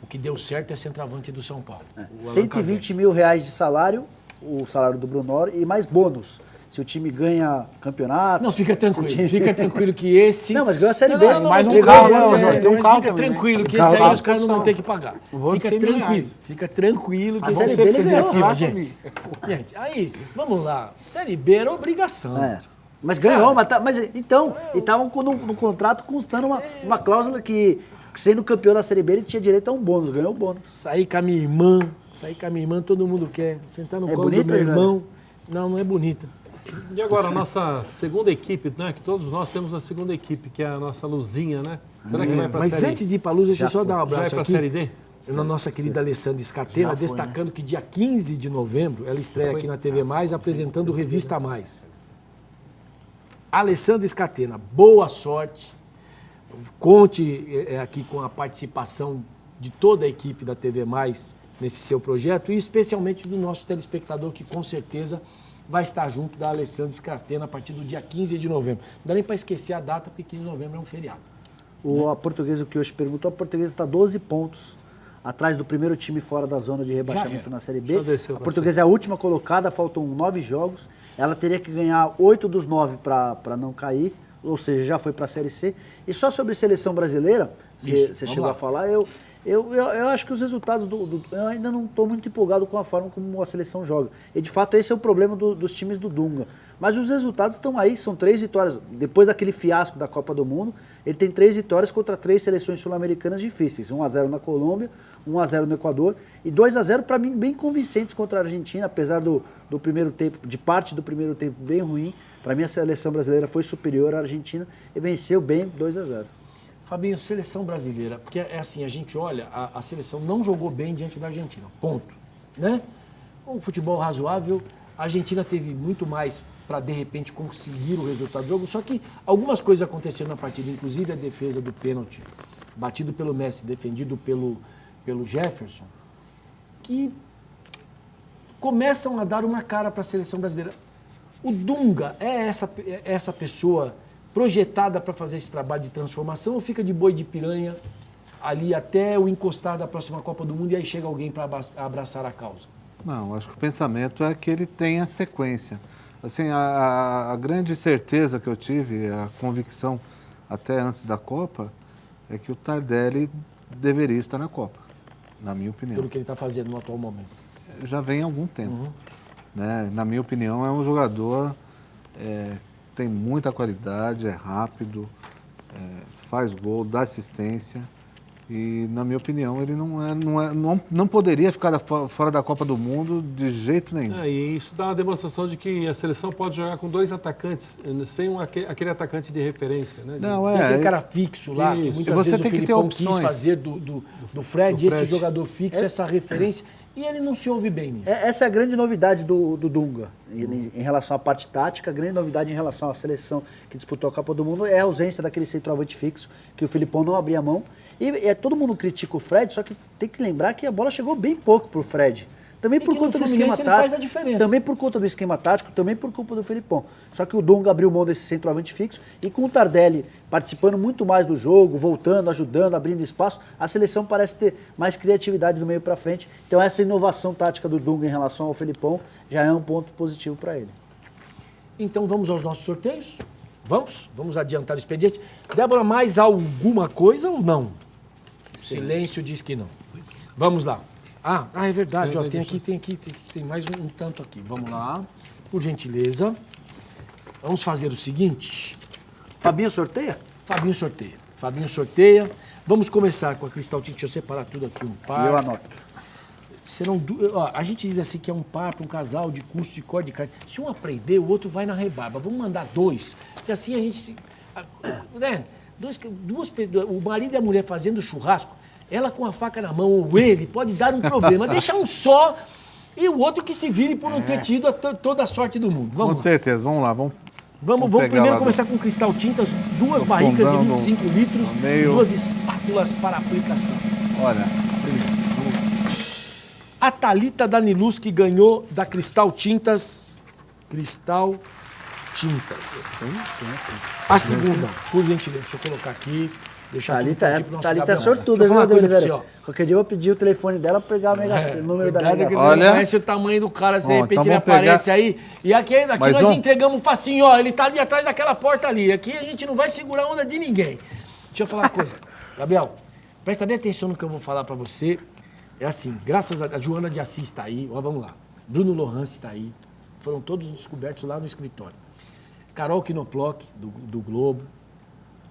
o que deu certo é centroavante do São Paulo. O Allan 120 mil reais de salário, o salário do Brunoro, e mais bônus. Se o time ganha campeonato. Não, fica tranquilo. Fica tranquilo que esse... Não, mas ganhou a Série B. mais um Legal, carro, né? não, É, tem um carro Fica também, né? tranquilo que Carro, esse aí carro, os caras não vão ter que pagar. Vou Fica de 100 mil tranquilo. reais. Fica tranquilo que A Série esse- B ele ganhou. assim, ó, Relaxa, gente. amigo. Gente, aí, vamos lá. Série B era obrigação. Mas ganhou, mas então, e estavam no contrato constando uma cláusula que, sendo campeão da Série B, ele tinha direito a um bônus, ganhou o bônus. Sair com a minha irmã, todo mundo quer. Sentar no É colo do bonita, meu né? irmão. Não é bonita. E agora a nossa segunda equipe, né? Que todos nós temos a segunda equipe, que é a nossa Luzinha, né? Será que vai para a Mas Série antes de ir para a luz, deixa eu só dar um Já vai abraço para a aqui. Série D? Na nossa querida Alessandra Scatena, destacando que dia 15 de novembro ela estreia aqui na TV Mais, apresentando o Revista Mais. Alessandra Scatena, boa sorte. Conte aqui com a participação de toda a equipe da TV Mais nesse seu projeto e especialmente do nosso telespectador que com certeza vai estar junto da Alessandra Scatena a partir do dia 15 de novembro. Não dá nem para esquecer a data, porque 15 de novembro é um feriado. A Portuguesa, o que hoje perguntou, a Portuguesa está 12 pontos atrás do primeiro time fora da zona de rebaixamento na Série B. Já desceu A pra Portuguesa é a última colocada, faltam 9 jogos. Ela teria que ganhar 8 dos 9 para não cair, ou seja, já foi para a Série C. E só sobre seleção brasileira, você chegou a falar, eu acho que os resultados eu ainda não estou muito empolgado com a forma como a seleção joga. E de fato esse é o problema dos times do Dunga. Mas os resultados estão aí, são 3 vitórias. Depois daquele fiasco da Copa do Mundo, ele tem 3 vitórias contra 3 seleções sul-americanas difíceis. 1-0 na Colômbia, 1-0 no Equador e 2-0 para mim bem convincentes contra a Argentina, apesar do primeiro tempo, de parte do primeiro tempo bem ruim. Para mim a seleção brasileira foi superior à Argentina e venceu bem 2-0. Fabinho, seleção brasileira, porque é assim, a gente olha, a seleção não jogou bem diante da Argentina, ponto. Né? Um futebol razoável, a Argentina teve muito mais para, de repente, conseguir o resultado do jogo, só que algumas coisas aconteceram na partida, inclusive a defesa do pênalti, batido pelo Messi, defendido pelo Jefferson, que começam a dar uma cara para a seleção brasileira. O Dunga é essa pessoa projetada para fazer esse trabalho de transformação ou fica de boi de piranha ali até o encostar da próxima Copa do Mundo e aí chega alguém para abraçar a causa? Não, acho que o pensamento é que ele tenha sequência. Assim, a grande certeza que eu tive, a convicção até antes da Copa, é que o Tardelli deveria estar na Copa, na minha opinião. Pelo que ele está fazendo no atual momento. Já vem há algum tempo. Né? Na minha opinião, é um jogador tem muita qualidade, é rápido, faz gol, dá assistência. E, na minha opinião, ele não poderia ficar fora da Copa do Mundo de jeito nenhum. E isso dá uma demonstração de que a seleção pode jogar com 2 atacantes, sem aquele atacante de referência. Né? Sem aquele cara fixo lá, que muitas vezes o Filipão quis fazer do Fred, esse jogador fixo, essa referência, e ele não se ouve bem nisso. Essa é a grande novidade do Dunga, em relação à parte tática. A grande novidade em relação à seleção que disputou a Copa do Mundo é a ausência daquele centroavante fixo, que o Filipão não abria mão. E todo mundo critica o Fred, só que tem que lembrar que a bola chegou bem pouco pro Fred. Também por conta do esquema tático. Faz a diferença. Também por conta do esquema tático, também por culpa do Felipão. Só que o Dunga abriu mão desse centroavante fixo e com o Tardelli participando muito mais do jogo, voltando, ajudando, abrindo espaço, a seleção parece ter mais criatividade do meio para frente. Então essa inovação tática do Dunga em relação ao Felipão já é um ponto positivo para ele. Então vamos aos nossos sorteios? Vamos? Vamos adiantar o expediente. Débora, mais alguma coisa ou não? Silêncio diz que não. Vamos lá. É verdade, ó, tem mais um tanto aqui. Vamos lá, por gentileza. Vamos fazer o seguinte. Fabinho sorteia? Fabinho sorteia. Vamos começar com a Cristal Tinta. Deixa eu separar tudo aqui, um par. Eu anoto. Serão a gente diz assim que é um par para um casal de curso de cor de carne. Se um aprender, o outro vai na rebarba. Vamos mandar 2, porque assim a gente... Né? O marido e a mulher fazendo churrasco, ela com a faca na mão ou ele, pode dar um problema. Deixa um só e o outro que se vire por não ter tido toda a sorte do mundo. Vamos com certeza, vamos lá. Vamos primeiro começar com Cristal Tintas, 2 barricas de 25 litros, 2 espátulas para aplicação. Olha, a Thalita Danilus, que ganhou da Cristal Tintas. Cristal Tintas. A segunda, por gentileza, deixa eu colocar aqui. Thalita é sortuda, viu, Oliveira? Qualquer dia eu vou pedir o telefone dela para pegar o número da ligação. Olha, você conhece o tamanho do cara, de repente então ele aparece aí. E aqui nós entregamos facinho, ó, ele tá ali atrás daquela porta ali. Aqui a gente não vai segurar a onda de ninguém. Deixa eu falar uma coisa. Gabriel, presta bem atenção no que eu vou falar para você. É assim, graças a Joana de Assis está aí, ó, vamos lá. Bruno Lohance está aí. Foram todos descobertos lá no escritório. Carol Knoploch, do Globo.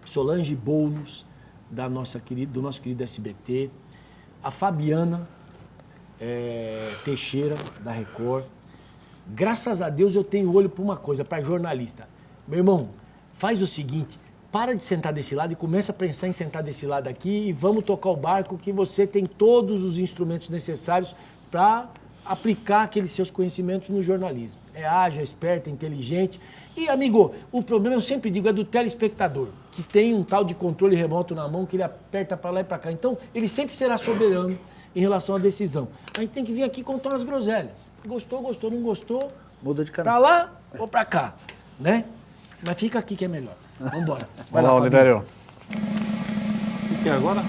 Solange Boulos, do nosso querido SBT. A Fabiana Teixeira, da Record. Graças a Deus eu tenho olho para uma coisa, para jornalista. Meu irmão, faz o seguinte, para de sentar desse lado e começa a pensar em sentar desse lado aqui e vamos tocar o barco que você tem todos os instrumentos necessários para aplicar aqueles seus conhecimentos no jornalismo. É ágil, é esperto, é inteligente. E, amigo, o problema, eu sempre digo, é do telespectador, que tem um tal de controle remoto na mão que ele aperta para lá e para cá. Então, ele sempre será soberano em relação à decisão. A gente tem que vir aqui contar umas groselhas. Gostou, não gostou, muda de canal. Para lá ou para cá, né? Mas fica aqui que é melhor. Vamos embora. Vai lá, Oliveira. O que é agora?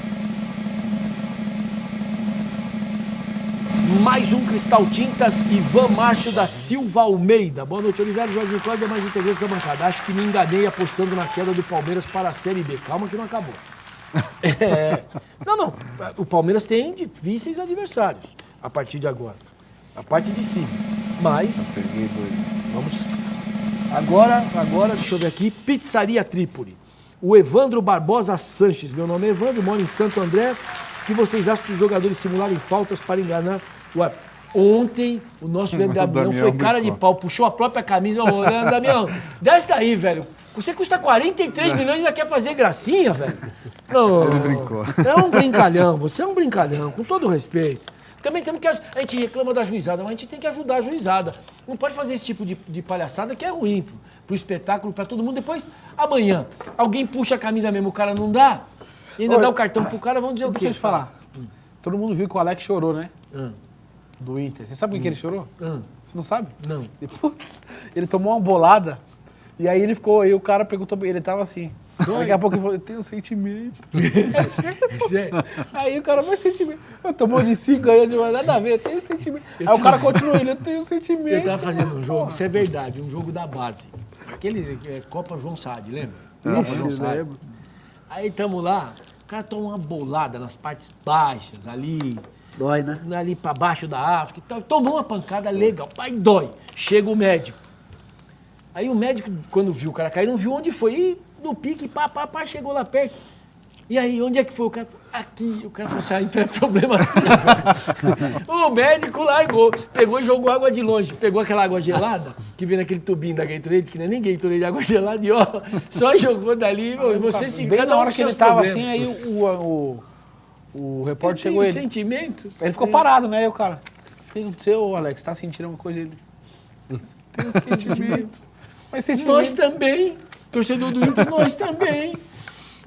Mais um Cristal Tintas, Ivan Márcio da Silva Almeida. Boa noite, Oliveira, Jorge Cláudio, mais integrantes da bancada. Acho que me enganei apostando na queda do Palmeiras para a Série B. Calma que não acabou. Não. O Palmeiras tem difíceis adversários a partir de agora. A parte de cima. Mas, vamos... Agora, deixa eu ver aqui. Pizzaria Trípoli. O Evandro Barbosa Sanches. Meu nome é Evandro, moro em Santo André. O que vocês acham dos jogadores simularem faltas para enganar? Ué, ontem o nosso Damião foi cara de pau, puxou a própria camisa. Ô, Damião, desce daí, velho. Você custa 43 milhões e ainda quer fazer gracinha, velho? Não, ele brincou. É um brincalhão, você é um brincalhão, com todo respeito. Também temos que... A gente reclama da juizada, mas a gente tem que ajudar a juizada. Não pode fazer esse tipo de palhaçada que é ruim pro espetáculo, para todo mundo. Depois, amanhã, alguém puxa a camisa mesmo, o cara não dá, e ainda dá o cartão pro cara, vamos dizer o quê? Deixa eu te falar. Todo mundo viu que o Alex chorou, né? Do Inter. Você sabe por que ele chorou? Você não sabe? Não. Depois, ele tomou uma bolada e aí ele ficou, aí o cara perguntou, ele tava assim. Daqui a pouco ele falou, eu tenho sentimento. Aí o cara, mas sentimento. Eu tomou de 5, ganhou de nada a ver, eu tenho sentimento. Aí o cara continua, eu tenho sentimento. Eu tava fazendo um jogo, isso é verdade, um jogo da base. Aquele Copa João Saad, lembra? Copa João Saad. Aí tamo lá, cara toma uma bolada nas partes baixas, ali, Dói, né? ali pra baixo da África e tal. Tomou uma pancada legal, aí dói. Chega o médico. Aí o médico, quando viu o cara cair, não viu onde foi. E no pique, pá, chegou lá perto. E aí, onde é que foi? O cara falou, aqui. O cara falou assim, então é problema seu, velho. O médico largou, pegou e jogou água de longe. Pegou aquela água gelada, que vem naquele tubinho da Gatorade, que não é nem Gatorade, de água gelada, e ó, só jogou dali, você se Bem cada na um hora com que ele seus tava problemas. assim, aí o repórter Tem chegou ele. sentimentos. Ele ficou parado, né? Aí o cara, o que aconteceu, Alex? Tá sentindo alguma coisa? Ele... Tem sentimentos. Mas sentimento... Nós também, torcedor do Inter, nós também.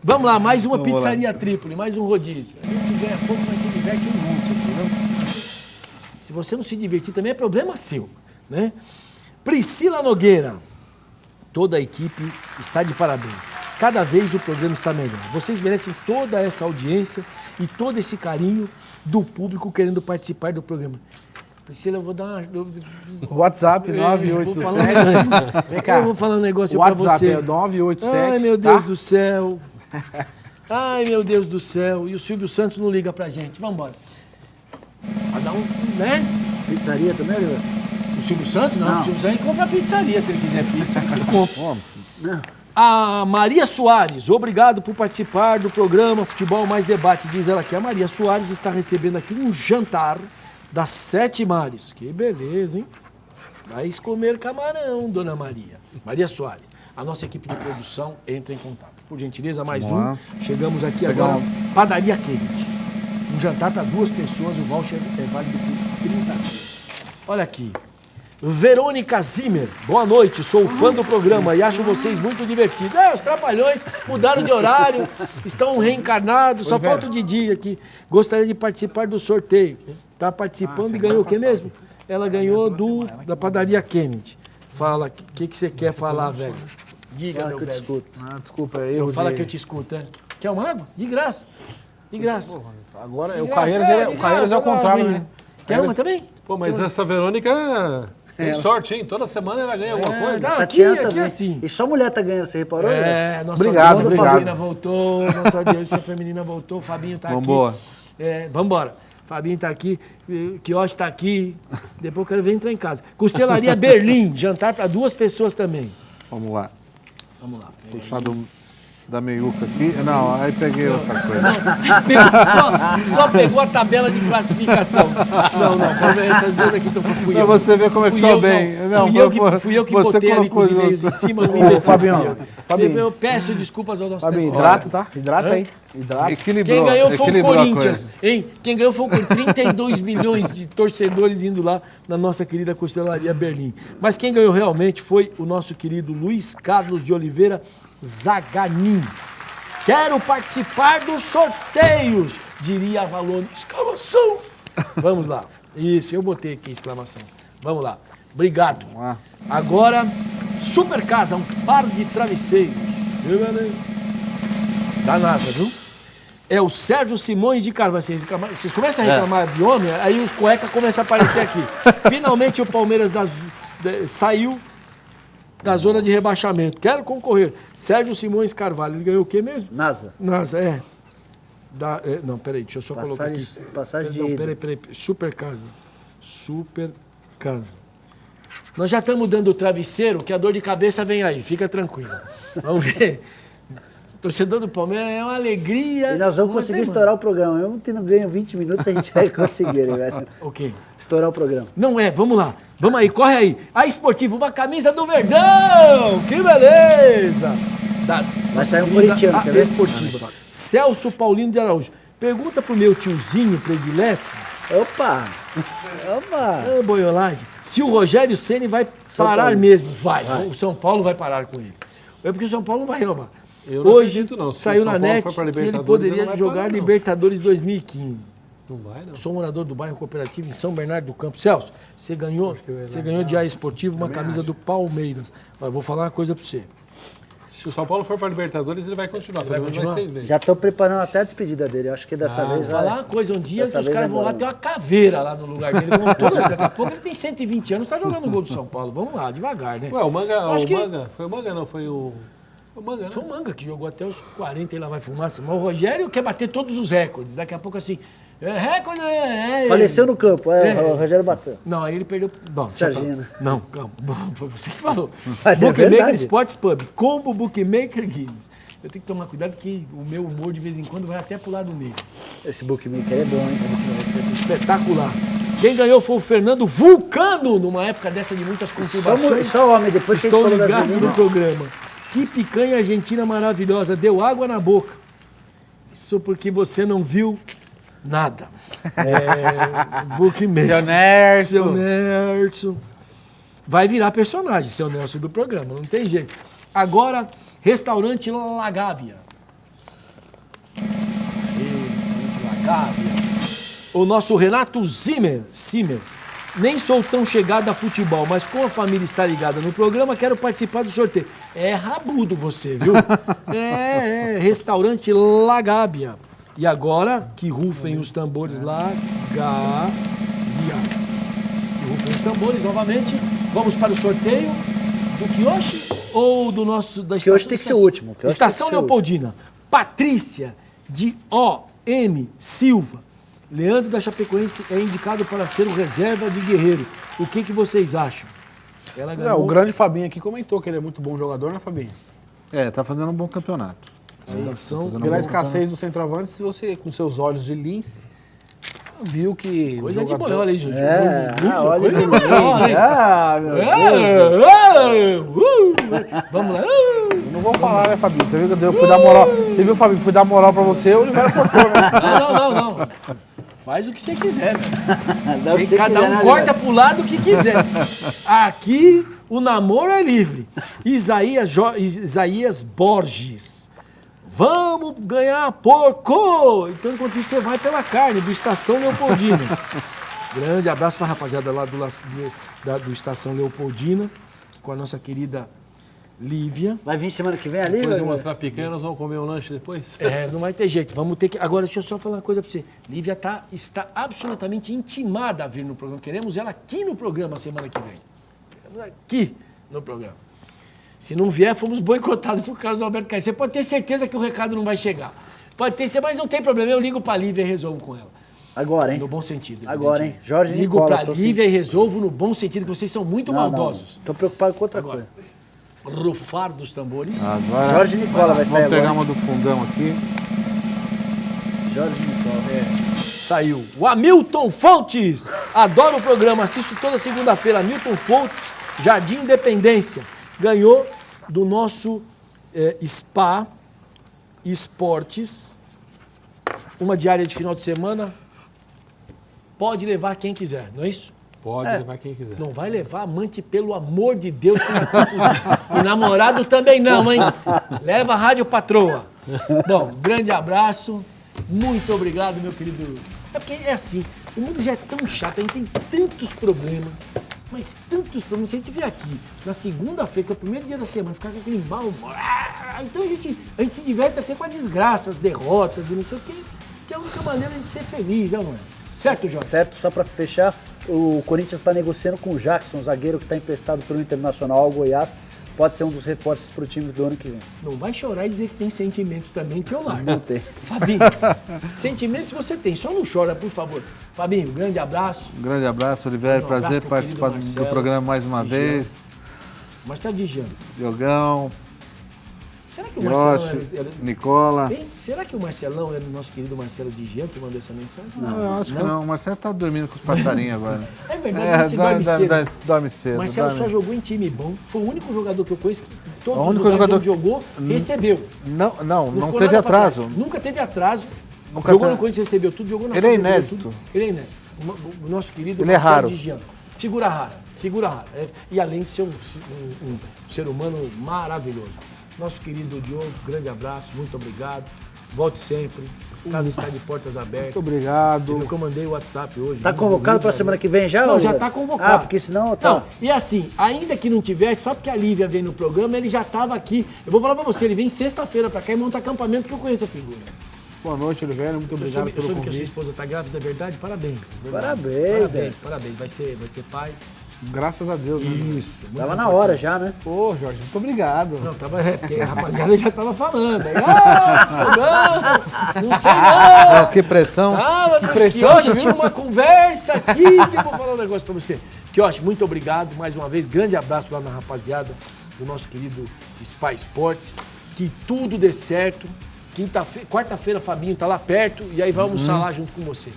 Vamos lá, mais uma pizzaria Trípoli, mais um rodízio. A gente ganha pouco, mas se diverte um monte aqui, não? Se você não se divertir também é problema seu, né? Priscila Nogueira, toda a equipe está de parabéns. Cada vez o programa está melhor. Vocês merecem toda essa audiência e todo esse carinho do público querendo participar do programa. Priscila, eu vou dar uma... WhatsApp, 987. Vem cá. Eu vou falar um negócio pra você. WhatsApp é 987. Ai, meu Deus tá? do céu. Ai, meu Deus do céu. E o Silvio Santos não liga pra gente. Vamos embora. Vai dar um, né? Pizzaria também, Oliveira? O Silvio Santos? Não. Não. O Silvio Santos compra pizzaria se ele quiser pizza. Ele compra. A Maria Soares, obrigado por participar do programa Futebol Mais Debate. Diz ela que a Maria Soares está recebendo aqui um jantar das 7 Mares. Que beleza, hein? Vai comer camarão, dona Maria. Maria Soares. A nossa equipe de produção entra em contato. Por gentileza, mais um. Chegamos aqui agora. Padaria Quente. Um jantar para 2 pessoas. O voucher é válido por 30 dias. Olha aqui. Verônica Zimmer, boa noite, sou fã do programa e acho vocês muito divertidos. Os Trapalhões mudaram de horário, estão reencarnados, só falta o Didi aqui. Gostaria de participar do sorteio. Está participando e ganhou o que mesmo? Ela ganhou da Padaria Kennedy. Fala, o que você quer falar, velho? Diga, meu velho. Desculpa, erro Fala de... que eu te escuto, né? Quer uma água? De graça. De graça. Agora, De o graça, Carreiras é o contrário, né? Quer uma também? Pô, mas essa Verônica tem sorte, hein? Toda semana ela ganha alguma coisa. Não, Tatiana aqui é também. assim. E só mulher tá ganhando, você reparou? Oliveira? Nossa Obrigado, audiência obrigado. feminina voltou, nossa audiência feminina voltou, o Fabinho tá Vambora. aqui. Vambora. Fabinho tá aqui, Quioche tá aqui, depois eu quero ver entrar em casa. Costelaria Berlim, jantar para 2 pessoas também. Vamos lá. Vamos lá. Puxar da meiuca aqui. Não, aí peguei outra coisa. Só pegou a tabela de classificação. Não, essas 2 aqui, então fui Pra eu. você ver como é que Fui tô eu, bem. não, fui eu que você botei ali com os colocou e-mails em cima do Ô, Fabinho, Eu peço desculpas ao nosso Fabinho, técnico. hidrata, tá? Hidrata aí. Hidrata. Equilibrou. Quem ganhou foi o equilibrou a Corinthians, coisa. hein? Quem ganhou foi o Corinthians. 32 milhões de torcedores indo lá na nossa querida Costelaria Berlim. Mas quem ganhou realmente foi o nosso querido Luiz Carlos de Oliveira Zaganin. Quero participar dos sorteios, diria a Valone. Exclamação! Vamos lá. Isso, eu botei aqui exclamação. Vamos lá. Obrigado. Vamos lá. Agora, Super Casa, um par de travesseiros. Da NASA, viu? É o Sérgio Simões de Carvalho. Vocês começam a reclamar de homem, aí os cuecas começam a aparecer aqui. Finalmente o Palmeiras saiu da zona de rebaixamento. Quero concorrer. Sérgio Simões Carvalho. Ele ganhou o quê mesmo? NASA. NASA, não, peraí, deixa eu só colocar aqui. Passagem de Não, ida. peraí. Super Casa. Super Casa. Nós já estamos dando o travesseiro, que a dor de cabeça vem aí. Fica tranquilo. Vamos ver. Torcedor do Palmeiras é uma alegria. E nós vamos uma conseguir semana. estourar o programa. Eu não ganho 20 minutos, a gente vai conseguir, velho. Ok. Estourar o programa. Não é, vamos lá. Vamos aí, corre aí. A Esportivo, uma camisa do Verdão. Que beleza. Vai sair um querida corintiano, quer ver? Esportiva. Celso Paulino de Araújo. Pergunta pro meu tiozinho predileto, Opa! boiolagem, se o Rogério Ceni vai parar Paulo. mesmo. Vai. O São Paulo vai parar com ele. É porque o São Paulo não vai renovar. Eu não Hoje acredito, não. Se saiu o São na Paulo net for pra que ele Libertadores, poderia ele não vai jogar parar, não. Libertadores 2015. Não vai, não. Sou morador do bairro Cooperativo em São Bernardo do Campo. Celso, você ganhou de A Esportivo uma camisa do Palmeiras. Ó, eu vou falar uma coisa para você. Se o São Paulo for para Libertadores, ele vai continuar. Pelo menos mais 6 meses. Já estou preparando até a despedida dele. Eu acho que dessa Vou vez falar uma coisa, um dia que dessa os vez caras vai vão lá embora. ter uma caveira lá no lugar dele. Daqui a pouco ele tem 120 anos, está jogando o gol do São Paulo. Vamos lá, devagar, né? Ué, o Manga, Acho que- foi o Manga, não, foi o O Manga, né? Foi o Manga que jogou até os 40 e lá vai fumaça. Mas o Rogério quer bater todos os recordes. Daqui a pouco assim, recorde Faleceu no campo, o Rogério Batan. Não, aí ele perdeu. Bom, Serginho, né? Não, calma. Foi você que falou. Mas é Bookmaker verdade. Sports Pub, combo Bookmaker Guinness. Eu tenho que tomar cuidado que o meu humor de vez em quando vai até pro lado negro. Esse bookmaker é bom, hein? Espetacular. Quem ganhou foi o Fernando Vulcano, numa época dessa de muitas conturbações. Só homem, depois que a gente Estou falou das ligado no meninas. programa. Que picanha argentina maravilhosa. Deu água na boca. Isso porque você não viu nada. Bookmaker. Seu Nerso. Seu Nelson. Vai virar personagem, seu Nelson do programa, não tem jeito. Agora, restaurante La Gávea. Restaurante La Gávea. O nosso Renato Zimmer. Nem sou tão chegado a futebol, mas como a família está ligada no programa, quero participar do sorteio. É rabudo você, viu? Restaurante La Gávea. E agora, que rufem os tambores La Gávea. Que rufem os tambores novamente. Vamos para o sorteio do quiosque ou do nosso... Da Quiosque tem que ser o último. Quiosque Estação tem que ser o Leopoldina. Patrícia de O.M. Silva. Leandro da Chapecoense é indicado para ser o reserva de Guerreiro. O que vocês acham? Ela ganhou... O grande Fabinho aqui comentou que ele é muito bom jogador, né, Fabinho? Tá fazendo um bom campeonato. Estação... Pela escassez do centroavante, se você, com seus olhos de lince, viu que... Coisa o de jogador- boiola, hein, gente? Olha Coisa de que boiola, hein? meu Deus. Vamos lá. Eu não vou falar, né, Fabinho? Você viu que eu fui dar moral? Você viu, Fabinho, fui dar moral pra você, o Oliveira cortou, né? Não. Faz o que você quiser, velho. Dá o que você Cada quiser, um né, corta Oliveira? pro lado que quiser. Aqui o namoro é livre. Isaías Borges. Vamos ganhar porco! Então, enquanto isso, você vai pela carne do Estação Leopoldina. Grande abraço pra rapaziada lá do Estação Leopoldina, com a nossa querida Lívia. Vai vir semana que vem ali? Depois eu Oliveira? mostrar pequeno, nós vamos comer um lanche depois. Não vai ter jeito. Vamos ter que. Agora, deixa eu só falar uma coisa pra você. Lívia está absolutamente intimada a vir no programa. Queremos ela aqui no programa semana que vem. Queremos aqui no programa. Se não vier, fomos boicotados por Carlos Alberto Caio. Você pode ter certeza que o recado não vai chegar. Pode ter, mas não tem problema. Eu ligo pra Lívia e resolvo com ela. Agora, hein? No bom sentido. Agora, hein? Jorge Ligo Nicola, pra tô Lívia e resolvo no bom sentido, que vocês são muito maldosos. Tô preocupado com outra Agora. coisa. Rufar dos tambores. Agora, Jorge Nicola vai sair vamos pegar agora. uma do fundão aqui. Jorge Nicola. Saiu o Hamilton Fontes. Adoro o programa, assisto toda segunda-feira. Hamilton Fontes, Jardim Independência. Ganhou do nosso Spa Esportes uma diária de final de semana. Pode levar quem quiser, não é isso? Pode levar quem quiser. Não vai levar amante, pelo amor de Deus, que na confusão. E namorado também não, hein? Leva a rádio patroa. Bom, grande abraço. Muito obrigado, meu querido. É porque é assim, o mundo já é tão chato, a gente tem tantos problemas, mas tantos problemas. Se a gente vier aqui na segunda-feira, que é o primeiro dia da semana, ficar com aquele mau humor, então a gente se diverte até com a desgraça, as derrotas e não sei o quê, que é a única maneira de ser feliz, não é? Certo, Jorge? Certo, só para fechar, o Corinthians está negociando com o Jackson, zagueiro que está emprestado pelo Internacional ao Goiás. Pode ser um dos reforços para o time do ano que vem. Não vai chorar e dizer que tem sentimentos também, que eu largo. Não tem. Fabinho, sentimentos você tem, só não chora, por favor. Fabinho, grande abraço. Um grande abraço, Oliveira. Um abraço Prazer pro participar querido do Marcelo, programa mais uma Vigiano. vez. Marcelo Digiano. Diogão, Será que o Marcelão Yoshi, era... Nicola. Hein? Será que o Marcelão era o nosso querido Marcelo Digiano que mandou essa mensagem? Não, eu acho que não. O Marcelo tá dormindo com os passarinhos agora. É verdade, esse dorme cedo. Dorme cedo. Marcelo dorme. só jogou em time bom. Foi o único jogador que eu conheço que todos O os único lugares jogador onde jogou, recebeu. Não ficou teve nada pra atraso. trás. Nunca teve atraso. Nunca Jogou teve. no Corinthians, recebeu tudo. Jogou na Ele é França, recebeu inédito. tudo. Ele é inédito. O nosso querido Ele é Marcelo raro. Digiano. Figura rara. E além de ser um ser humano maravilhoso. Nosso querido Diogo, grande abraço, muito obrigado. Volte sempre. A casa está de portas abertas. Muito obrigado. Você viu que eu mandei o WhatsApp hoje. Tá convocado para a semana que vem já? Não, Oliveira? já está convocado. Ah, porque senão... Tá. Não, e assim, ainda que não tivesse, só porque a Lívia veio no programa, ele já estava aqui. Eu vou falar para você, ele vem sexta-feira para cá e monta acampamento, que eu conheço a figura. Boa noite, Oliveira. Muito obrigado Eu pelo soube que a sua convite. esposa está grávida, é verdade? Parabéns. Parabéns, Parabéns. Vai ser pai. Graças a Deus, né? Isso. muito Tava na importante. hora já, né? Pô, Jorge, muito obrigado. Não, porque a rapaziada já tava falando. Aí, não sei não. Que pressão. Que pressão, hoje você tinha uma conversa aqui que eu vou falar um negócio pra você. Kioshi, muito obrigado mais uma vez. Grande abraço lá na rapaziada do nosso querido Spa Sports. Que tudo dê certo. Quarta-feira, Fabinho tá lá perto e aí vai almoçar lá junto com você.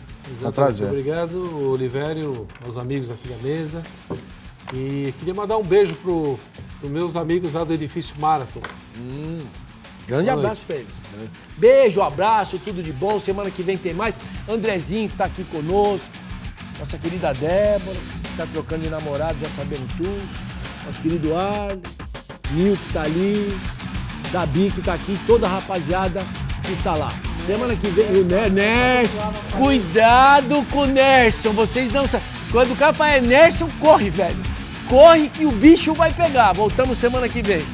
um prazer. Obrigado, Olivério, aos amigos aqui da mesa. E queria mandar um beijo pros meus amigos lá do Edifício Marathon. Grande Boa abraço pra eles. Beijo, abraço, tudo de bom. Semana que vem tem mais. Andrezinho que tá aqui conosco. Nossa querida Débora, que tá trocando de namorado, já sabendo tudo. Nosso querido Arlen. Nil que tá ali. Gabi que tá aqui. Toda a rapaziada que está lá. Semana que vem o Nerson. Cuidado com o Nerson. Vocês não sabem. Quando o cara fala Nerson, corre, velho. Corre que o bicho vai pegar. Voltamos semana que vem.